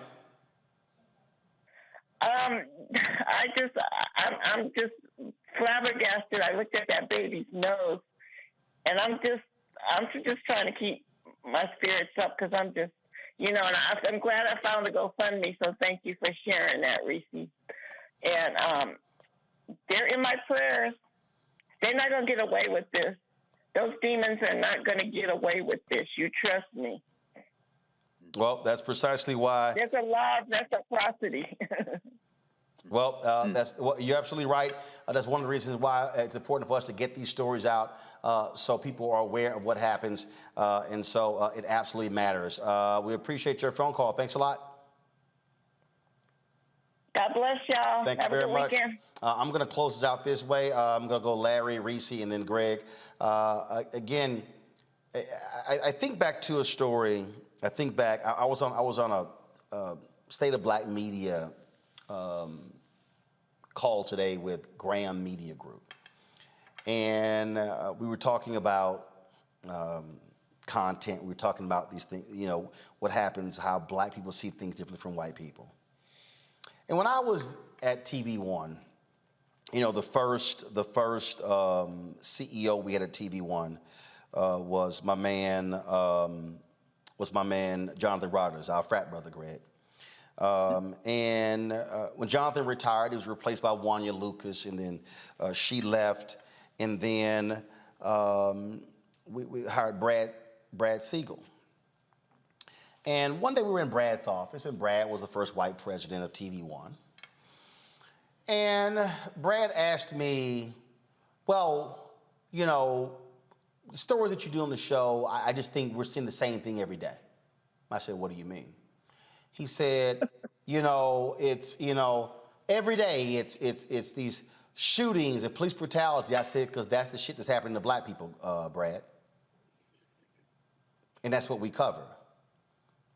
I'm just flabbergasted. I looked at that baby's nose, and I'm just trying to keep my spirits up because I'm just, and I'm glad I found the GoFundMe. So thank you for sharing that, Reese. And they're in my prayers. They're not going to get away with this. Those demons are not going to get away with this. You trust me. Well, that's precisely why. There's a law of reciprocity. Well, you're absolutely right. That's one of the reasons why it's important for us to get these stories out so people are aware of what happens. And so it absolutely matters. We appreciate your phone call. Thanks a lot. God bless y'all. Thank you very much. I'm going to close this out this way. I'm going to go Larry, Reese, and then Greg. Again, I think back to a story. I think back. I was on a State of Black Media call today with Graham Media Group, and we were talking about content. We were talking about these things. What happens, how Black people see things differently from white people. And when I was at TV One, the first CEO we had at TV One was my man Jonathan Rodgers, our frat brother, Greg. And when Jonathan retired, he was replaced by Wanya Lucas, and then she left, and then we hired Brad Siegel. And one day we were in Brad's office, and Brad was the first white president of TV One. And Brad asked me, well, the stories that you do on the show, I just think we're seeing the same thing every day. I said, what do you mean? He said, it's, every day it's these shootings and police brutality. I said, because that's the shit that's happening to Black people, Brad. And that's what we cover.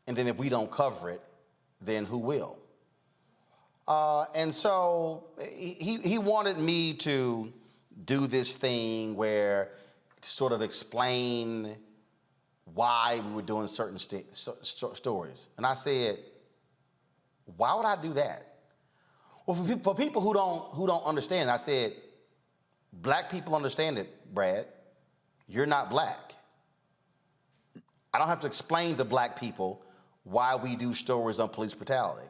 And then if we don't cover it, then who will? And so he wanted me to do this thing where to sort of explain why we were doing certain stories. And I said, why would I do that? Well, for people who don't understand, I said, Black people understand it, Brad. You're not Black. I don't have to explain to Black people why we do stories on police brutality.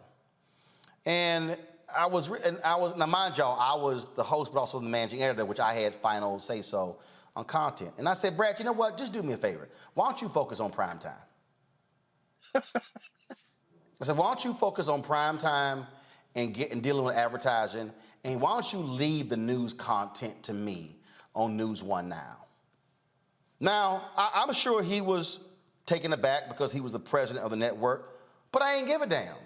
And now mind y'all, I was the host, but also the managing editor, which I had final say so on content. And I said, Brad, you know what? Just do me a favor. Why don't you focus on prime time? I said, why don't you focus on prime time and dealing with advertising? And why don't you leave the news content to me on News One Now? Now, I'm sure he was taken aback because he was the president of the network, but I ain't give a damn.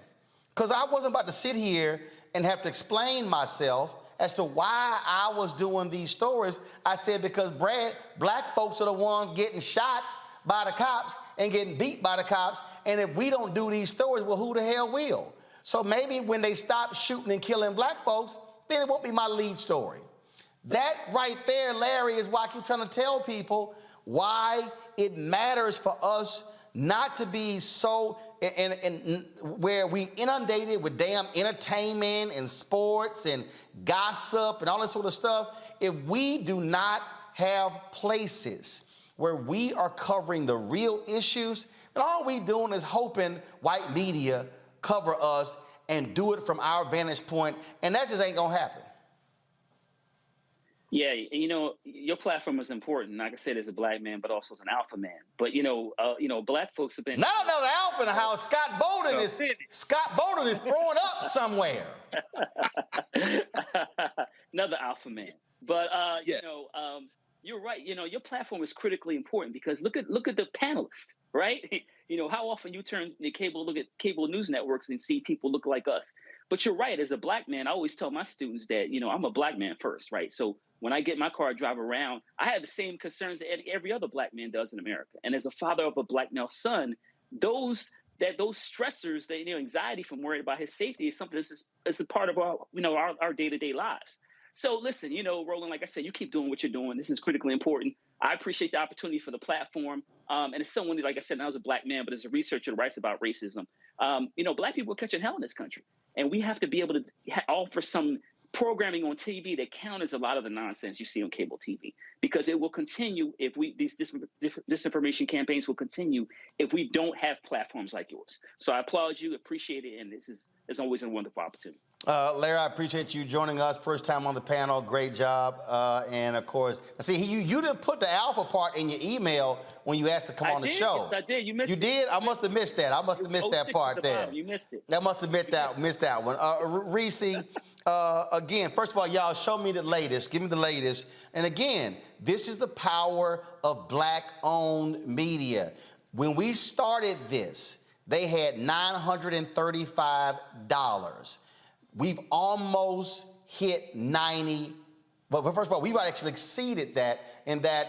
Because I wasn't about to sit here and have to explain myself as to why I was doing these stories. I said, because Brad, Black folks are the ones getting shot by the cops and getting beat by the cops, and if we don't do these stories, well, who the hell will? So maybe when they stop shooting and killing Black folks, then it won't be my lead story. That right there, Larry, is why I keep trying to tell people why it matters for us not to be so and where we inundated with damn entertainment and sports and gossip and all this sort of stuff. If we do not have places where we are covering the real issues, then all we doing is hoping white media cover us and do it from our vantage point, and that just ain't gonna happen. Yeah, your platform is important. Like I said, as a Black man, but also as an alpha man. But Black folks have been not another alpha in the house. Scott Bolden is throwing up somewhere. Another alpha man. But you're right. Your platform is critically important because look at the panelists, right? How often you turn look at cable news networks and see people look like us. But you're right. As a Black man, I always tell my students that I'm a Black man first, right? So when I get in my car, drive around, I have the same concerns that every other Black man does in America. And as a father of a Black male son, those stressors, anxiety from worried about his safety is something that's a part of our day-to-day lives. So listen, Roland, like I said, you keep doing what you're doing. This is critically important. I appreciate the opportunity for the platform. And as someone, like I said, I was a Black man, but as a researcher who writes about racism, Black people are catching hell in this country. And we have to be able to offer some programming on TV that counters a lot of the nonsense you see on cable TV, because it will continue if these disinformation campaigns will continue if we don't have platforms like yours. So I applaud you, appreciate it, and this is, as always, a wonderful opportunity. Larry, I appreciate you joining us. First time on the panel. Great job. And, of course, see, you didn't put the alpha part in your email when you asked to come on the show. Yes, I did. You missed it. You did? I must have missed that. I must have missed that part there. You missed it. I must have missed that one. Reese, again, first of all, y'all, show me the latest. Give me the latest. And, again, this is the power of Black-owned media. When we started this, they had $935. We've almost hit 90, but first of all, we've actually exceeded that, in that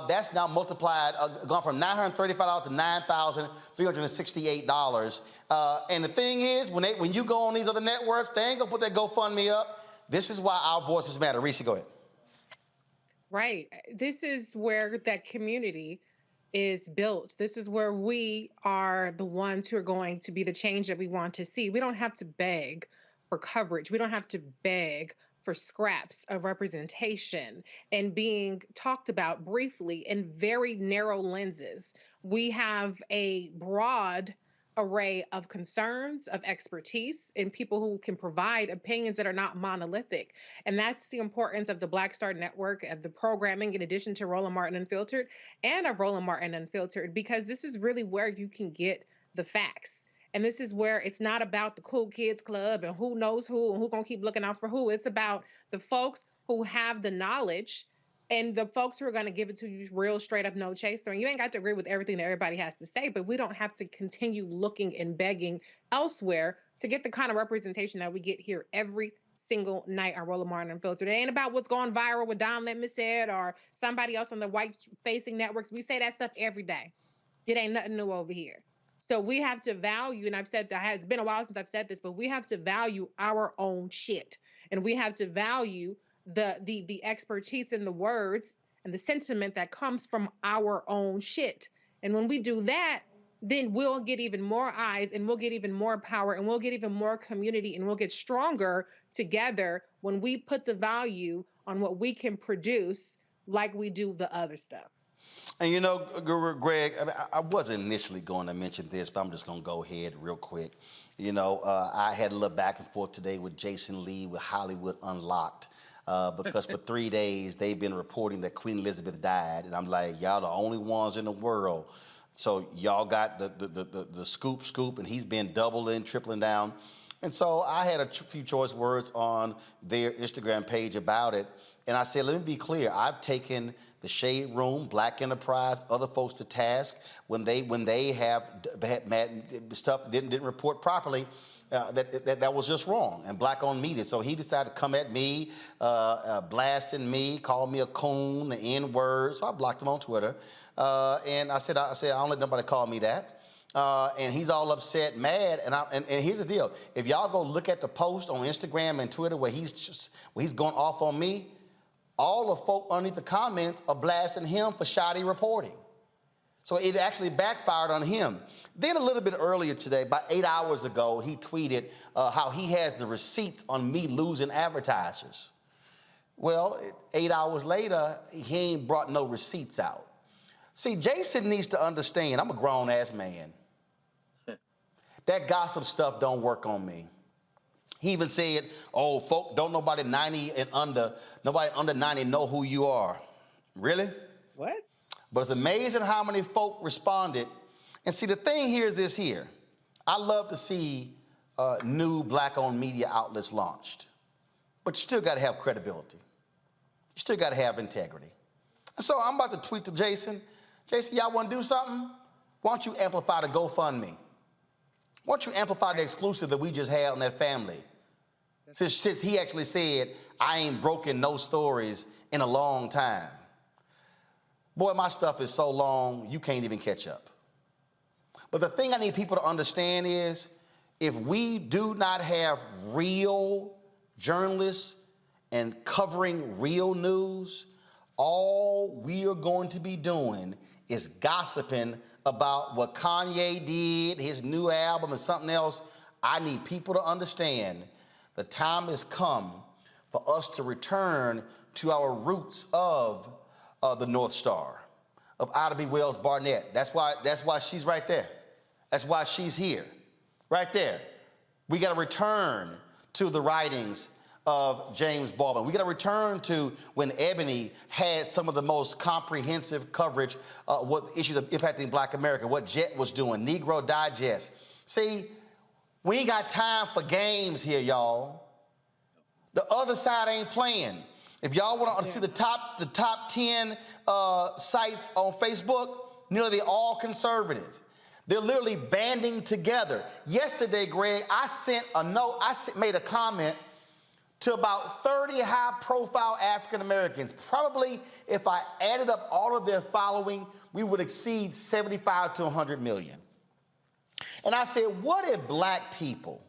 that's now multiplied, gone from $935 to $9,368. And the thing is, when you go on these other networks, they ain't gonna put that GoFundMe up. This is why our voices matter. Reese, go ahead. Right. This is where that community is built. This is where we are the ones who are going to be the change that we want to see. We don't have to beg for coverage. We don't have to beg for scraps of representation and being talked about briefly in very narrow lenses. We have a broad array of concerns, of expertise, and people who can provide opinions that are not monolithic. And that's the importance of the Black Star Network, of the programming, in addition to Roland Martin Unfiltered and of Roland Martin Unfiltered, because this is really where you can get the facts. And this is where it's not about the cool kids club and who knows who and who's gonna keep looking out for who. It's about the folks who have the knowledge and the folks who are going to give it to you real straight up, no chaser. And you ain't got to agree with everything that everybody has to say, but we don't have to continue looking and begging elsewhere to get the kind of representation that we get here every single night on Roland Martin Unfiltered. It ain't about what's going viral with Don Let Me said or somebody else on the white-facing networks. We say that stuff every day. It ain't nothing new over here. So we have to value, and I've said that, it's been a while since I've said this, but we have to value our own shit. And we have to value the expertise in the words and the sentiment that comes from our own shit. And when we do that, then we'll get even more eyes and we'll get even more power and we'll get even more community and we'll get stronger together when we put the value on what we can produce like we do the other stuff. And you know, Greg, I wasn't initially going to mention this, but I'm just going to go ahead real quick. You know, I had a little back and forth today with Jason Lee with Hollywood Unlocked. Because for 3 days, they've been reporting that Queen Elizabeth died. And I'm like, y'all the only ones in the world. So y'all got the scoop, and he's been doubling, tripling down. And so I had a few choice words on their Instagram page about it. And I said, let me be clear. I've taken the Shade Room, Black Enterprise, other folks to task when they have stuff didn't report properly. That was just wrong and Black-owned media. So he decided to come at me, blasting me, call me a coon, the N-word. So I blocked him on Twitter. And I said, I don't let nobody call me that. And he's all upset, mad. And here's the deal. If y'all go look at the post on Instagram and Twitter where he's going off on me, all the folk underneath the comments are blasting him for shoddy reporting. So it actually backfired on him. Then a little bit earlier today, about 8 hours ago, he tweeted how he has the receipts on me losing advertisers. Well, 8 hours later, he ain't brought no receipts out. See, Jason needs to understand, I'm a grown-ass man. That gossip stuff don't work on me. He even said, oh, folk, don't nobody 90 and under, nobody under 90 know who you are. Really? What? But it's amazing how many folk responded. And see, the thing here is this here. I love to see new Black-owned media outlets launched. But you still got to have credibility. You still got to have integrity. And so I'm about to tweet to Jason. Jason, y'all want to do something? Why don't you amplify the GoFundMe? Why don't you amplify the exclusive that we just had on that family? Since he actually said, I ain't broken no stories in a long time. Boy, my stuff is so long, you can't even catch up. But the thing I need people to understand is, if we do not have real journalists and covering real news, all we are going to be doing is gossiping about what Kanye did, his new album and something else. I need people to understand The time has come for us to return to our roots of the North Star, of Ida B. Wells Barnett. That's why she's right there. That's why she's here, right there. We got to return to the writings of James Baldwin. We got to return to when Ebony had some of the most comprehensive coverage of what issues of impacting Black America, what Jet was doing, Negro Digest. See, we ain't got time for games here, y'all. The other side ain't playing. If y'all want to see the top 10 sites on Facebook, nearly all conservative. They're literally banding together. Yesterday, Greg, I sent a note, made a comment to about 30 high-profile African Americans. Probably, if I added up all of their following, we would exceed 75 to 100 million. And I said, what if Black people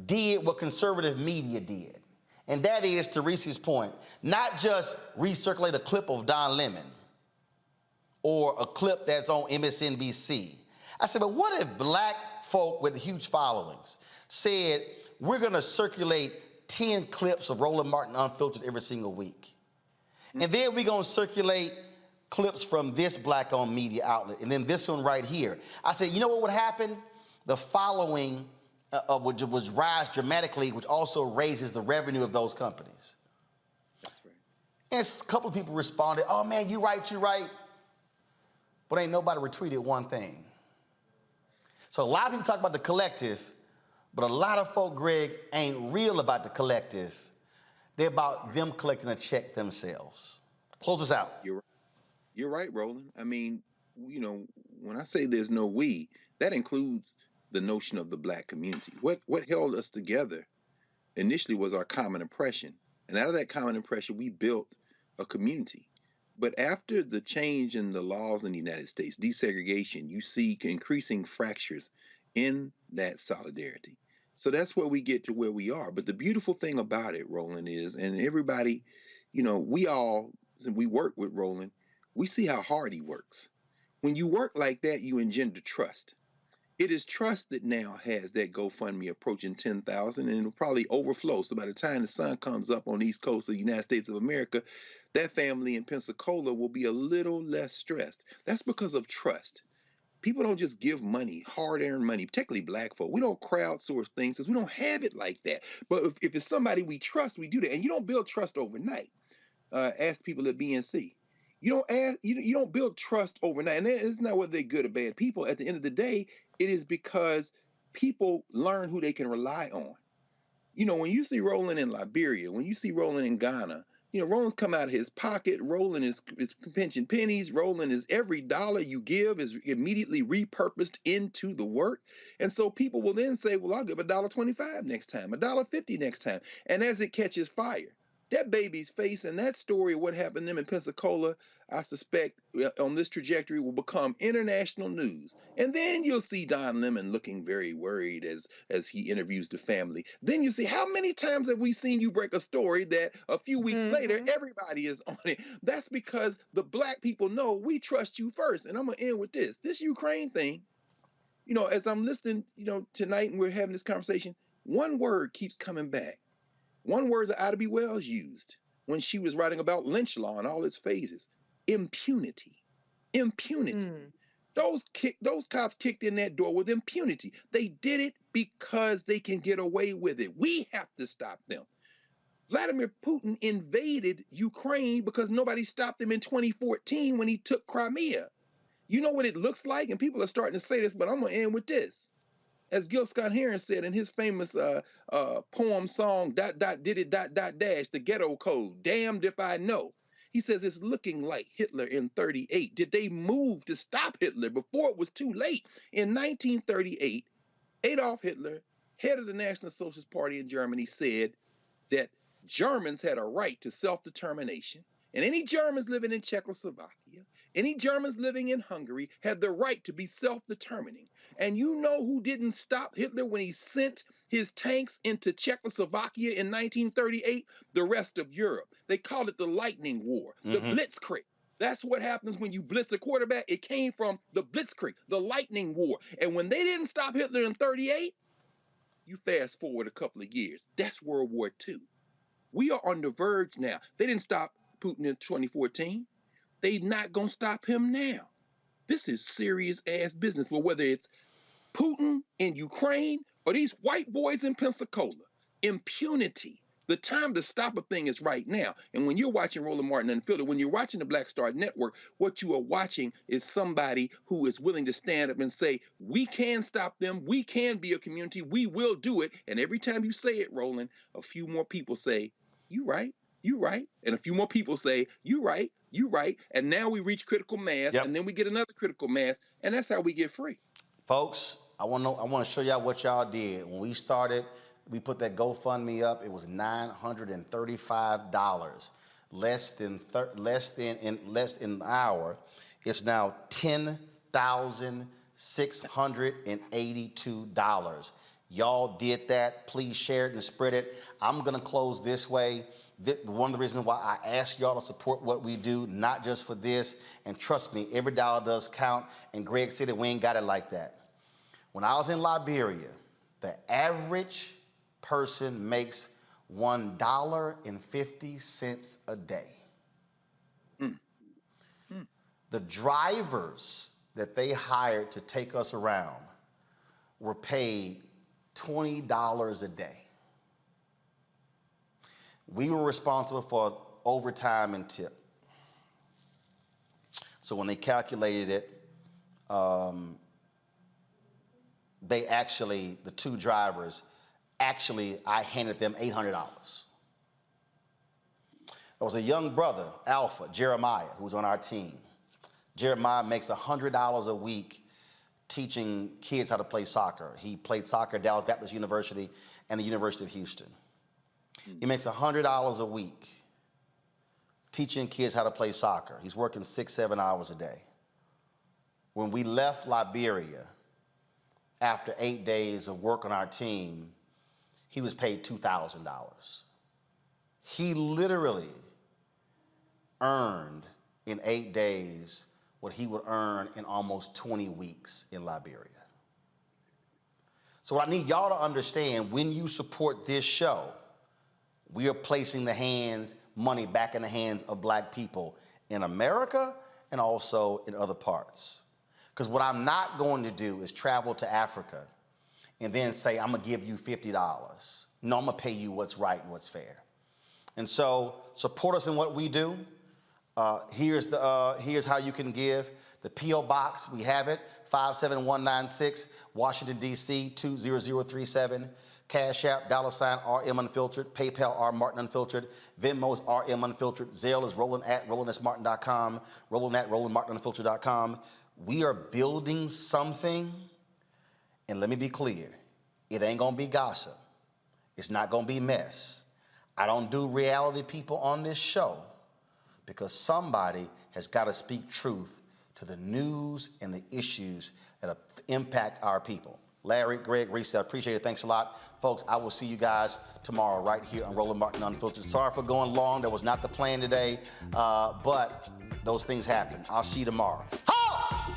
did what conservative media did? And that is, to Reese's point, not just recirculate a clip of Don Lemon or a clip that's on MSNBC. I said, but what if Black folk with huge followings said, we're going to circulate 10 clips of Roland Martin Unfiltered every single week. And then we're going to circulate clips from this Black-owned media outlet, and then this one right here. I said, you know what would happen? The following would rise dramatically, which also raises the revenue of those companies. That's right. And a couple of people responded, oh man, you're right. But ain't nobody retweeted one thing. So a lot of people talk about the collective, but a lot of folk, Greg, ain't real about the collective. They're about them collecting a check themselves. Close us out. You're right, Roland. I mean, you know, when I say there's no we, that includes the notion of the Black community. What held us together initially was our common oppression. And out of that common oppression, we built a community. But after the change in the laws in the United States, desegregation, you see increasing fractures in that solidarity. So that's where we get to where we are. But the beautiful thing about it, Roland, is, and everybody, you know, we work with Roland, we see how hard he works. When you work like that, you engender trust. It is trust that now has that GoFundMe approaching 10,000, and it'll probably overflow. So by the time the sun comes up on the East Coast of the United States of America, that family in Pensacola will be a little less stressed. That's because of trust. People don't just give money, hard-earned money, particularly Black folk. We don't crowdsource things because we don't have it like that. But if it's somebody we trust, we do that. And you don't build trust overnight. Ask people at BNC. You don't build trust overnight. And it's not whether they're good or bad people. At the end of the day, it is because people learn who they can rely on. You know, when you see Roland in Liberia, when you see Roland in Ghana, you know, Roland's come out of his pocket. Roland is pinching pennies. Roland is every dollar you give is immediately repurposed into the work. And so people will then say, well, I'll give $1.25 next time, $1.50 next time. And as it catches fire, that baby's face and that story of what happened to them in Pensacola, I suspect on this trajectory will become international news. And then you'll see Don Lemon looking very worried as he interviews the family. Then you see, how many times have we seen you break a story that a few weeks later, everybody is on it? That's because the Black people know we trust you first. And I'm going to end with this. This Ukraine thing, you know, as I'm listening, you know, tonight and we're having this conversation, one word keeps coming back. One word that Ida B. Wells used when she was writing about lynch law and all its phases: impunity. Impunity. Those cops kicked in that door with impunity. They did it because they can get away with it. We have to stop them. Vladimir Putin invaded Ukraine because nobody stopped him in 2014 when he took Crimea. You know what it looks like? And people are starting to say this, but I'm going to end with this. As Gil Scott-Heron said in his famous poem song, ... did it ... the ghetto code, damned if I know. He says it's looking like Hitler in 38. Did they move to stop Hitler before it was too late? In 1938, Adolf Hitler, head of the National Socialist Party in Germany, said that Germans had a right to self-determination. And any Germans living in Czechoslovakia, any Germans living in Hungary had the right to be self-determining. And you know who didn't stop Hitler when he sent his tanks into Czechoslovakia in 1938? The rest of Europe. They called it the Lightning War, the Blitzkrieg. That's what happens when you blitz a quarterback. It came from the Blitzkrieg, the Lightning War. And when they didn't stop Hitler in 38, You fast forward a couple of years, that's World War II. We are on the verge now. They didn't stop Putin in 2014. They not gonna stop him now. This is serious ass business. But whether it's Putin in Ukraine or these white boys in Pensacola, impunity. The time to stop a thing is right now. And when you're watching Roland Martin Unfiltered, when you're watching the Black Star Network, what you are watching is somebody who is willing to stand up and say, we can stop them, we can be a community, we will do it. And every time you say it, Roland, a few more people say, you right, you right. And a few more people say, you right, you right. And now we reach critical mass, and then we get another critical mass, and that's how we get free. Folks, I want to show y'all what y'all did. When we started, we put that GoFundMe up. It was $935. Less than an hour. It's now $10,682. Y'all did that. Please share it and spread it. I'm gonna close this way. One of the reasons why I ask y'all to support what we do, not just for this, and trust me, every dollar does count. And Greg said that we ain't got it like that. When I was in Liberia, the average person makes $1.50 a day. The drivers that they hired to take us around were paid $20 a day. We were responsible for overtime and tip. So when they calculated it, they actually, the two drivers, I handed them $800. There was a young brother, Alpha, Jeremiah, who was on our team. Jeremiah makes $100 a week teaching kids how to play soccer. He played soccer at Dallas Baptist University and the University of Houston. He makes $100 a week teaching kids how to play soccer. He's working 6-7 hours a day. When we left Liberia, after 8 days of work on our team, he was paid $2,000. He literally earned in 8 days what he would earn in almost 20 weeks in Liberia. So what I need y'all to understand, when you support this show, we are placing money back in the hands of Black people in America and also in other parts. Because what I'm not going to do is travel to Africa and then say, I'm gonna give you $50. No, I'm gonna pay you what's right and what's fair. And so support us in what we do. Here's how you can give. The P.O. Box, we have it, 57196, Washington, D.C., 20037. Cash App, $RM Unfiltered, PayPal, R Martin Unfiltered, Venmo's RM Unfiltered, Zelle is roland@rolandsmartin.com, roland@rolandmartinunfiltered.com. We are building something, and let me be clear, it ain't gonna be gossip. It's not gonna be mess. I don't do reality people on this show because somebody has gotta speak truth to the news and the issues that impact our people. Larry, Greg, Reese, I appreciate it. Thanks a lot. Folks, I will see you guys tomorrow right here on Roland Martin Unfiltered. Sorry for going long. That was not the plan today, but those things happen. I'll see you tomorrow. Ho!